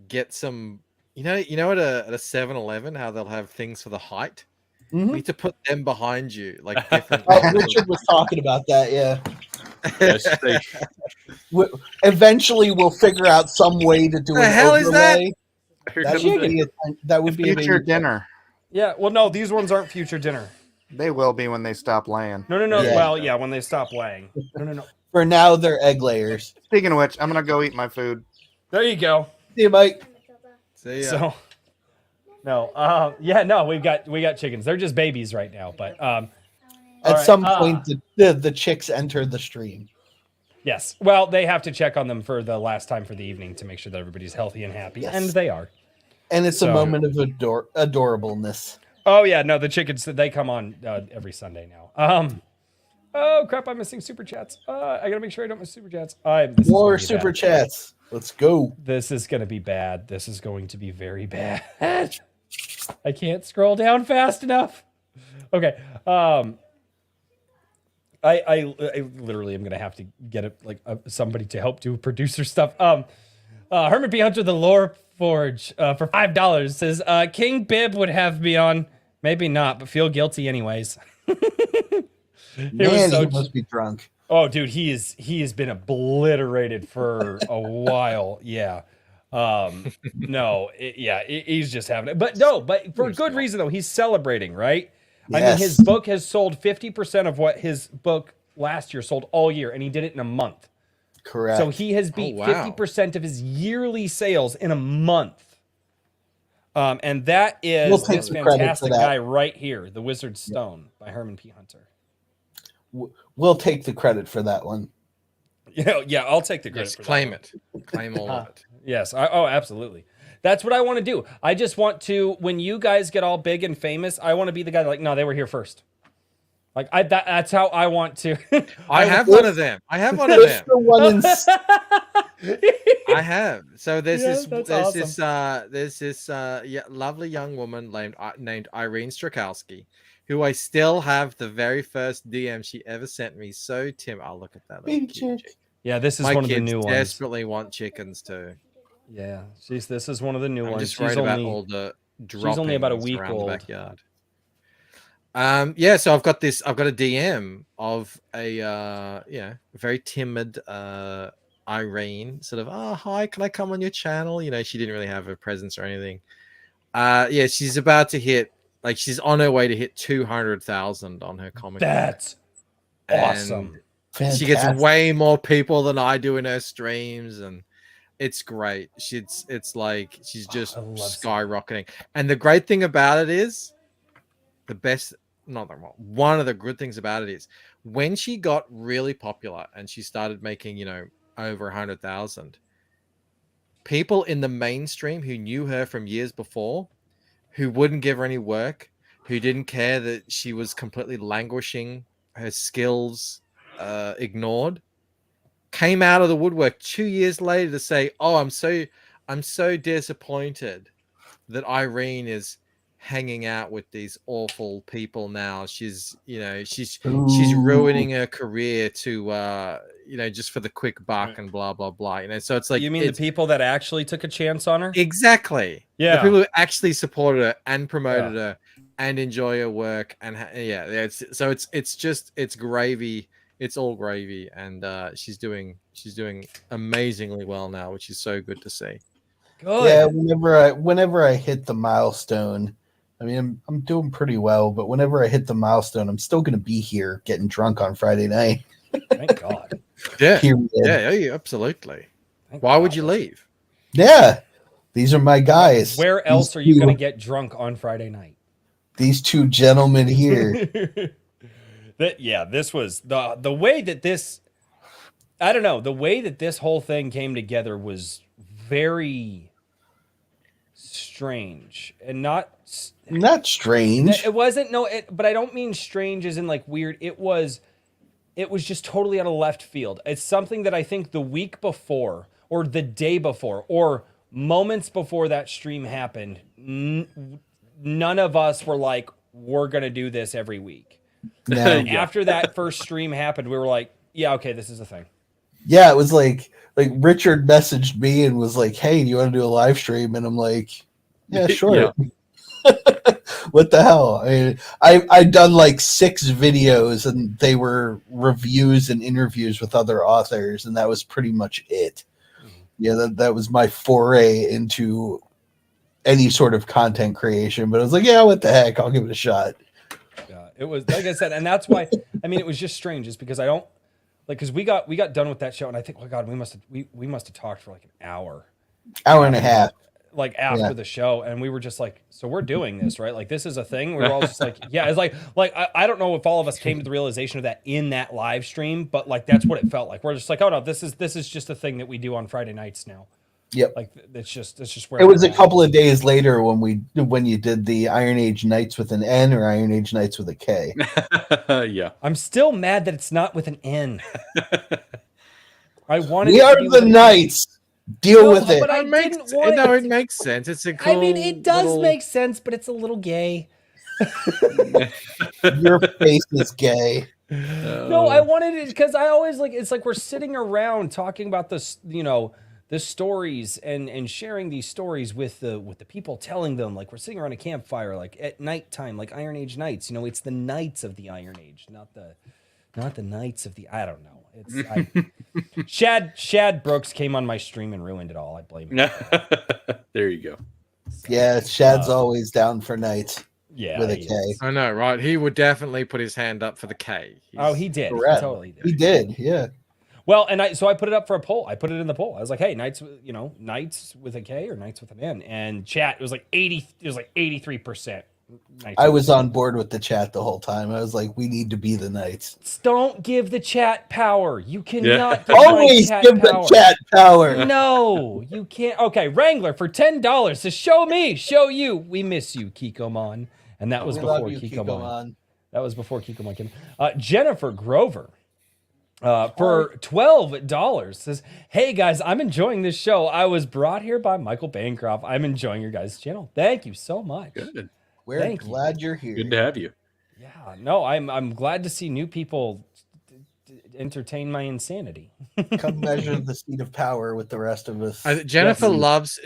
get some. You know at a 7-Eleven how they'll have things for the height. Mhm. You need to put them behind you, like different. Oh, levels of- Richard was talking about that. Yeah. Yes, they, Eventually, we'll figure out some way to do The an hell is that? overlay. here That comes would the- be that would be a Future baby- dinner. yeah. Well, no, these ones aren't future dinner. They will be when they stop laying. No. Yeah. Well, yeah, when they stop laying. No. For now, they're egg layers. Speaking of which, I'm gonna go eat my food. There you go. See you, Mike. See ya. So, no, we got chickens. They're just babies right now, but At right, some point, the chicks enter the stream. yes. Well, they have to check on them for the last time for the evening to make sure that everybody's healthy and happy, Yes. and they are. And it's a So- moment of adorableness. Oh yeah, no, the chickens they come on every Sunday now. Oh crap, I'm missing super chats. I gotta make sure I don't miss super chats. This is More gonna be super bad. chats. Let's go. This is gonna be bad. This is going to be very bad. I can't scroll down fast enough. Okay. I literally am gonna have to get somebody to help do producer stuff. Herman B. Hunter, the Lore Forge, for $5 says, King Bib would have me on. Maybe not, but feel guilty anyways. Man, he must be drunk. Oh, dude, he has been obliterated for a while. Yeah. He's just having it. But for good reason though. He's celebrating, right? I mean, his Yes. book has sold 50% of what his book last year sold all year, and he did it in a month. Correct. So he has beat wow. 50% of his yearly sales in a month. And that We'll is take this the credit for fantastic that. guy right here, The Wizard's Stone by Herman P. Hunter. We'll take the credit for that one. Yeah, I'll take the credit Yes, for that claim one. it. Claim all of it. Yes. Absolutely. That's what I want to do. I just want to, when you guys get all big and famous, I want to be the guy that, like, no, they were here first. Like, that's how I want to. I have one of them. I have one of If them. the one in I have. So there's Yeah, this that's there's this lovely young woman named Irene Strakowski, who I still have the very first DM she ever sent me. So Tim, I'll look at that. little Baby cute chick. chick. Yeah, this is My one of the kids new ones. desperately want chickens too. Yeah, this is one of the new I'm ones. just worried about all the droppings only about a week around old. the backyard. So I've got a DM of a very timid Irene, sort of, oh hi, can I come on your channel? You know, she didn't really have a presence or anything. She's about to hit, like, she's on her way to hit 200,000 on her comic. That's And awesome. She gets Fantastic. way more people than I do in her streams, and it's great. It's like she's just I love skyrocketing. And the great thing about it is, one of the good things about it is, when she got really popular and she started making, over 100,000, people in the mainstream who knew her from years before, who wouldn't give her any work, who didn't care that she was completely languishing, her skills ignored, came out of the woodwork 2 years later to say, "Oh, I'm so disappointed that Irene is hanging out with these awful people now. She's ruining her career to just for the quick buck and blah blah blah." So it's like, You mean the people that actually took a chance on her? exactly, Yeah. the people who actually supported her and promoted her and enjoy her work, and it's gravy. It's all gravy, and she's doing amazingly well now, which is so good to see. Good. Yeah, whenever I hit the milestone, I mean, I'm doing pretty well, but whenever I hit the milestone, I'm still going to be here getting drunk on Friday night. Thank God. Yeah, Period. yeah, absolutely. Thank Why would God. you leave? Yeah, these are my guys. Where else These are you two- going to get drunk on Friday night? These two gentlemen here. This was the way that this. I don't know. The way that this whole thing came together was very strange and not strange. It wasn't but I don't mean strange as in like weird. It was just totally out of left field. It's something that I think the week before or the day before or moments before that stream happened, none of us were like, we're going to do this every week. No. After that first stream happened, we were like, yeah, okay, this is a thing. Yeah, it was like Richard messaged me and was like, "Hey, do you want to do a live stream?" And I'm like, "Yeah, sure." Yeah. What the hell? I mean, I've done like 6 videos, and they were reviews and interviews with other authors, and that was pretty much it. Yeah, that was my foray into any sort of content creation. But I was like, "Yeah, what the heck? I'll give it a shot." Yeah, it was like I said, and that's why. I mean, it was just strange, just because I don't. Like, because we got done with that show, and I think, oh God, we must have talked for like an hour and a half, like after the show, and we were just like, so we're doing this, right? Like, this is a thing. We were all just like, yeah, it's like I don't know if all of us came to the realization of that in that live stream, but like that's what it felt like. We're just like, oh no, this is just a thing that we do on Friday nights now. Yep. Like it's just where it was a couple of days later when you did the Iron Age Nights with an N or Iron Age Nights with a K. Yeah. I'm still mad that it's not with an N. I wanted. We are the Knights. Deal with it. But I didn't want it. No, it makes sense. It's a cool. I mean, it does make sense, but it's a little gay. Your face is gay. No, I wanted it because I always like. It's like we're sitting around talking about this, the stories and sharing these stories with the people telling them. Like we're sitting around a campfire, like at nighttime, like Iron Age Nights. It's the Knights of the Iron Age, not the Knights of the. I don't know. It's Shad Brooks came on my stream and ruined it all. I blame him. There you go. So, yeah, Shad's always down for Knights. Yeah, with a K. I know, right? He would definitely put his hand up for the K. He did. He totally did. He did. Yeah. Well, and I put it up for a poll. I put it in the poll. I was like, "Hey, Knights with a K or Knights with an N?" And chat, it was like 83%. I was on board with the chat the whole time. I was like, "We need to be the Knights." Don't give the chat power. You cannot always give the chat power. No, you can't. Okay, Wrangler for $10 says, "Show me, show you. We miss you, Kikomon." And that was before Kikomon. That was before Kikomon came. Jennifer Grover. For $12 says, "Hey guys, I'm enjoying this show. I was brought here by Michael Bancroft. I'm enjoying your guys' channel. Thank you so much." Good. We're glad you're here. Good to have you. Yeah, no, I'm glad to see new people entertain my insanity. Come measure the seat of power with the rest of us. Jennifer likes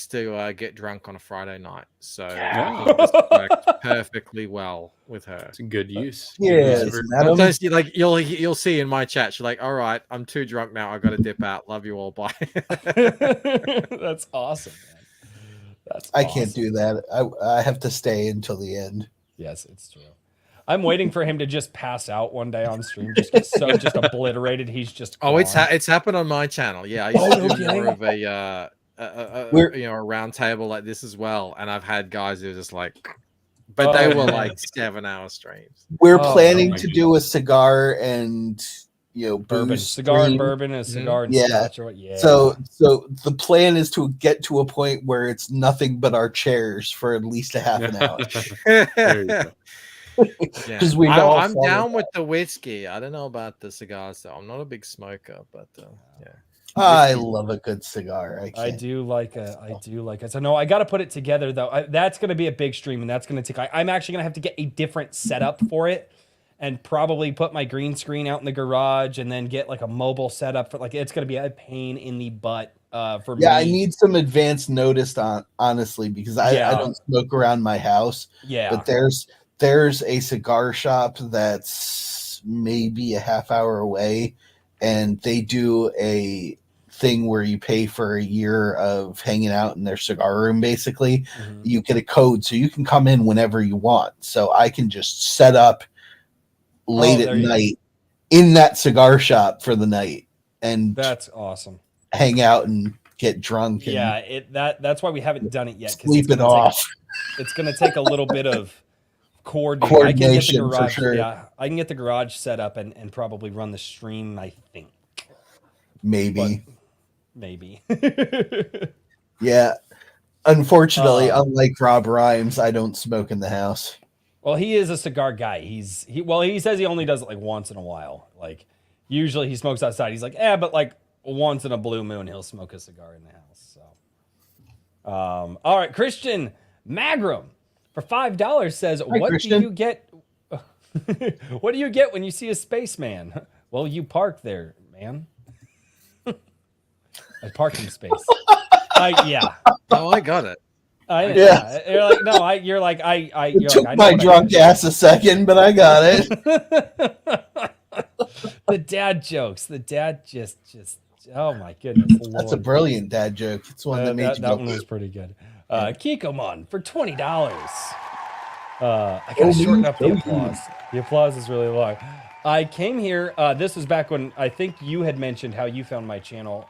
to get drunk on a Friday night, so Yeah. this works perfectly well with her. It's a good use. Yeah, sometimes you'll see in my chat, she's like, "All right, I'm too drunk now. I got to dip out. Love you all. Bye." That's awesome, man. I can't do that. I have to stay until the end. Yes, it's true. I'm waiting for him to just pass out one day on stream, just obliterated. He's just it's happened on my channel. Yeah, I used to do more of a round table like this as well, and I've had guys who are just like, but they were like 7-hour streams. We're planning to do a cigar and bourbon, cigar and bourbon, and cigar and scotch. Yeah. So the plan is to get to a point where it's nothing but our chairs for at least a half an hour. There you go. Because I'm down with the whiskey. I don't know about the cigars though. I'm not a big smoker, but yeah. I love a good cigar. I do like it. So no, I got to put it together though. That's going to be a big stream, and that's going to take. I'm actually going to have to get a different setup for it, and probably put my green screen out in the garage, and then get like a mobile setup for it's going to be a pain in the butt for me. Yeah, I need some advance notice honestly, because I don't smoke around my house. Yeah, but there's a cigar shop that's maybe a half hour away, and they do a thing where you pay for a year of hanging out in their cigar room. Basically, you get a code so you can come in whenever you want. So I can just set up late at night in that cigar shop for the night, and that's awesome. Hang out and get drunk. And that's why we haven't done it yet. Sleep it off. It's going to take a little bit of coordination. I can get the Coordination, for garage. sure. Yeah, I can get the garage set up and probably run the stream. I think Maybe. But maybe. Yeah. Unfortunately, unlike Rob Rhymes, I don't smoke in the house. Well, he is a cigar guy. He says he only does it like once in a while. Like usually he smokes outside. He's like, but like once in a blue moon he'll smoke a cigar in the house. So, all right, Christian Magram for $5 says, Hi, "What Christian. do you get? What do you get when you see a spaceman?" Well, you park there, man. A parking space. Yeah. Oh, I got it. Yeah. You're like, no, you're like, I It you're took like, I know my what I drunk ass a second, but I got it. The dad jokes. The dad just oh my goodness. That's a Lord. brilliant dad joke. It's one that made you that go, one was pretty good. Kikomon for $20. I gotta shorten up the applause. The applause is really long. I came here. This was back when I think you had mentioned how you found my channel,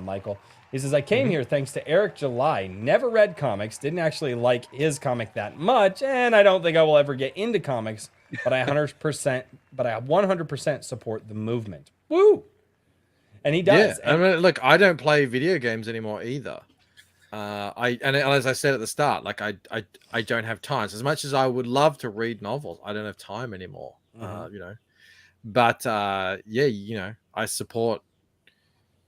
Michael. He says, I came here thanks to Eric July. Never read comics, didn't actually like his comic that much, and I don't think I will ever get into comics, but I 100% support the movement. Woo! And he does. Yeah, I mean, look, I don't play video games anymore either. And as I said at the start, like I don't have time. So as much as I would love to read novels, I don't have time anymore. You know, but yeah, you know, I support.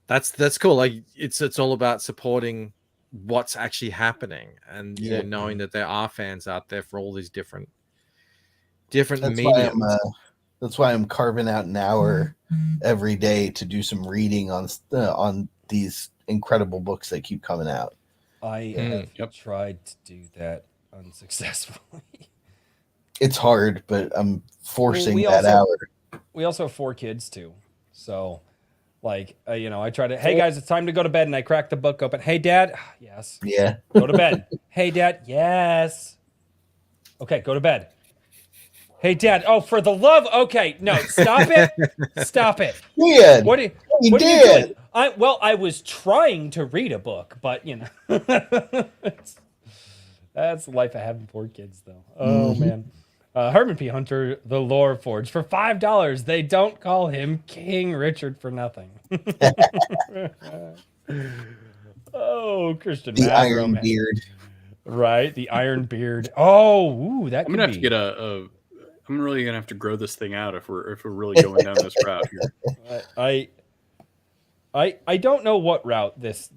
That's cool. Like it's all about supporting what's actually happening, and you know, knowing that there are fans out there for all these different mediums. That's why I'm carving out an hour every day to do some reading on these incredible books that keep coming out. I have tried to do that unsuccessfully. It's hard, but I'm forcing that hour. We also have 4 kids too, so like you know, I try to. Hey guys, it's time to go to bed, and I crack the book open. Hey Dad, yes. Yeah. Go to bed. Hey Dad, yes. Okay, go to bed. Hey Dad, oh for the love. Okay, no, stop it, stop it. Yeah. What are you doing? I was trying to read a book, but you know, that's the life of having 4 kids, though. Oh man. Herman P. Hunter, the Lore Forge, for $5. They don't call him King Richard for nothing. Oh, Christian The Magram. Iron Beard. Right, the Iron Beard. Oh, ooh, that I'm could gonna have be. to get I'm really gonna have to grow this thing out if we're really going down this route here. I don't know what route this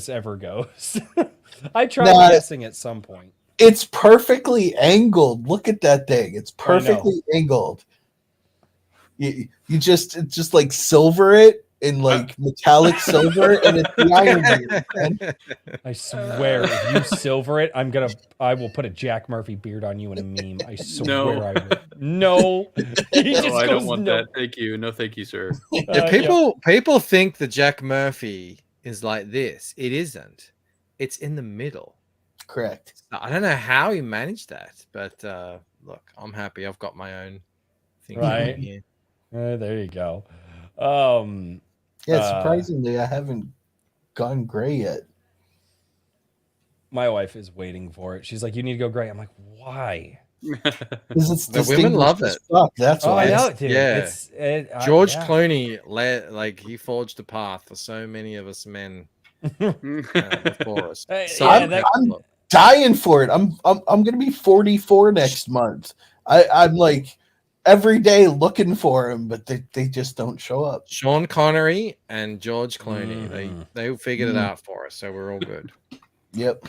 ever goes. I tried guessing at some point. It's perfectly angled. Look at that thing. It's perfectly angled. You just like silver it in like metallic silver, and it's the Iron Beard. Man. I swear, if you silver it, I will put a Jack Murphy beard on you in a meme. I swear I will. No. I don't want that. Thank you. No, thank you, sir. People think the Jack Murphy is like this. It isn't. It's in the middle. Correct. I don't know how he managed that, but look, I'm happy. I've got my own thing. Right. Here. There you go. Surprisingly, I haven't gone gray yet. My wife is waiting for it. She's like, "You need to go gray." I'm like, "Why?" Because the women love it. That's why. I know, dude. Yeah. George Clooney he forged a path for so many of us men before us. So I'm dying for it. I'm gonna be 44 next month. I'm like every day looking for him, but they just don't show up. Sean Connery and George Clooney, they figured it out for us, so we're all good. Yep.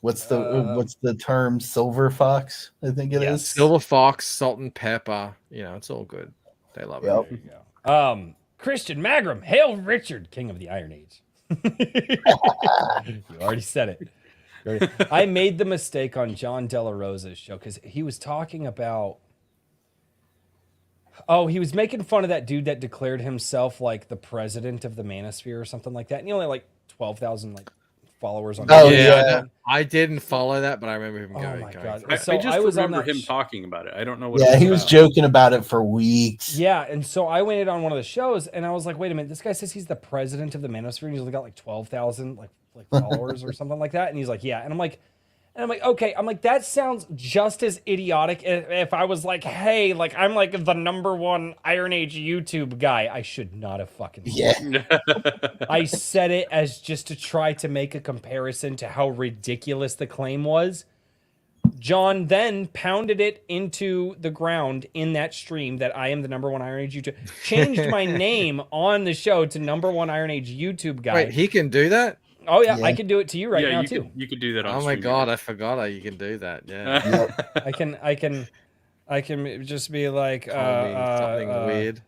What's the term? Silver fox, I think it is. Silver fox, salt and pepper. You know, it's all good. They love it. There you go. Christian Magram, hail Richard, King of the Iron Age. You already said it. I made the mistake on John De La Rosa's show because he was talking about. Oh, he was making fun of that dude that declared himself like the president of the Manosphere or something like that, and he only had like 12,000 like followers on. I didn't follow that, but I remember him going. Oh my god! I just remember him talking about it. I don't know what. Yeah, he was joking about it for weeks. Yeah, and so I went in on one of the shows, and I was like, "Wait a minute! This guy says he's the president of the Manosphere, and he's only got like 12,000 like followers or something like that." And he's like, "Yeah," and I'm like, And I'm like, okay, I'm like, that sounds just as idiotic if I was like, hey, like I'm like the #1 Iron Age YouTube guy. I should not have fucking said Yeah. it. I said it as just to try to make a comparison to how ridiculous the claim was. John then pounded it into the ground in that stream that I am the #1 Iron Age YouTube. Changed my name on the show to #1 Iron Age YouTube guy. Wait, he can do that? Oh yeah, Yeah. I can do it to you right now you too. you could do that on Oh my StreamYard. god, I forgot how you can do that. Yeah. I can just be like Call me something weird.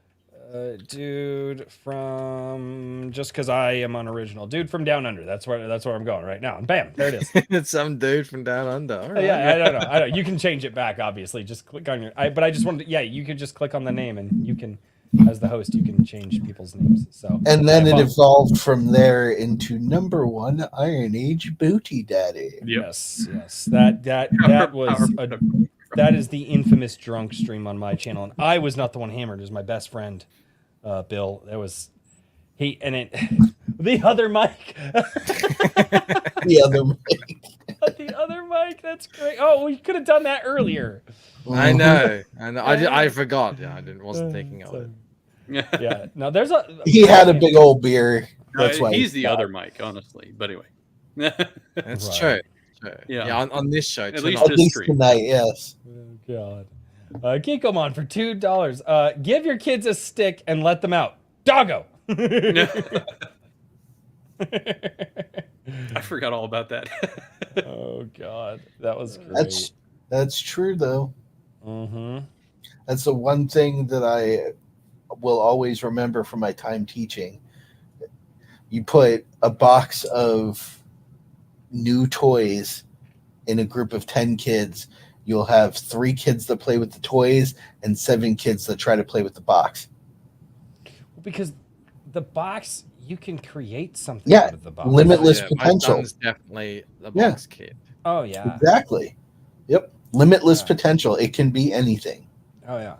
dude from just because I am unoriginal. Dude from Down Under. That's where I'm going right now. And bam, there it is. It's some dude from down under. All right. Yeah, I don't know. You can change it back, obviously. Just click on your. But I just wanted. You can just click on the name, and you can, as the host, you can change people's names. So. And then it Fun. evolved from there into #1 Iron Age Booty Daddy. Yep. Yes. That was that is the infamous drunk stream on my channel, and I was not the one hammered. It was my best friend, Bill. There was he and it. The other Mike. The other The other Mike. That's great. Oh, we could have done that earlier. I know. I forgot. Yeah, wasn't thinking of it. Yeah. No, there's a. He had a big old beer. That's why he's the other Mike, honestly. But anyway. That's Right. true. Yeah. Yeah, on this show. At least tonight. At least stream. tonight, yes. Oh, God. Geekomon for $2. Give your kids a stick and let them out. Doggo. I forgot all about that. Oh God, that was great. That's true though. Mm-hmm. That's the one thing that I will always remember from my time teaching. You put a box of new toys in a group of 10 kids, you'll have 3 kids that play with the toys and 7 kids that try to play with the box. Well, because the box, you can create something Yeah, out of the box. limitless My potential. son's definitely the Yeah. box kid. Oh yeah. Exactly. Yep. Limitless Yeah. potential. It can be anything. Oh yeah.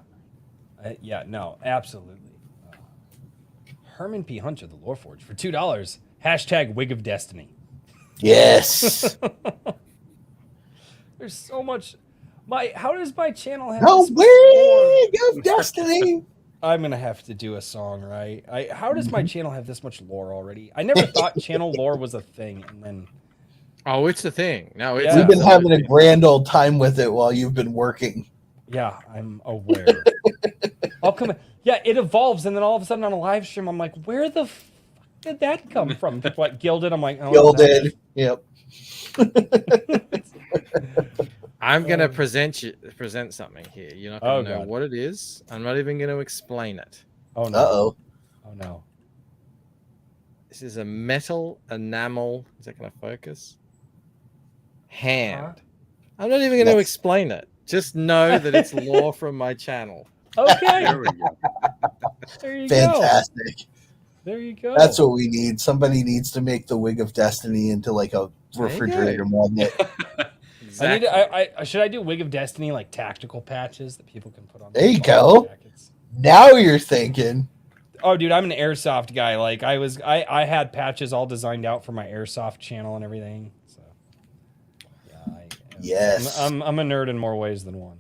Yeah. No. Absolutely. Herman P. Hunter, the Lore Forge, for $2. # Wig of Destiny. Yes. There's so much. How does my channel have? No this much lore? Wig of Destiny. I'm gonna have to do a song, right? How does my channel have this much lore already? I never thought channel lore was a thing, and then Oh, it's a thing. No, it's Yeah. We've been having a absolutely- grand old time with it while you've been working. yeah, I'm aware. I'll come. Yeah, it evolves, and then all of a sudden on a live stream, I'm like, where the fuck did that come from? What, Gilded? I'm like, oh, Gilded. Yep. I'm gonna present something here. You're not gonna Oh, know God. what it is. I'm not even gonna explain it. Oh no. Uh-oh. Oh no. This is a metal enamel. Is that gonna focus? Hand. I'm not even gonna Yes. explain it. Just know that it's lore from my channel. Okay. There we go. There you go. Fantastic. There you go. That's what we need. Somebody needs to make the Wig of Destiny into like a There you refrigerator magnet. Exactly. Should I do Wig of Destiny like tactical patches that people can put on? There you their go. jackets? Now you're thinking. Oh, dude, I'm an airsoft guy. Like I had patches all designed out for my airsoft channel and everything. So yeah, Yes. I'm a nerd in more ways than one.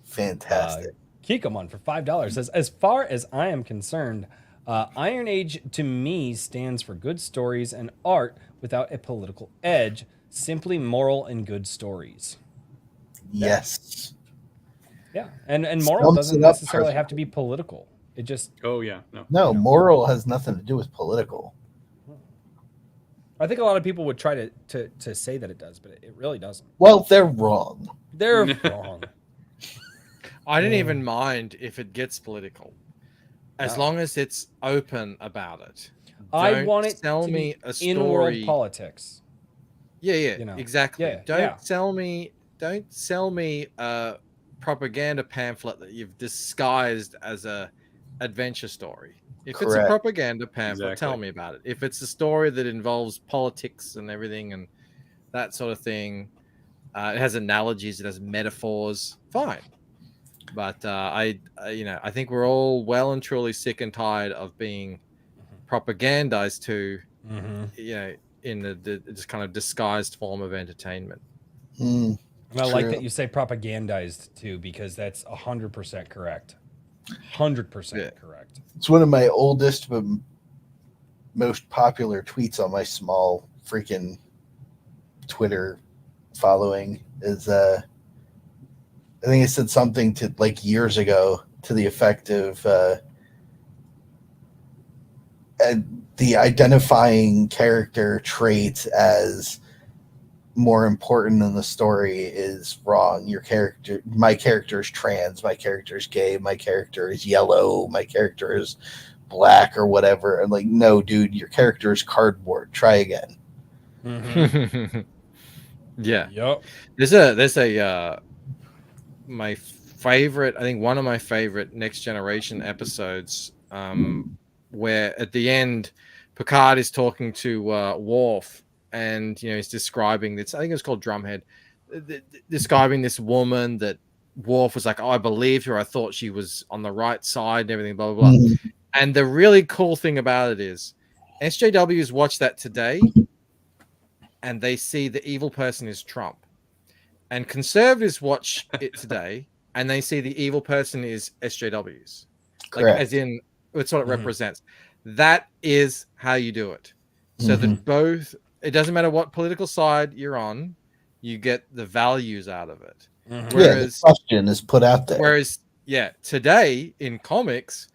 Fantastic. Kikomon for $5 says, as far as I am concerned, Iron Age to me stands for good stories and art without a political edge, simply moral and good stories. Yes. Yeah, and moral Sums doesn't it up necessarily have to perfectly. be political. It just, Oh yeah, no. No, moral has nothing to do with political. I think a lot of people would try to say that it does, but it really doesn't. Well, they're wrong. They're wrong. I don't even mind if it gets political, as No. long as it's open about it. I Don't want it sell to me be a in-world story. politics. Yeah, you know. exactly. Yeah, Don't yeah. sell me a propaganda pamphlet that you've disguised as a adventure story. If it's a Correct. propaganda pamphlet, tell Exactly. me about it. If it's a story that involves politics and everything and that sort of thing, it has analogies, it has metaphors, fine. But I think we're all well and truly sick and tired of being propagandized to, Mm-hmm. in this kind of disguised form of entertainment. And I like True. that you say propagandized too, because that's 100% correct. 100% correct. It's one of my oldest but most popular tweets on my small freaking Twitter following is I think I said something to like years ago to the effect of the identifying character traits as more important than the story is wrong. My character is trans, my character is gay, my character is yellow, my character is black or whatever. I'm like, no, dude, your character is cardboard. Try again. Mm-hmm. Yeah. Yep. There's a my favorite, I think one of my favorite Next Generation episodes, where at the end Picard is talking to Worf, and he's describing this. I think it was called Drumhead, describing this woman that Worf was like, "Oh, I believed her. I thought she was on the right side and everything." Blah blah blah. Mhm. And the really cool thing about it is, SJWs watch that today, and they see the evil person is Trump. And conservatives watch it today, and they see the evil person is SJWs. Like, Correct. as in, it's what it Mhm. represents. That is how you do it. So that both, it doesn't matter what political side you're on, you get the values out of it. Mhm. The question is put out there. Whereas, today in comics,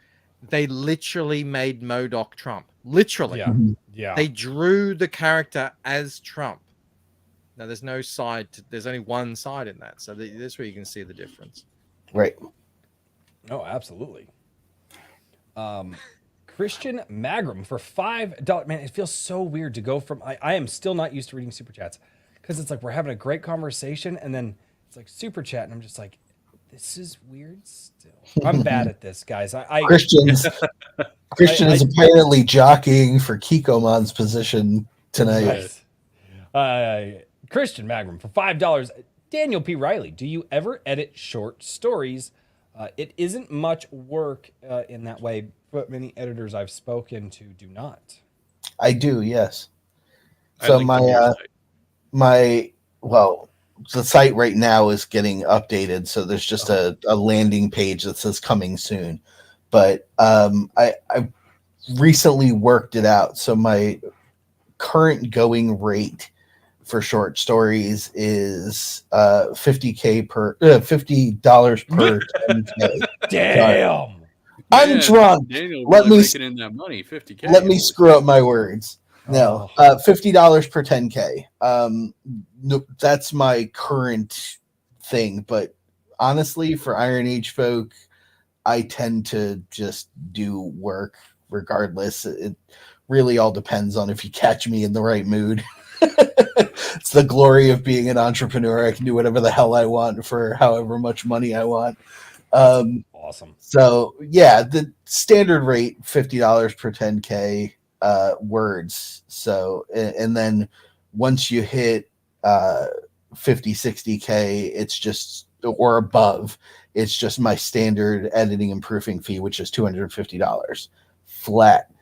they literally made MODOK Trump. Literally. Yeah. Mhm. Yeah. They drew the character as Trump. Now, there's no side. There's only one side in that. So that's where you can see the difference. Right. Oh, absolutely. Christian Magram for $5. Man, it feels so weird to go from. I am still not used to reading super chats because it's like we're having a great conversation and then it's like super chat and I'm just like, this is weird still. I'm bad at this, guys. Christian is apparently jockeying for Kikomon's position tonight. Christian Magram for $5. Daniel P. Riley, do you ever edit short stories? It isn't much work in that way, but many editors I've spoken to do not. I do, yes. I So linked to your site. the site right now is getting updated, so there's just a landing page that says coming soon. But I recently worked it out. So my current going rate for short stories is $50 per 10K. Damn. I'm drunk. Daniel Let really me making in that money, 50K. Let me screw up my words. No, $50 per 10K. No, that's my current thing. But honestly, for Iron Age folk, I tend to just do work regardless. It really all depends on if you catch me in the right mood. It's the glory of being an entrepreneur. I can do whatever the hell I want for however much money I want. Awesome. So yeah, the standard rate $50 per 10K words. So and then once you hit 50-60K, it's just, or above, it's just my standard editing and proofing fee, which is $250 flat.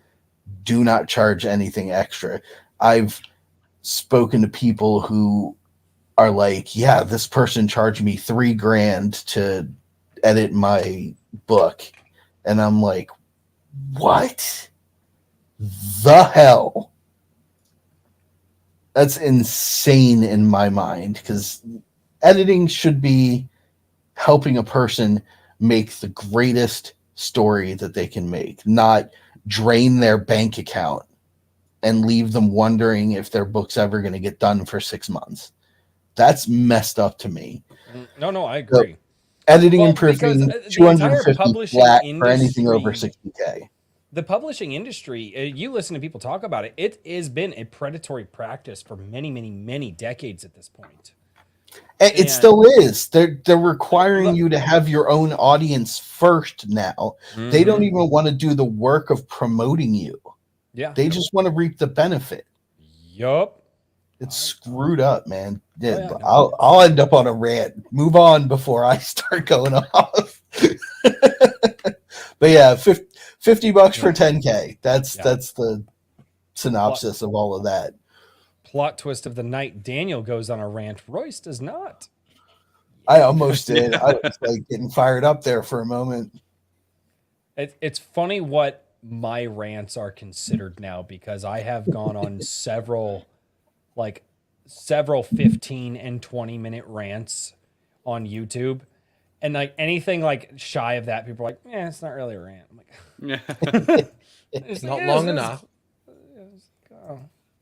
Do not charge anything extra. I've spoken to people who are like, yeah, this person charged me $3,000 to edit my book, and I'm like, what the hell? That's insane in my mind, because editing should be helping a person make the greatest story that they can make, not drain their bank account and leave them wondering if their book's ever going to get done for 6 months. That's messed up to me. No, I agree. So, editing and proofing, $250 flat for anything over 60K. The publishing industry, you listen to people talk about it, it has been a predatory practice for many, many, many decades at this point. And it still is. They're requiring you to have your own audience first now. Mm-hmm. They don't even want to do the work of promoting you. Yeah. They just want to reap the benefit. Yup. It's screwed up, man. Yeah, I'll end up on a rant. Move on before I start going off. But yeah, $50 for 10K. That's the synopsis of all of that. Plot twist of the night: Daniel goes on a rant. Royce does not. I almost did. I was like getting fired up there for a moment. It's funny what my rants are considered now, because I have gone on several 15 and 20-minute rants on YouTube, and like anything like shy of that, people are like, "Yeah, it's not really a rant." I'm like, It's not long enough. Oh.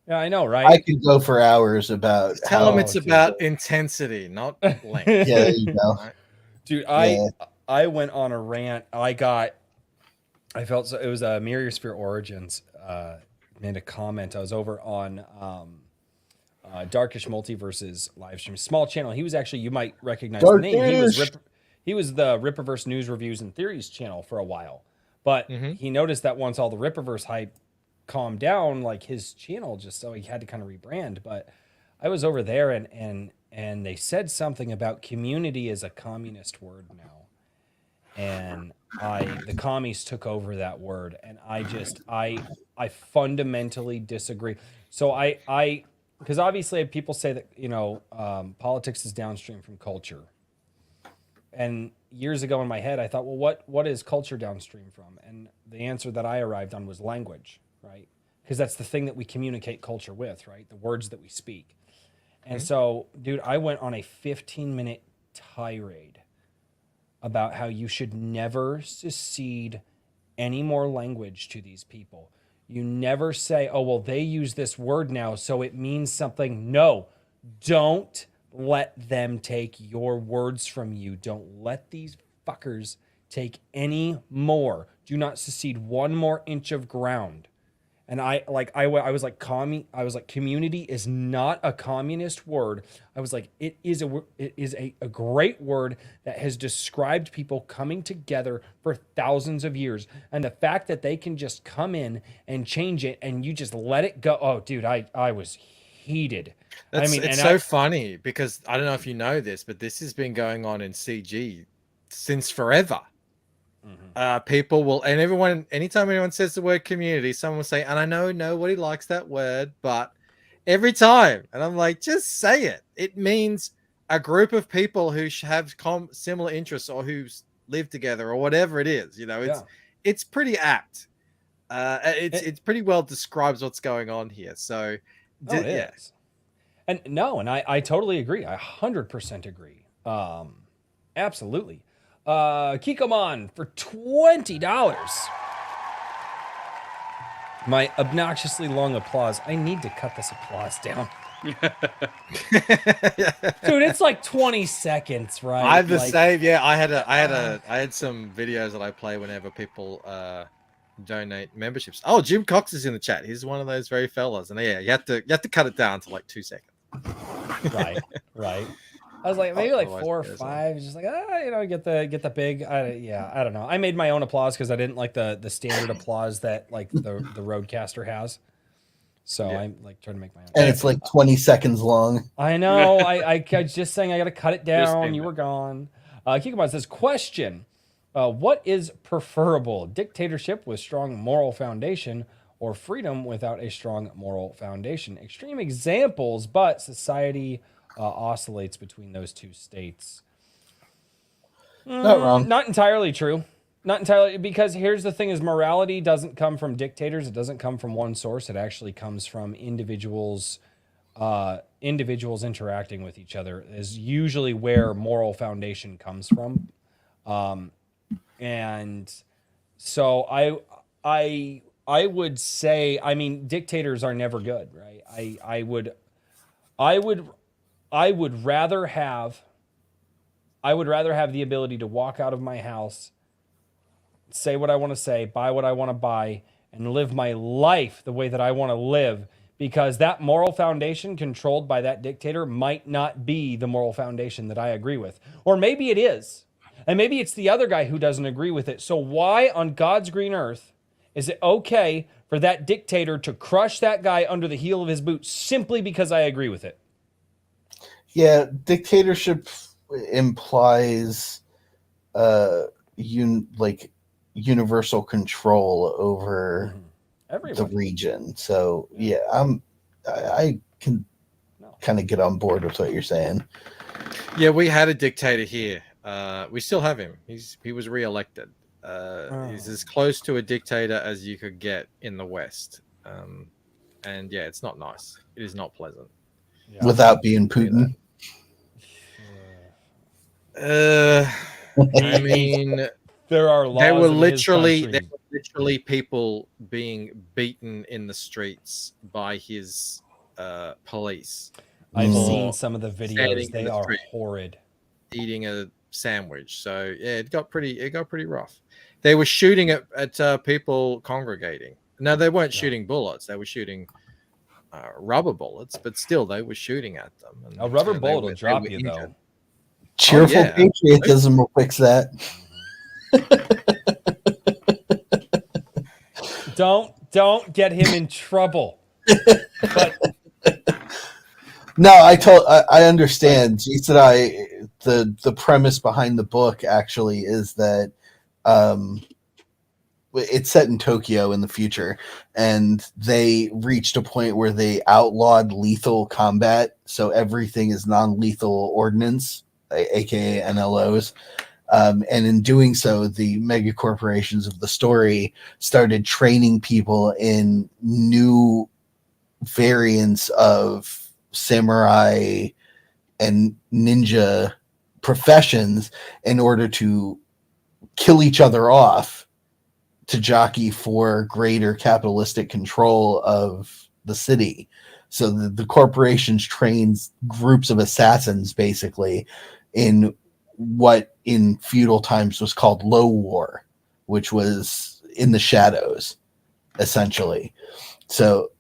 Yeah, I know, right? I could go for hours about. Tell them Oh, it's dude. about intensity, not length. Yeah, there you go. Dude, Yeah. I went on a rant. I felt so. It was Mirror Your Sphere Origins made a comment. I was over on Darkish Multiverse's live stream, small channel. He was actually, you might recognize the name. He was the Rippaverse News Reviews and Theories channel for a while, but he noticed that once all the Rippaverse hype calmed down, like his channel just, so he had to kind of rebrand. But I was over there, and they said something about community is a communist word now. And the commies took over that word, and I fundamentally disagree. So because obviously people say that, you know, politics is downstream from culture. And years ago in my head, I thought, well, what is culture downstream from? And the answer that I arrived on was language, right? Because that's the thing that we communicate culture with, right? The words that we speak. And so, dude, I went on a 15-minute tirade about how you should never secede any more language to these people. You never say, oh, well, they use this word now, so it means something. No, don't let them take your words from you. Don't let these fuckers take any more. Do not secede one more inch of ground. And I was like, community is not a communist word. I was like, it is a great word that has described people coming together for thousands of years. And the fact that they can just come in and change it and you just let it go. Oh, dude, I was heated. It's so funny because I don't know if you know this, but this has been going on in CG since forever. People will, and everyone, anytime anyone says the word community, someone will say, and I know nobody likes that word, but every time, and I'm like, just say it. It means a group of people who have similar interests or who live together or whatever it is. You know, it's pretty apt. It's pretty well describes what's going on here. So, it is. And no, and I totally agree. I 100% agree. Absolutely. Kikomon for $20. My obnoxiously long applause. I need to cut this applause down. Dude, it's like 20 seconds, right? I have the same. Yeah, I had some videos that I play whenever people donate memberships. Oh, Jim Cox is in the chat. He's one of those very fellas, and yeah, you have to cut it down to like 2 seconds. Right. I was like, maybe like 4 or 5, just like, you know, get the big, I don't know. I made my own applause because I didn't like the standard applause that like the Roadcaster has. So I'm like trying to make my own. And it's like 20 seconds long. I know. I just saying I got to cut it down. You were gone. Kikomon says, question, what is preferable? Dictatorship with strong moral foundation or freedom without a strong moral foundation? Extreme examples, but society oscillates between those two states. Not wrong. Not entirely true. Not entirely, because here's the thing: is morality doesn't come from dictators. It doesn't come from one source. It actually comes from individuals. Individuals interacting with each other is usually where moral foundation comes from. And so I would say, I mean, dictators are never good, right? I would rather have the ability to walk out of my house, say what I want to say, buy what I want to buy, and live my life the way that I want to live, because that moral foundation controlled by that dictator might not be the moral foundation that I agree with. Or maybe it is. And maybe it's the other guy who doesn't agree with it. So why on God's green earth is it okay for that dictator to crush that guy under the heel of his boot simply because I agree with it? Yeah, dictatorship implies universal control over Everyone. the region. So yeah, I can kind of get on board with what you're saying. Yeah, we had a dictator here. We still have him. He was re-elected. He's as close to a dictator as you could get in the West. And yeah, it's not nice. It is not pleasant. Yeah. Without being Putin. I mean, there are laws. There were in his country. literally people being beaten in the streets by his police. I've for seen some of the standing videos. in They the are street. horrid. Eating a sandwich. So yeah, it got pretty rough. They were shooting at people congregating. No, they weren't shooting bullets. They were shooting rubber bullets, but still they were shooting at them. And, A rubber they bullet were- will drop they were you, injured. though. Cheerful yeah. patriotism will fix that. Don't get him in trouble. But No, I understand. Jason, the premise behind the book actually is that it's set in Tokyo in the future, and they reached a point where they outlawed lethal combat, so everything is non-lethal ordnance, aka NLOs. And in doing so, the mega corporations of the story started training people in new variants of samurai and ninja professions in order to kill each other off to jockey for greater capitalistic control of the city. So the corporations trains groups of assassins basically in what in feudal times was called low war, which was in the shadows, essentially. So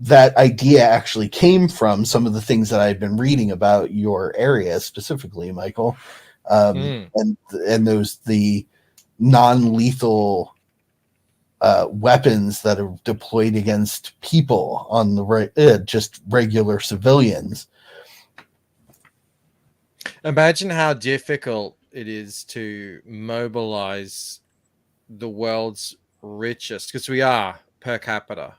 that idea actually came from some of the things that I've been reading about your area specifically, Michael, and those the non-lethal weapons that are deployed against people on the just regular civilians. Imagine how difficult it is to mobilize the world's richest, because we are per capita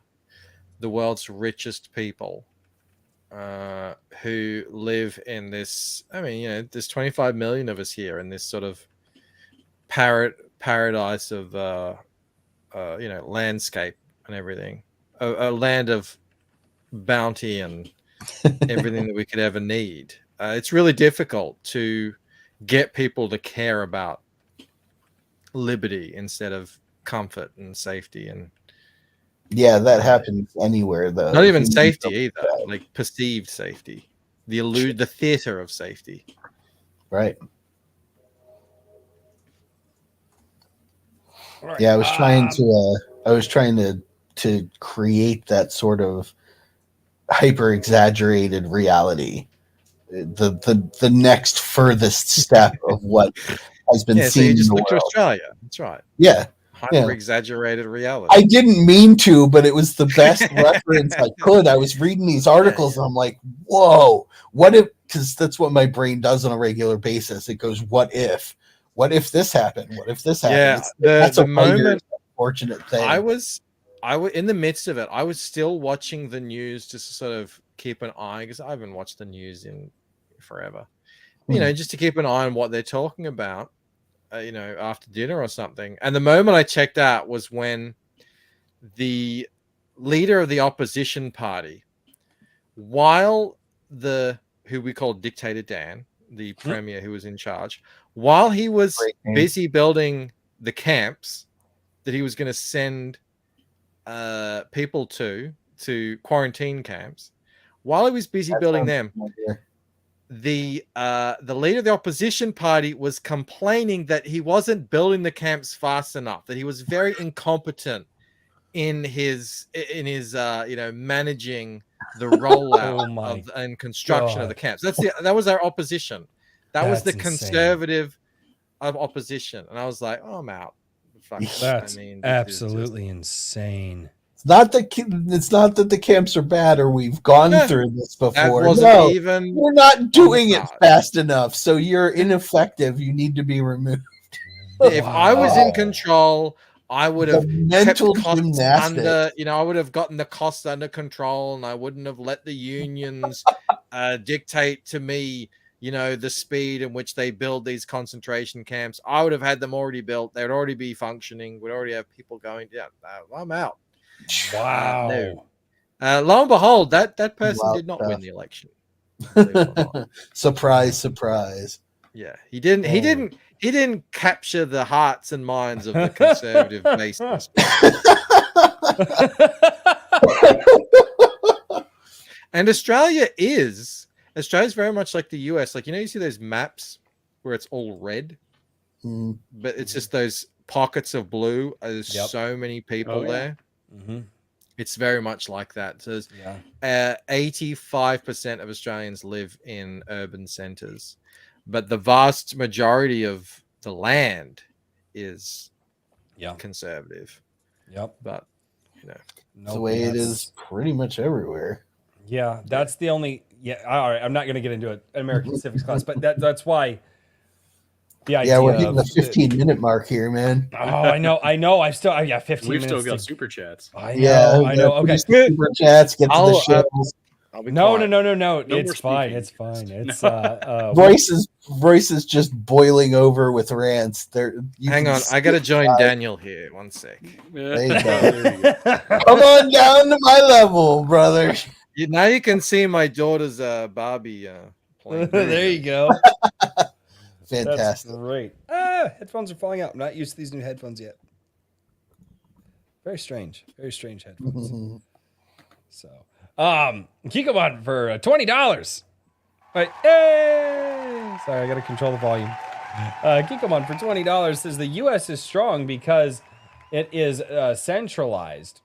the world's richest people who live in this. I mean, there's 25 million of us here in this sort of paradise of landscape and everything, a land of bounty and everything that we could ever need. It's really difficult to get people to care about liberty instead of comfort and safety. And yeah, that happens anywhere though. Not even safety either, like perceived safety, the theater of safety. Right. Yeah, I was trying to create that sort of hyper exaggerated reality, the next furthest step of what has been So seen you just in the look to world. Australia. That's right. Yeah, Hyper exaggerated reality. I didn't mean to, but it was the best reference I could. I was reading these articles and I'm like, whoa, what if, because that's what my brain does on a regular basis. It goes, what if this happened? What if this happened? Yeah, that's the a moment unfortunate thing. I was in the midst of it. I was still watching the news just to sort of keep an eye, because I haven't watched the news in forever. Just to keep an eye on what they're talking about, after dinner or something. And the moment I checked out was when the leader of the opposition party, while who we call Dictator Dan, the premier who was in charge, while he was busy building the camps that he was going to send people to quarantine camps, while he was busy building them, the leader of the opposition party was complaining that he wasn't building the camps fast enough, that he was very incompetent in his managing the rollout and construction of the camps. That was our opposition. That's was the conservative of opposition, and I was like, oh, I'm out. That's absolutely insane. It's not that the camps are bad or we've gone through this before. We're not doing it fast enough, so you're ineffective. You need to be removed. If I was in control, I would The have mental kept costs gymnastics. under, I would have gotten the costs under control, and I wouldn't have let the unions dictate to me, the speed in which they build these concentration camps. I would have had them already built. They'd already be functioning. We'd already have people going. Yeah, I'm out. Wow. No. Lo and behold, that person Wow, did not tough. win the election. Believe it or not. Surprise, surprise. Yeah, he didn't. He didn't capture the hearts and minds of the conservative base. And Australia's very much like the US. Like, you see those maps where it's all red, but it's just those pockets of blue. There's so many people there. Mm-hmm. It's very much like that. So 85% of Australians live in urban centers, but the vast majority of the land is conservative. Yep. But That's the way it is pretty much everywhere. Yeah, that's the only. Yeah, all right. I'm not going to get into an American civics class, but that's why. The idea. Yeah, we're hitting the 15-minute mark here, man. Oh, I know. I've still. 15 We've minutes. still got super chats. I know. Okay. Super chats. Get to the shows. No. No It's more fine. speaking. It's fine. It's Royce is just boiling over with rants. Hang on, I gotta join Daniel here. 1 sec. There you go. Come on down to my level, brother. Now you can see my daughter's Barbie playing. There you go. Fantastic. That's great. Headphones are falling out. I'm not used to these new headphones yet. Very strange headphones. So, Kikomon for $20. Right. Hey! Sorry, I got to control the volume. Kikomon for $20 says the U.S. is strong because it is centralized.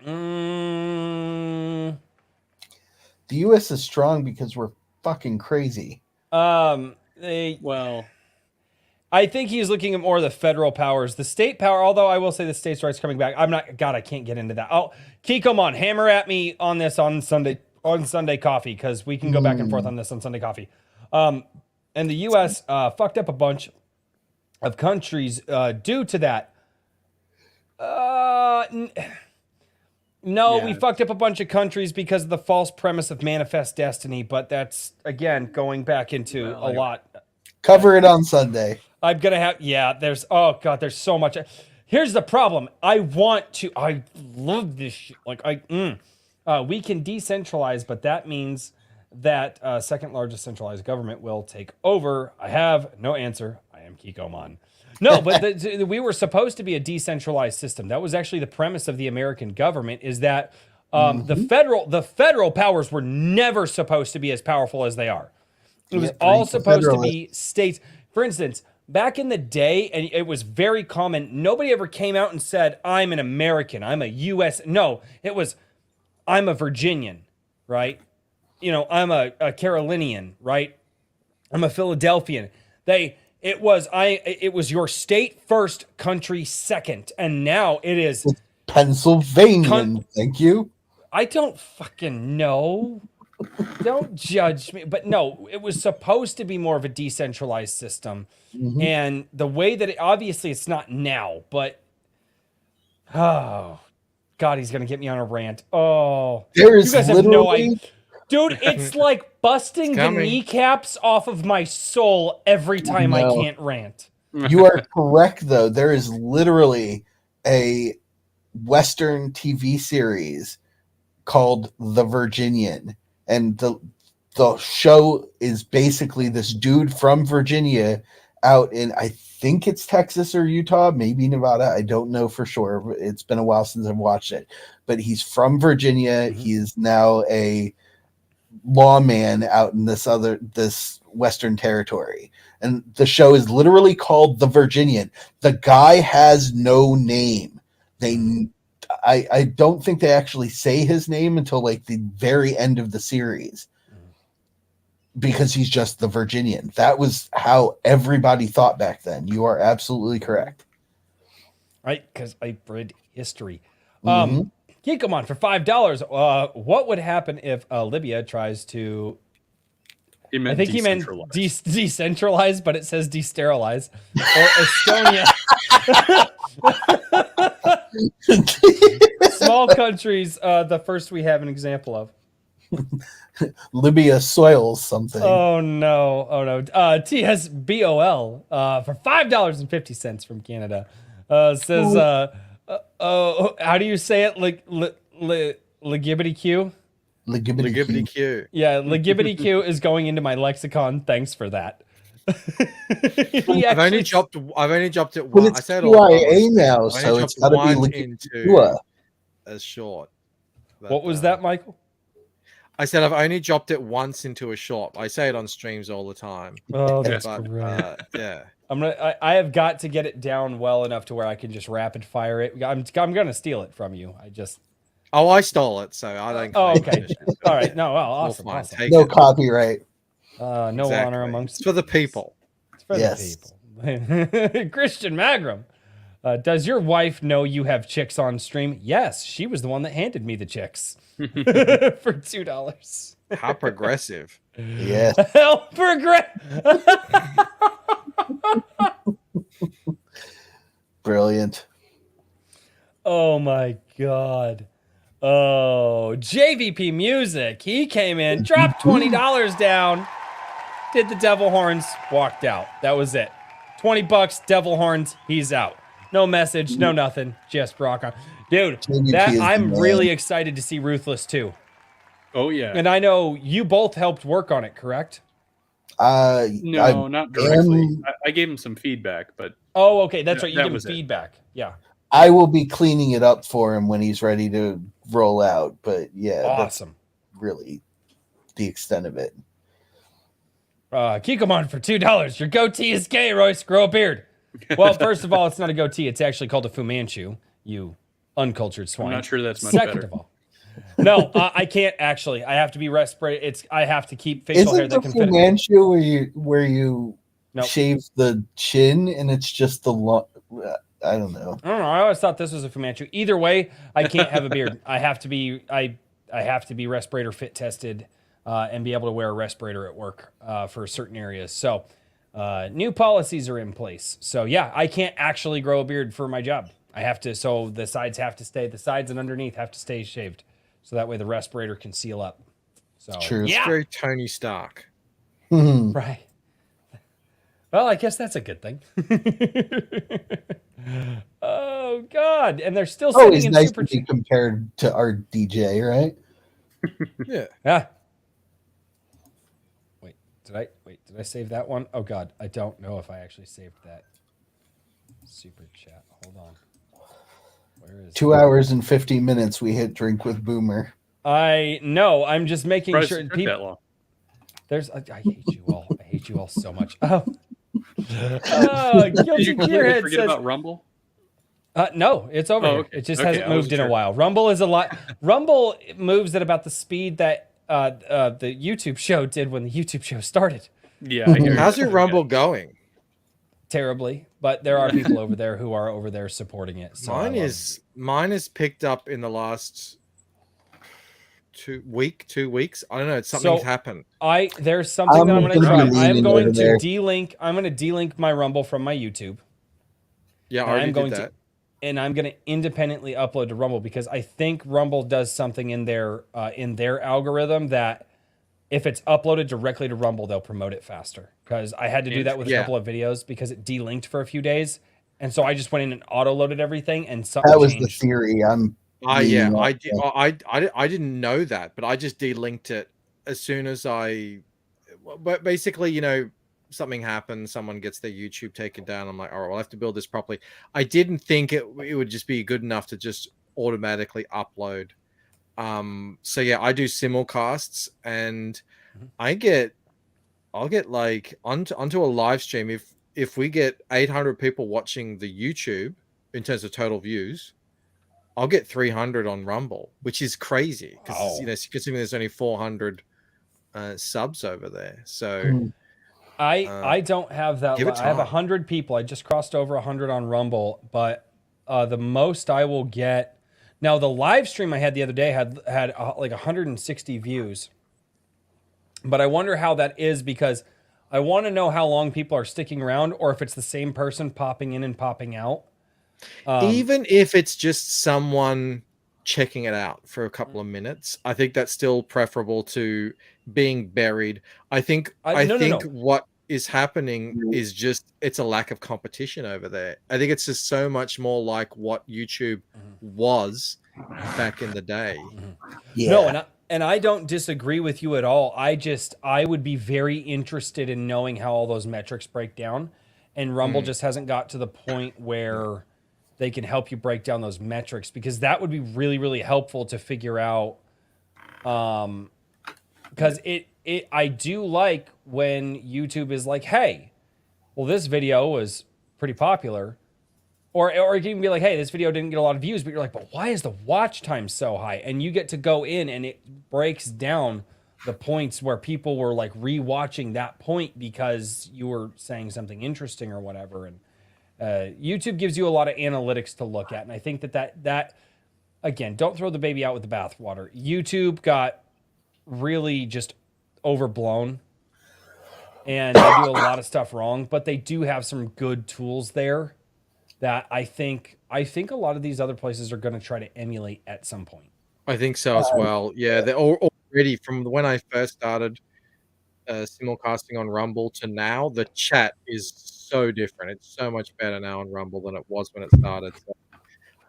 The U.S. is strong because we're fucking crazy. I think he's looking at more of the federal powers, the state power. Although I will say the states' rights coming back. I can't get into that. Oh, Kikomon, hammer at me on this on Sunday Coffee, because we can go back and forth on this on Sunday Coffee. And the U.S. Fucked up a bunch of countries due to that. We fucked up a bunch of countries because of the false premise of manifest destiny, but that's, again, going back into a lot. Cover it on Sunday. I'm going to have, there's so much. Here's the problem. I love this shit. We can decentralize, but that means that second largest centralized government will take over. I have no answer. I am Kikomon. No, but we were supposed to be a decentralized system. That was actually the premise of the American government, is that the federal powers were never supposed to be as powerful as they are. It was all supposed to be states. For instance, back in the day, and it was very common, nobody ever came out and said, I'm an American, I'm a U.S. No, it was, I'm a Virginian, right? I'm a Carolinian, right? I'm a Philadelphian. It was your state first, country second, and now it is Pennsylvania. Thank you. I don't fucking know. Don't judge me. But no, it was supposed to be more of a decentralized system. And the way that obviously it's not now, but oh God, he's gonna get me on a rant. Oh, there is, you guys have no idea. Dude, it's like busting the kneecaps off of my soul every time I can't rant. You are correct, though. There is literally a Western TV series called The Virginian. And the show is basically this dude from Virginia out in, I think it's Texas or Utah, maybe Nevada. I don't know for sure. It's been a while since I've watched it. But he's from Virginia. He is now a lawman out in this Western territory. And the show is literally called The Virginian. The guy has no name. I don't think they actually say his name until like the very end of the series, because he's just the Virginian. That was how everybody thought back then. You are absolutely correct. Right, because I read history. Kikomon for $5. What would happen if Libya tries to He meant I think he meant decentralized. decentralized, but it says desterilize. Or Estonia. Small countries, the first we have an example of. Libya soils something. Oh no. TSBOL for $5.50 from Canada. Says how do you say it? Ligibbity Q? Ligibbity Q. Yeah, Ligibbity Q is going into my lexicon. Thanks for that. I've only dropped it But once. I it's said all the time. QIA now, I've so only it's dropped got to be one Ligibua. as short. But, What was that, Michael? I said I've only dropped it once into a short. I say it on streams all the time. Oh, that's But great. yeah. I have got to get it down well enough to where I can just rapid fire it. I'm gonna steal it from you. Oh, I stole it, so I don't. Oh, claim okay. ownership. All right. No, well, All awesome. fine. Awesome. Take No it. copyright. No Exactly. honor amongst It's for the people. It's for Yes. the people. Christian Magram. Does your wife know you have chicks on stream? Yes, she was the one that handed me the chicks for $2. How progressive. Yes. How Brilliant. Oh my god. Oh, JVP Music. He came in, dropped $20 down, did the devil horns, walked out. That was it. $20, devil horns, he's out. No message, no nothing, just rock on. Dude, JVP is I'm the man. really excited to see Ruthless 2. Oh yeah. And I know you both helped work on it, correct? No, not directly. am- I gave him some feedback, but Oh, okay, that's Yeah, right. You that give him was it. feedback. Yeah. I will be cleaning it up for him when he's ready to roll out. But yeah, that's Awesome. really the extent of it. Kikomon for $2. Your goatee is gay, Royce. Grow a beard. Well, first of all, it's not a goatee. It's actually called a Fu Manchu, you uncultured swine. I'm not sure that's much Second better. of all, no, I can't actually. I have to be respirated. I have to keep facial hair Isn't that the can Fu fit. Manchu where you Nope. shave the chin and it's just the I don't know. I don't know. I always thought this was a Fu Manchu. Either way, I can't have a beard. I have to be. I have to be respirator fit tested and be able to wear a respirator at work for certain areas. So new policies are in place. So yeah, I can't actually grow a beard for my job. I have to. So the sides have to stay. The sides and underneath have to stay shaved. So that way the respirator can seal up. So True. It's yeah, very Tony Stark. right. Well, I guess that's a good thing. Oh God! And they're still sending Always in nice super to be chat. compared to our DJ, right? Yeah. Ah. Did I save that one? Oh God, I don't know if I actually saved that super chat. Hold on. Where is 2 hours and 50 minutes we hit drink with Boomer. I know. I'm just making Surprised sure it took people. that long. I hate you all. I hate you all so much. Oh. Guilty Did you completely Gearhead forget says, about Rumble? no, it's over. Oh, Here. okay. It just Okay, hasn't I moved wasn't in a sure. while. Rumble is a lot. Rumble moves at about the speed that the YouTube show did when the YouTube show started. Yeah, I hear you. How's your Rumble going? Terribly, but there are people over there who are over there supporting it. So Mine is picked up in the last 2 weeks. I don't know. Something's So- happened. There's something that I'm going to gonna try. be I am leaning going over to there. delink. I'm going to delink my Rumble from my YouTube. Yeah, I And already I'm going did that. and I'm going to independently upload to Rumble because I think Rumble does something in their algorithm that if it's uploaded directly to Rumble, they'll promote it faster. Because I had to do that with a Yeah. couple of videos because it delinked for a few days, and so I just went in and auto loaded everything, and something That was the changed. theory. I'm Yeah, leaning I on did. that. I didn't know that, but I just delinked it as soon as But basically, something happens. Someone gets their YouTube taken down. I'm like, all right, well, I have to build this properly. I didn't think it would just be good enough to just automatically upload. So yeah, I do simulcasts, and I'll get like onto a live stream. If we get 800 people watching the YouTube in terms of total views, I'll get 300 on Rumble, which is crazy because Wow. considering there's only 400 subs over there. So I don't have that. give it I have time. 100 people. I just crossed over 100 on Rumble, but the most I will get now. The live stream I had the other day had like 160 views, But I wonder how that is, because I want to know how long people are sticking around, or if it's the same person popping in and popping out. Even if it's just someone checking it out for a couple of minutes, I think that's still preferable to being buried. I think No. what is happening is just it's a lack of competition over there. I think it's just so much more like what YouTube was back in the day. Yeah. No, and I don't disagree with you at all. I would be very interested in knowing how all those metrics break down, and Rumble just hasn't got to the point where they can help you break down those metrics, because that would be really, really helpful to figure out. Because I do like when YouTube is like, hey, well, this video was pretty popular. Or it can be like, hey, this video didn't get a lot of views, but you're like, but why is the watch time so high? And you get to go in and it breaks down the points where people were like rewatching that point because you were saying something interesting or whatever. And YouTube gives you a lot of analytics to look at. And I think that again, don't throw the baby out with the bathwater. YouTube got really just overblown, and they do a lot of stuff wrong, but they do have some good tools there that I think a lot of these other places are going to try to emulate at some point. I think so as well. Yeah, they're already, from when I first started simulcasting on Rumble to now, the chat is so different. It's so much better now on Rumble than it was when it started. So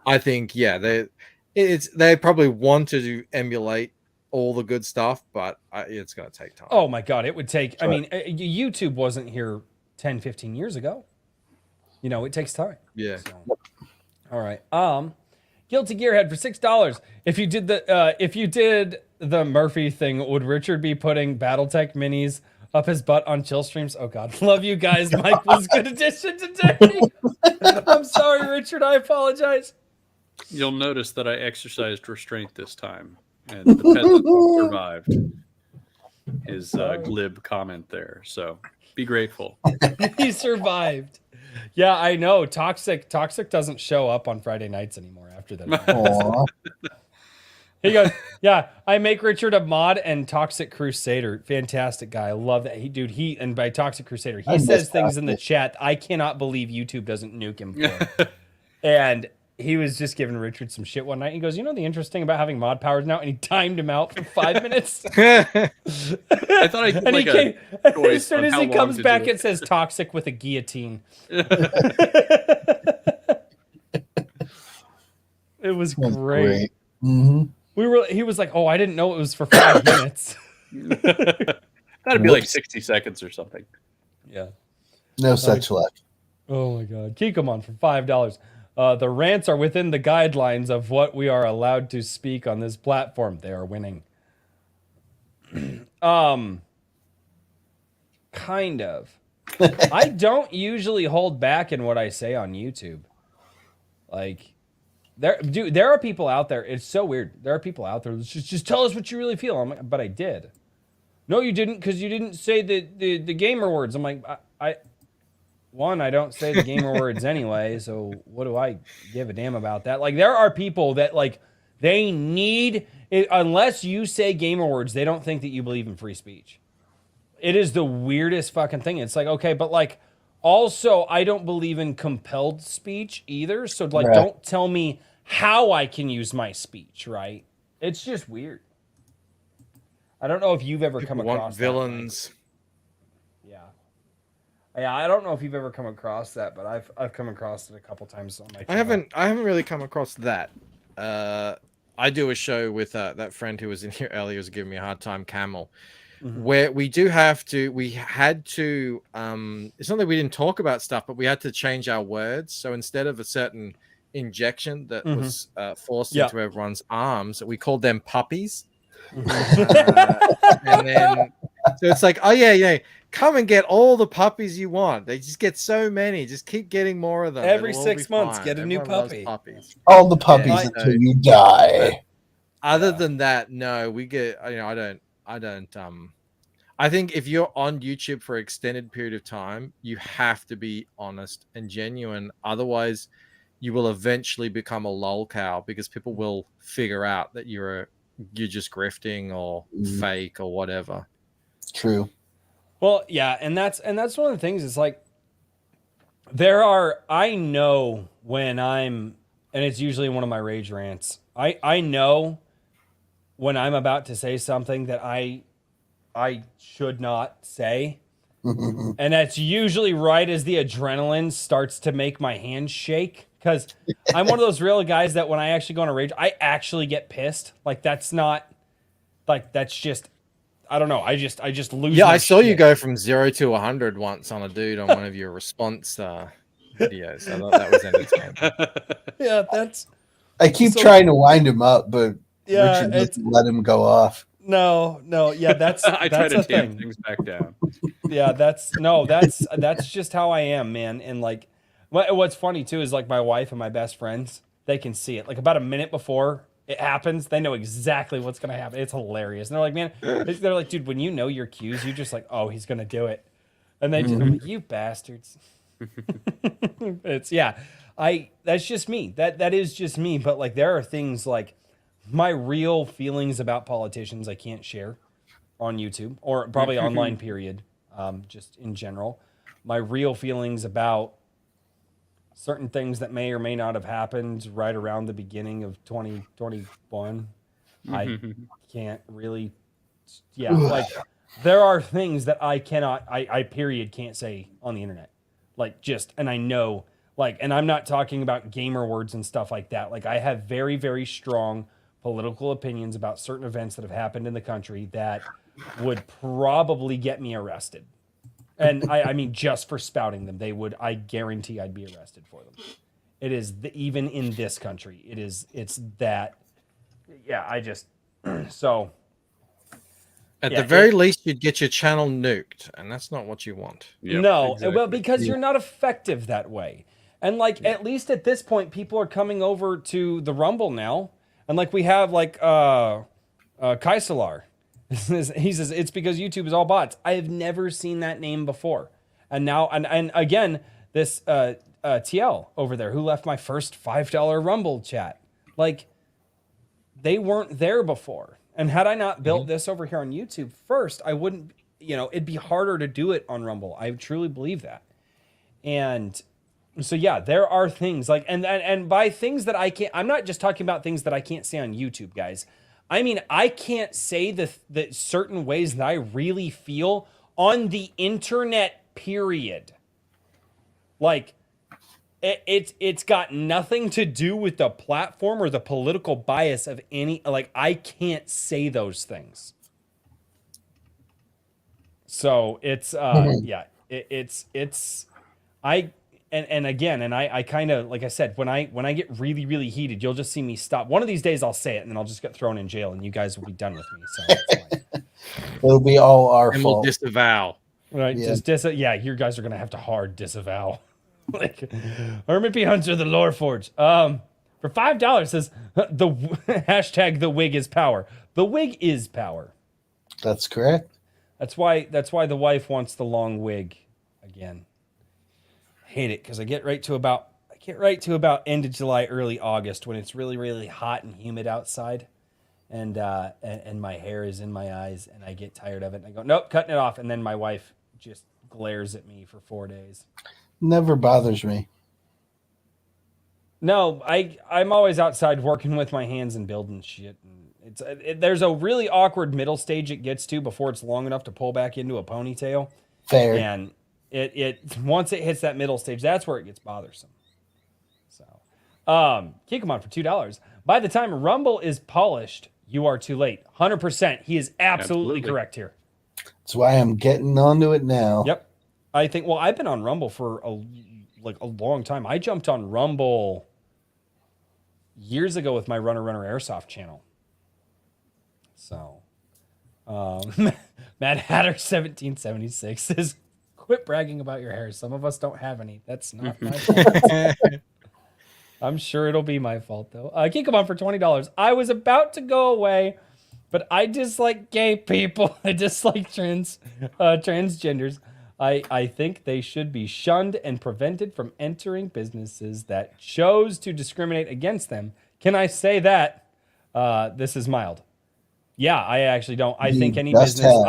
I think, yeah, they probably want to emulate all the good stuff, but it's going to take time. Oh my God, it would take, I mean, YouTube wasn't here 10, 15 years ago. You know, it takes time. Yeah. So, all right. Guilty Gearhead for $6. If you did the Murphy thing, would Richard be putting BattleTech minis up his butt on chill streams? Oh God, love you guys. Mike was a good addition today. I'm sorry, Richard. I apologize. You'll notice that I exercised restraint this time, and the peasant survived his glib comment there. So be grateful. He survived. Yeah, I know. Toxic doesn't show up on Friday nights anymore after that. He goes, yeah, I make Richard a mod and Toxic Crusader. Fantastic guy. I love that. And by Toxic Crusader, he says things in the chat I cannot believe YouTube doesn't nuke him for. And he was just giving Richard some shit one night. He goes, you know the interesting about having mod powers now? And he timed him out for 5 minutes. I thought I and like as soon as he comes back, it says Toxic with a guillotine. It was great. Mm-hmm. He was like, oh, I didn't know it was for 5 minutes. That'd be like 60 seconds or something. Yeah. No such luck. Oh my God. Kikomon for $5. The rants are within the guidelines of what we are allowed to speak on this platform. They are winning. Kind of. I don't usually hold back in what I say on YouTube. Like, there are people out there. It's so weird. There are people out there. Just tell us what you really feel. I'm like, but I did. No, you didn't, because you didn't say the gamer words. I'm like, I don't say the gamer words anyway, so what do I give a damn about that? Like, there are people that, like, they need it, unless you say gamer words, they don't think that you believe in free speech. It is the weirdest fucking thing. It's like, okay, but like, also, I don't believe in compelled speech either, so like, Right. Don't tell me how I can use my speech, right? It's just weird. I don't know if you've ever come People across want that, villains. Mike. Yeah, I don't know if you've ever come across that, but I've come across it a couple times on my channel. I haven't really come across that. I do a show with that friend who was in here earlier, was giving me a hard time, Camel, where we had to it's not that we didn't talk about stuff, but we had to change our words. So instead of a certain injection that was forced into everyone's arms, we called them puppies. And then so it's like, oh yeah, come and get all the puppies you want. They just get so many. Just keep getting more of them. Every It'll all 6 be months, fine. get a new Everyone loves puppy. Puppies. All the puppies Yeah, until you die. Other than that, no, we get. I don't. I think if you're on YouTube for an extended period of time, you have to be honest and genuine. Otherwise, you will eventually become a lol cow, because people will figure out that you're just grifting or fake or whatever. True. Well, yeah, and that's one of the things. It's like I know when I'm, and it's usually one of my rage rants. I know when I'm about to say something that I should not say. And that's usually right as the adrenaline starts to make my hands shake. Because I'm one of those real guys that when I actually go on a rage, I actually get pissed. Like that's just, I don't know. I just lose. Yeah, my I saw you shit. go from 0 to 100 once on a dude on one of your response videos. I thought that was entertaining. Yeah, that's. I keep So- trying to wind him up, but Yeah, Richard doesn't let him go off. No, yeah, that's I try that's to a tamp thing. things back down. Yeah, that's just how I am, man. And like, what's funny too is like my wife and my best friends, they can see it. Like about a minute before it happens, they know exactly what's gonna happen. It's hilarious. And they're like, man, they're like, dude, when you know your cues, you just like, oh, he's gonna do it. And they just, I'm like, you bastards. It's that's just me. That is just me. But like, there are things like my real feelings about politicians I can't share on YouTube or probably online, period. Just in general, my real feelings about certain things that may or may not have happened right around the beginning of 2021. I can't really, like there are things that I cannot, I period can't say on the internet. Like just, and I know, like, and I'm not talking about gamer words and stuff like that. Like I have very, very strong political opinions about certain events that have happened in the country that would probably get me arrested. And I mean, just for spouting them, I guarantee I'd be arrested for them. It is even in this country, it's that, yeah, so. At the very least, you'd get your channel nuked, and that's not what you want. Yep, No, exactly. well, because you're not effective that way. And like, at least at this point, people are coming over to the Rumble now. And like, we have like, Kaisalar. He says, it's because YouTube is all bots. I have never seen that name before. And now, and again, this, TL over there who left my first $5 Rumble chat. Like, they weren't there before. And had I not built this over here on YouTube first, I wouldn't, it'd be harder to do it on Rumble. I truly believe that. And so, yeah, there are things like, and by things that I can't, I'm not just talking about things that I can't say on YouTube, guys. I mean, I can't say the certain ways that I really feel on the internet, period. Like, it's got nothing to do with the platform or the political bias of any, like, I can't say those things. So it's, yeah, I kind of, like I said, when I get really, really heated, you'll just see me stop. One of these days I'll say it and then I'll just get thrown in jail and you guys will be done with me. So it's fine. It'll be all our And we'll fault. disavow. Right. Yeah. Yeah, you guys are going to have to hard disavow. Like, Hermit P. Hunter, the Lore Forge. For $5 says the hashtag the wig is power. The wig is power. That's correct. That's why the wife wants the long wig again. Hate it because I get right to about end of July, early August when it's really, really hot and humid outside, and my hair is in my eyes and I get tired of it and I go, nope, cutting it off, and then my wife just glares at me for 4 days. Never bothers me. No, I'm always outside working with my hands and building shit. And there's a really awkward middle stage it gets to before it's long enough to pull back into a ponytail. Fair. And it once it hits that middle stage, that's where it gets bothersome. So, kick him on for $2. By the time Rumble is polished, you are too late. 100%. He is absolutely correct here. That's why I'm getting onto it now. Yep. I think. Well, I've been on Rumble for a long time. I jumped on Rumble years ago with my Runner Airsoft channel. So, Mad Hatter 1776 says, "Quit bragging about your hair. Some of us don't have any. That's not my fault." I'm sure it'll be my fault though. Kick him on for $20. I was about to go away, but I dislike gay people. I dislike transgenders. I think they should be shunned and prevented from entering businesses that chose to discriminate against them. Can I say that? This is mild. Yeah, I actually don't. I think any business.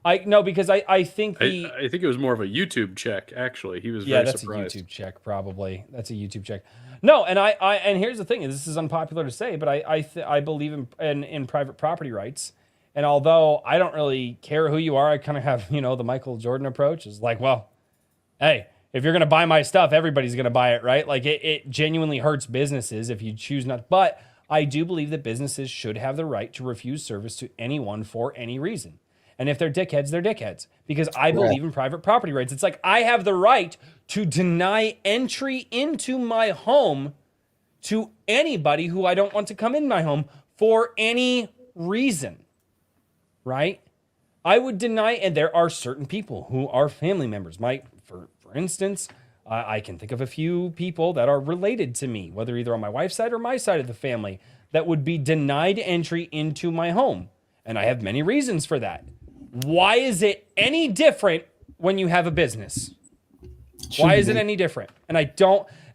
No, because I think I think it was more of a YouTube check. Actually, he was yeah, very that's surprised. a YouTube check probably. That's a YouTube check. No, and and here's the thing. This is unpopular to say, but I believe in private property rights. And although I don't really care who you are, I kind of have the Michael Jordan approach. Is like, well, hey, if you're gonna buy my stuff, everybody's gonna buy it, right? Like it genuinely hurts businesses if you choose not. But I do believe that businesses should have the right to refuse service to anyone for any reason. And if they're dickheads, they're dickheads. Because I believe in private property rights. It's like I have the right to deny entry into my home to anybody who I don't want to come in my home for any reason, right? I would deny, and there are certain people who are family members. For instance, I can think of a few people that are related to me, whether either on my wife's side or my side of the family, that would be denied entry into my home. And I have many reasons for that. Why is it any different when you have a business? Why is it any different? And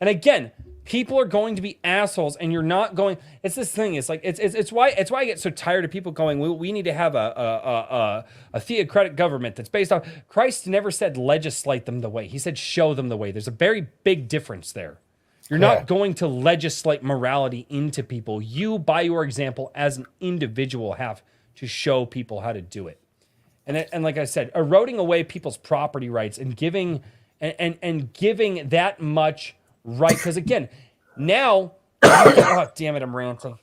again, people are going to be assholes, and you're not going. It's this thing. It's like it's why I get so tired of people going. We need to have a theocratic government that's based on Christ. Never said legislate them the way. He said show them the way. There's a very big difference there. You're not going to legislate morality into people. You, by your example, as an individual, have to show people how to do it. And like I said, eroding away people's property rights and giving giving that much right, because again, now, oh damn it, I'm ranting.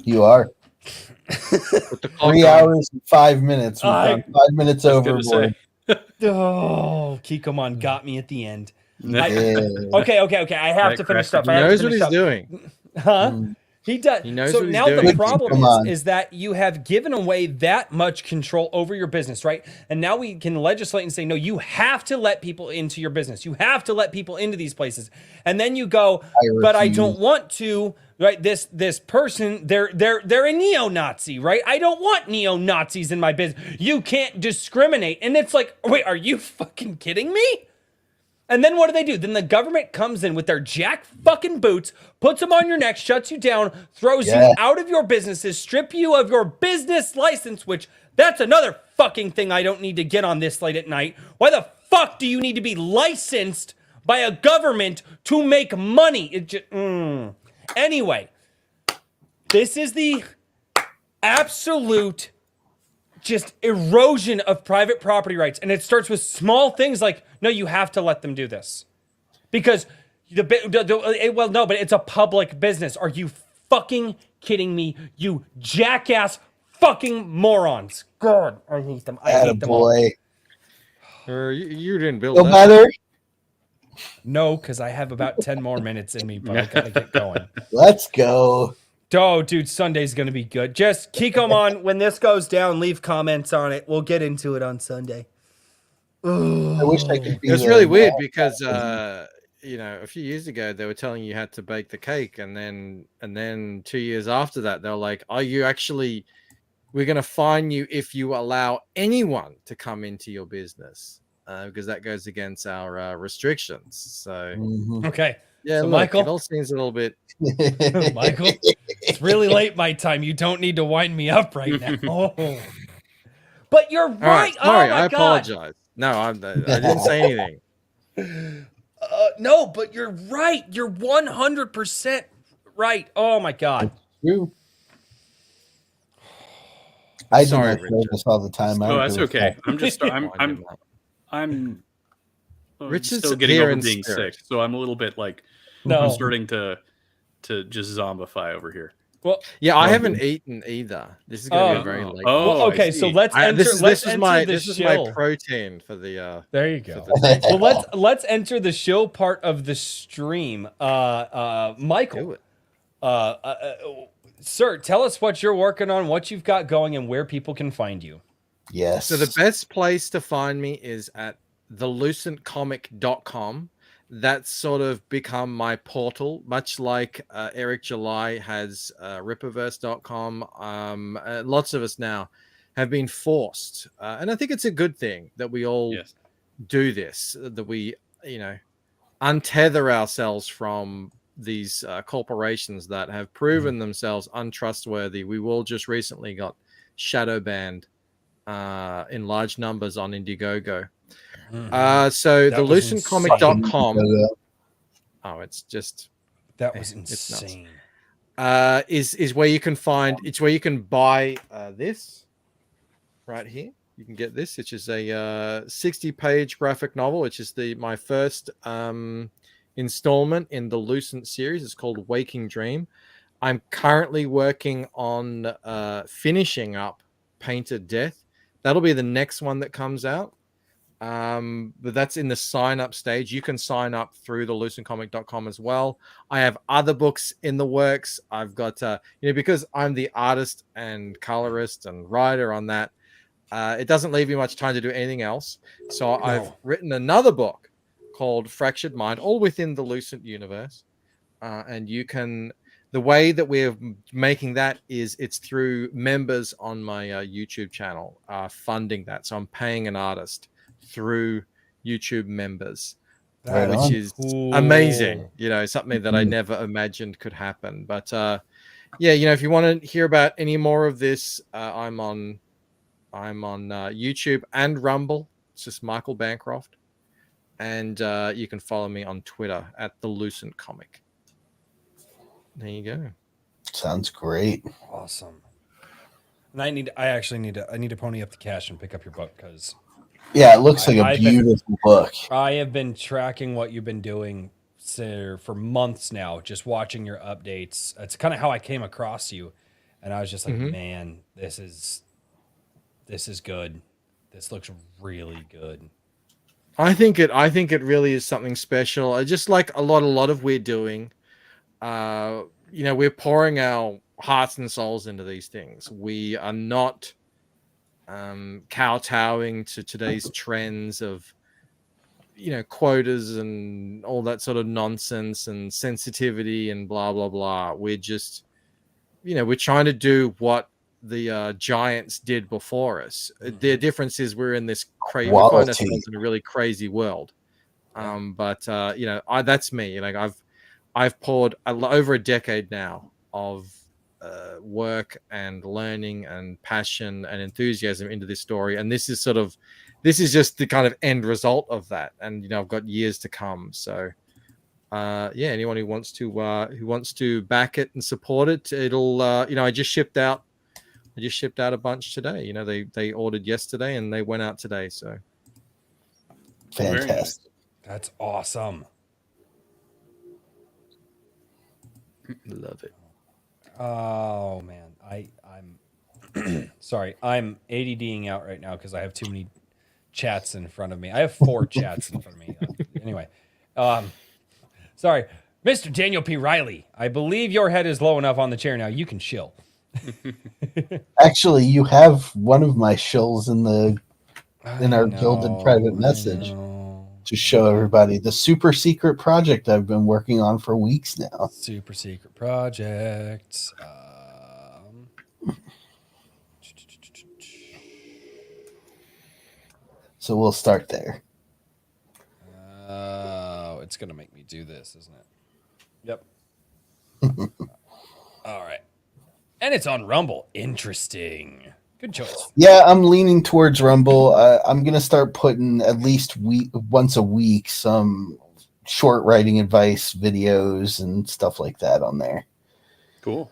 You are. 3 hours and 5 minutes. We've gone 5 minutes overboard. Oh, Kikoman got me at the end. Yeah. Okay. I have to finish stuff. He knows what he's doing. Huh? He does. He knows so what he's now doing. the problem is that you have given away that much control over your business, right? And now we can legislate and say, no, you have to let people into your business. You have to let people into these places. And then you go, but I don't want to, right? This person, they're a neo-Nazi, right? I don't want neo-Nazis in my business. You can't discriminate. And it's like, wait, are you fucking kidding me? And then what do? Then the government comes in with their jack fucking boots, puts them on your neck, shuts you down, throws you out of your businesses, strip you of your business license, which that's another fucking thing I don't need to get on this late at night. Why the fuck do you need to be licensed by a government to make money? Anyway, this is the absolute just erosion of private property rights. And it starts with small things like, no, you have to let them do this. Because, well, no, but it's a public business. Are you fucking kidding me? You jackass fucking morons. God, I hate them. I hate them all. You didn't build No that. matter. No, because I have about 10 more minutes in me, but I gotta get going. Let's go. Oh, dude, Sunday's gonna be good. Just Kikomon, when this goes down, leave comments on it. We'll get into it on Sunday. I wish I could be It's there. really weird because a few years ago they were telling you had to bake the cake, and then 2 years after that they were like, "Are you actually? We're going to fine you if you allow anyone to come into your business because that goes against our restrictions." So Okay. yeah, So, look, Michael? it all seems a little bit. Michael, it's really late my time. You don't need to wind me up right now. Oh. But you're right. All right, sorry, oh my I God. apologize. No, I didn't say anything. No, but you're right. You're 100% right. Oh my God. True. I do Sorry, not know this all the time. I Oh, don't that's give a okay. fuck. I'm just I'm Richard's still getting here over in being spirit. sick, so I'm a little bit like No. I'm starting to just zombify over here. Well, Yeah, I haven't eaten either. This is going to be very late. Oh, well, okay. I So see. let's enter. This is my the this is shill. my protein for the. There you go. for the- Well, let's enter the shill part of the stream. Michael, sir, tell us what you're working on, what you've got going, and where people can find you. Yes. So the best place to find me is at thelucentcomic.com. That's sort of become my portal, much like Eric July has ripperverse.com. Lots of us now have been forced. And I think it's a good thing that we all do this, that we, untether ourselves from these corporations that have proven themselves untrustworthy. We all just recently got shadow banned in large numbers on Indiegogo. Mhm. So That the was lucentcomic.com. Oh, it's just That was it's nuts. insane. Is where you can find. It's where you can buy this right here. You can get this, which is a 60-page graphic novel, which is my first installment in the Lucent series. It's called Waking Dream. I'm currently working on finishing up Painted Death. That'll be the next one that comes out. But that's in the sign up stage. You can sign up through the lucentcomic.com as well. I have other books in the works. I've got, because I'm the artist and colorist and writer on that, it doesn't leave me much time to do anything else. So I've written another book called Fractured Mind, all within the Lucent universe. And you can, the way that we're making that is it's through members on my YouTube channel funding that. So I'm paying an artist through YouTube members, which is amazing. Something that I never imagined could happen. But if you want to hear about any more of this, I'm on YouTube and Rumble. It's just Michael Bancroft, and you can follow me on Twitter at the Lucent Comic. There you go. Sounds great. Awesome. And I need to pony up the cash and pick up your book because it looks like a beautiful book. I have been tracking what you've been doing for months now, just watching your updates. It's kind of how I came across you, and I was just like, man, this is good. This looks really good. I think it really is something special. I just like a lot of we're doing. We're pouring our hearts and souls into these things. We are not kowtowing to today's trends of quotas and all that sort of nonsense and sensitivity and blah blah blah. We're just we're trying to do what the giants did before us. The difference is we're in this crazy, we find ourselves in a really crazy world. That's me. I've poured over a decade now of work and learning and passion and enthusiasm into this story, and this is just the kind of end result of that. And I've got years to come. So anyone who wants to back it and support it, it'll I just shipped out a bunch today. They ordered yesterday and they went out today. So fantastic. That's awesome. Love it. Oh man, I'm sorry. I'm ADDing out right now because I have too many chats in front of me. I have 4 chats in front of me. Anyway, sorry, Mr. Daniel P. Riley. I believe your head is low enough on the chair now. You can chill. Actually, you have one of my shills in our gilded private message to show everybody the super secret project I've been working on for weeks now. Super secret project. So we'll start there. It's gonna make me do this, isn't it? Yep. All right. And it's on Rumble. Interesting. Good choice. Yeah, I'm leaning towards Rumble. I'm going to start putting at least once a week some short writing advice videos and stuff like that on there. Cool.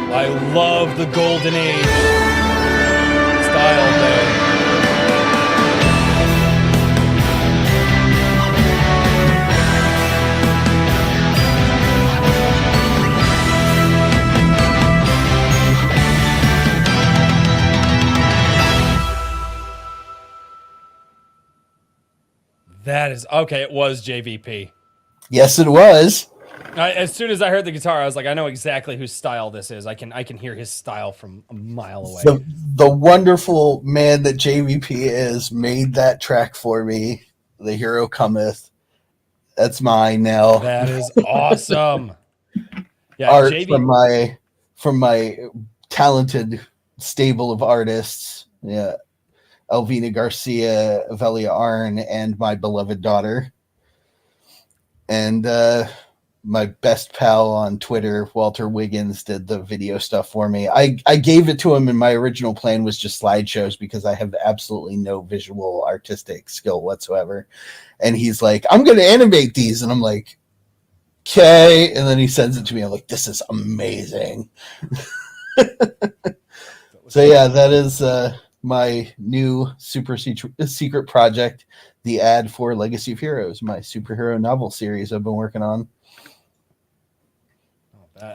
I love the golden age style there. That is okay. It was JVP. Yes, it was. As soon as I heard the guitar, I was like, I know exactly whose style this is. I can hear his style from a mile away. The wonderful man that JVP is made that track for me. The Hero Cometh. That's mine now. That is awesome. Yeah, art from my talented stable of artists. Yeah. Elvina Garcia, Avelia Arn, and my beloved daughter. And my best pal on Twitter, Walter Wiggins, did the video stuff for me. I gave it to him, and my original plan was just slideshows because I have absolutely no visual artistic skill whatsoever. And he's like, I'm going to animate these. And I'm like, okay. And then he sends it to me. I'm like, this is amazing. So yeah, that is my new super secret project, the ad for Legacy of Heroes, my superhero novel series I've been working on.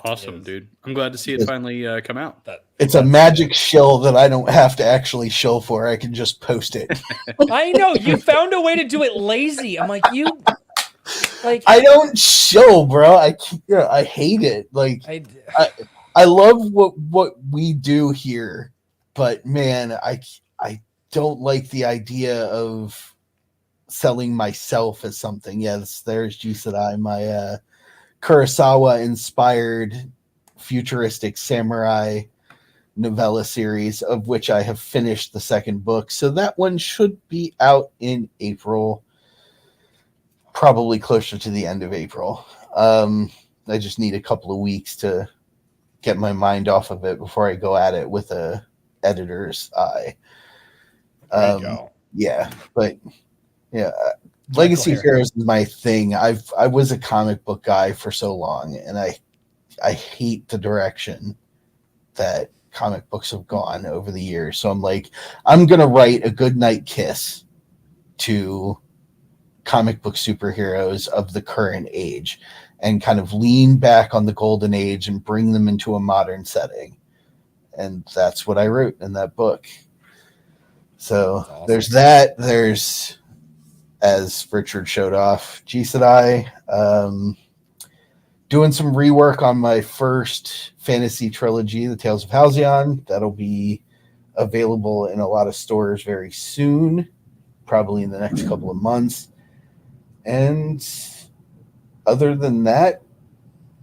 Awesome, dude. I'm glad to see it finally come out. It's a magic shill that I don't have to actually shill for. I can just post it. I know, you found a way to do it lazy. I'm like, I don't shill, bro. I hate it. Like I love what we do here, but man, I don't like the idea of selling myself as something. Yes, there's G Sedai, my Kurosawa inspired futuristic samurai novella series, of which I have finished the second book. So that one should be out in April, probably closer to the end of April. I just need a couple of weeks to get my mind off of it before I go at it with a editor's eye. There you go. Yeah, but yeah. Legacy of Heroes is my thing. I was a comic book guy for so long, and I hate the direction that comic books have gone over the years. So I'm like, I'm gonna write a goodnight kiss to comic book superheroes of the current age, and kind of lean back on the golden age and bring them into a modern setting. And that's what I wrote in that book. So awesome. There's that. There's, as Richard showed off, G Sedai, doing some rework on my first fantasy trilogy, The Tales of Halcyon. That'll be available in a lot of stores very soon, probably in the next couple of months. And other than that,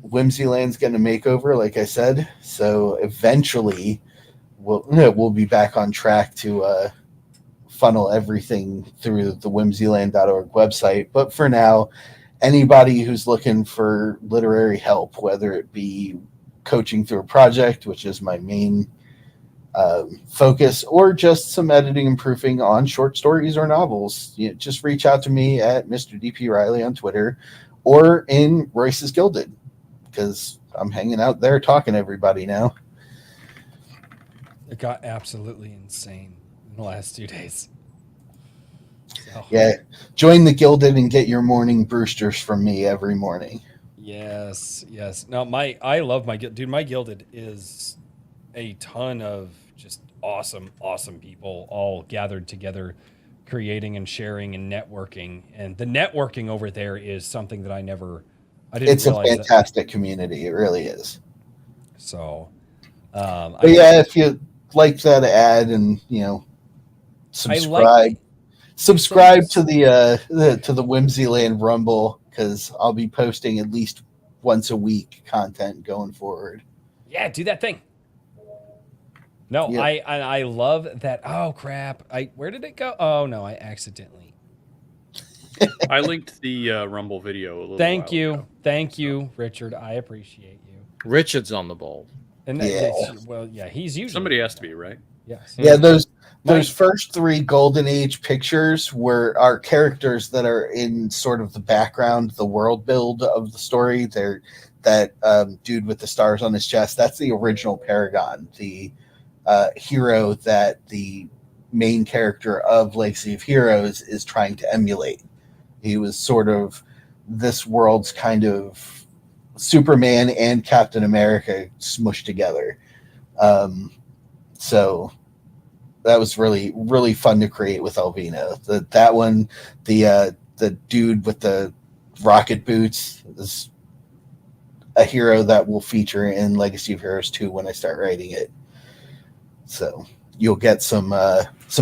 Whimsyland's getting a makeover, like I said. So eventually we'll be back on track to funnel everything through the whimsyland.org website. But for now, anybody who's looking for literary help, whether it be coaching through a project, which is my main focus, or just some editing and proofing on short stories or novels, just reach out to me at Mr. DP Riley on Twitter or in Royce's Gilded, because I'm hanging out there talking to everybody now. It got absolutely insane in the last 2 days. So. Yeah, join the Gilded and get your morning Brewsters from me every morning. Yes. No, I love my Gilded. Dude, my Gilded is a ton of just awesome people all gathered together, creating and sharing and networking. And the networking over there is something that I didn't It's realize. A fantastic community. It really is. So, but yeah, if you like that ad and subscribe to the Whimsyland Rumble, because I'll be posting at least once a week content going forward. Yeah, do that thing. No, yeah. I love that. Oh crap! Where did it go? Oh no, I accidentally. I linked the Rumble video a little. Thank you, Richard. I appreciate you. Richard's on the ball. And he's usually somebody has to be, right? Yes. Yeah, those first 3 Golden Age pictures are characters that are in sort of the background, the world build of the story. They're that dude with the stars on his chest. That's the original Paragon, the hero that the main character of Legacy of Heroes is trying to emulate. He was sort of this world's kind of Superman and Captain America smushed together. So that was really, really fun to create with Elvina. That one, the dude with the rocket boots is a hero that will feature in Legacy of Heroes 2 when I start writing it. So you'll get some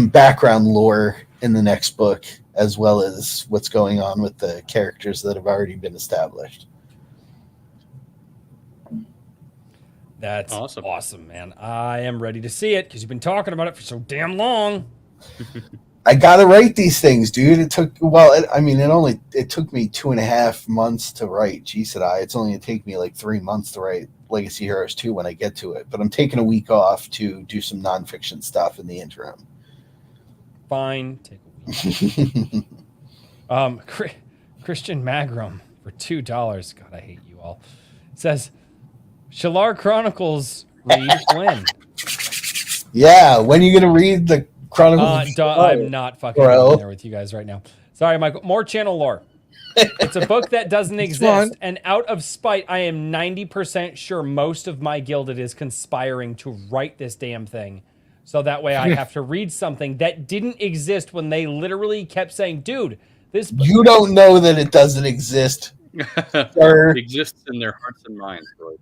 background lore in the next book, as well as what's going on with the characters that have already been established. That's awesome, man. I am ready to see it because you've been talking about it for so damn long. I gotta write these things, dude. It took it took me 2.5 months to write G said I. It's only gonna take me like 3 months to write Legacy Heroes 2 when I get to it. But I'm taking a week off to do some nonfiction stuff in the interim. Fine, take a week. Christian Magram for $2. God, I hate you all. Says Shalar Chronicles read when? Yeah, when are you gonna read the Chronicles? I'm not fucking in there with you guys right now. Sorry, Michael. More channel lore. It's a book that doesn't exist, and out of spite, I am 90% sure most of my gilded is conspiring to write this damn thing. So that way I have to read something that didn't exist when they literally kept saying, dude, this... You don't know that it doesn't exist. It exists in their hearts and minds, bro.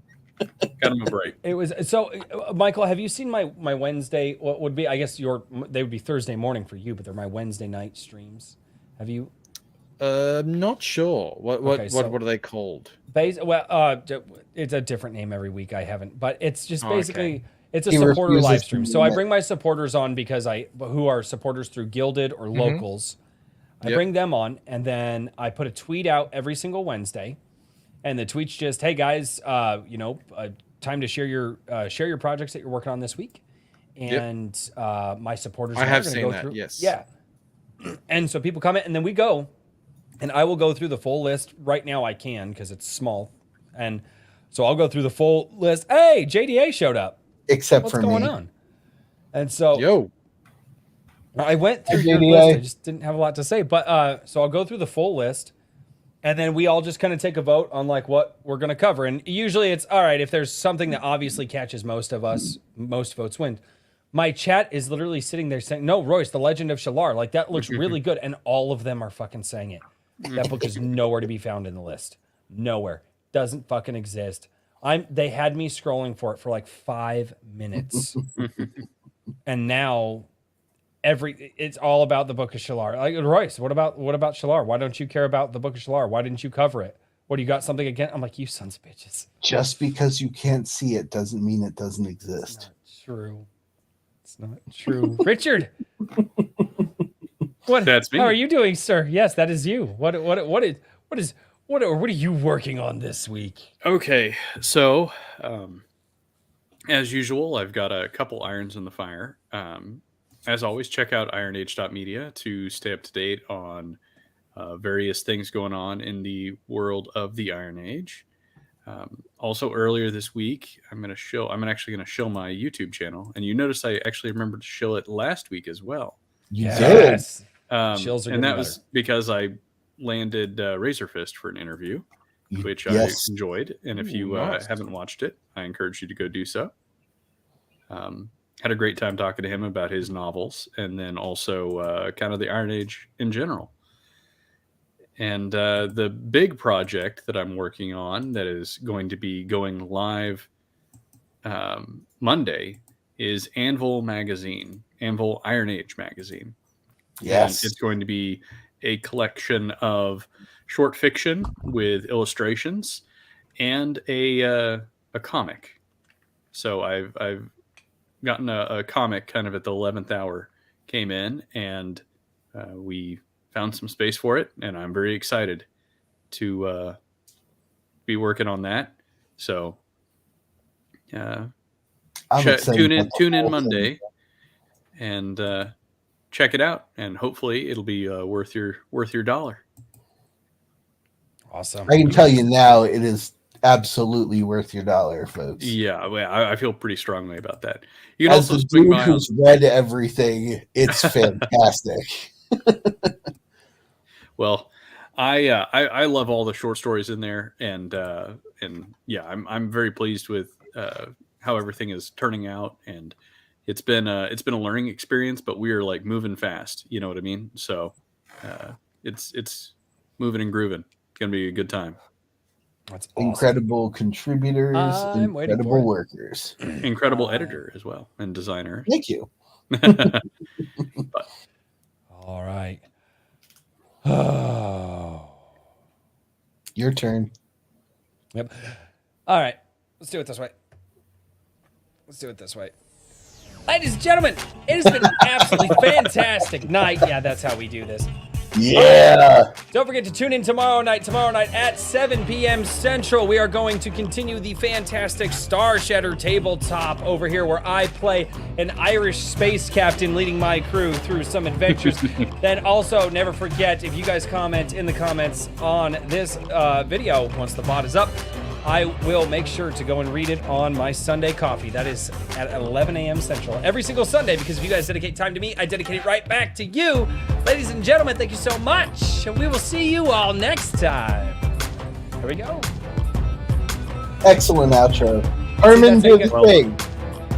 Got them a break. It was so. Michael, have you seen my Wednesday? What would be? I guess they would be Thursday morning for you, but they're my Wednesday night streams. Have you? Not sure. What are they called? It's a different name every week. I haven't, but it's just basically it's a He supporter refuses live to stream. do So I that. bring my supporters on who are supporters through Gilded or locals. I bring them on, and then I put a tweet out every single Wednesday. And the tweet's just, hey guys, time to share your projects that you're working on this week. And my supporters I are have going to seen go that, through. yes. Yeah. And so people comment, and then we go, and I will go through the full list. Right now I can because it's small. And so I'll go through the full list. Hey, JDA showed up. Except What's for going me. on? And so Yo. I went through Hi, your JDA. list. I just didn't have a lot to say. But so I'll go through the full list. And then we all just kind of take a vote on like what we're going to cover. And usually it's all right. If there's something that obviously catches most of us, most votes win. My chat is literally sitting there saying, no, Royce, The Legend of Shalar. Like that looks really good. And all of them are fucking saying it. That book is nowhere to be found in the list. Nowhere. Doesn't fucking exist. They had me scrolling for it for like 5 minutes. And now it's all about the Book of Shalar. Like, Royce, what about Shalar? Why don't you care about the Book of Shalar? Why didn't you cover it? What, do you got something against? I'm like, you sons of bitches. Just because you can't see it doesn't mean it doesn't exist. It's not true. Richard. What? That's me. How are you doing, sir? Yes, that is you. What are you working on this week? Okay, so as usual, I've got a couple irons in the fire. As always, check out ironage.media to stay up to date on various things going on in the world of the Iron Age. Also, earlier this week, I'm actually going to show my YouTube channel, and you notice I actually remembered to show it last week as well. Yes. And that was because I landed Razor Fist for an interview, which I enjoyed. And if you haven't watched it, I encourage you to go do so. Had a great time talking to him about his novels, and then also kind of the Iron Age in general. And the big project that I'm working on that is going to be going live Monday is Anvil Magazine, Anvil Iron Age Magazine. Yes. And it's going to be a collection of short fiction with illustrations and a comic. So I've gotten a comic kind of at the 11th hour, came in, and we found some space for it, and I'm very excited to be working on that. So tune in Monday and check it out, and hopefully it'll be worth your dollar. Awesome. I can tell you now, it is absolutely worth your dollar, folks. Yeah, well, I feel pretty strongly about that. You can As also the swing dude by. who's read everything, it's fantastic. Well, I love all the short stories in there, and yeah, I'm very pleased with how everything is turning out, and it's been a learning experience, but we are like moving fast. You know what I mean? So it's moving and grooving. It's gonna be a good time. That's awesome. Incredible contributors, incredible workers, incredible editor as well, and designer. Thank you. All right. Oh. Your turn. Yep. All right. Let's do it this way. Ladies and gentlemen, it has been an absolutely fantastic night. Yeah, that's how we do this. Yeah. Don't forget to tune in tomorrow night at 7 p.m. Central. We are going to continue the fantastic Star Shatter tabletop over here where I play an Irish space captain leading my crew through some adventures. Then also, never forget, if you guys comment in the comments on this video, once the bot is up, I will make sure to go and read it on my Sunday coffee. That is at 11 a.m. Central every single Sunday, because if you guys dedicate time to me, I dedicate it right back to you. Ladies and gentlemen, thank you so much. And we will see you all next time. Here we go. Excellent outro. Herman, do the thing.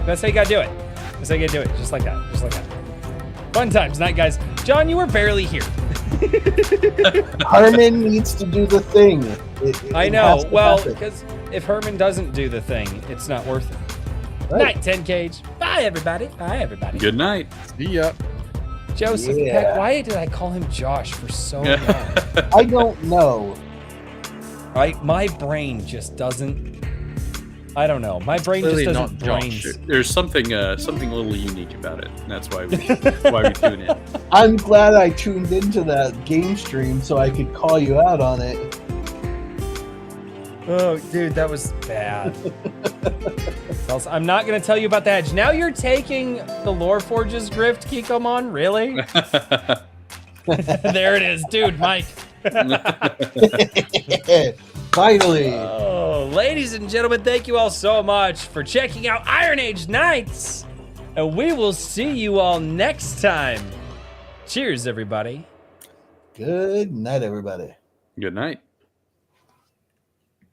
That's how you gotta do it. That's how you gotta do it. Just like that. Just like that. Fun times. Night, guys. John, you were barely here. Herman needs to do the thing. I know. Well, because if Herman doesn't do the thing, it's not worth it. Right. Night, 10 Cage. Bye, everybody. Bye, everybody. Good night. See ya. Joseph Yeah. Peck. Why did I call him Josh for so long? I don't know. Right? My brain just doesn't. I don't know. My brain Clearly just doesn't not brain. Josh. There's something a little unique about it. And that's why we tune in. I'm glad I tuned into that game stream so I could call you out on it. Oh, dude, that was bad. I'm not going to tell you about the hedge. Now you're taking the Loreforge's Grift, Kikomon? Really? There it is. Dude, Mike. Finally. Oh, ladies and gentlemen, thank you all so much for checking out Iron Age Nights. And we will see you all next time. Cheers, everybody. Good night, everybody. Good night.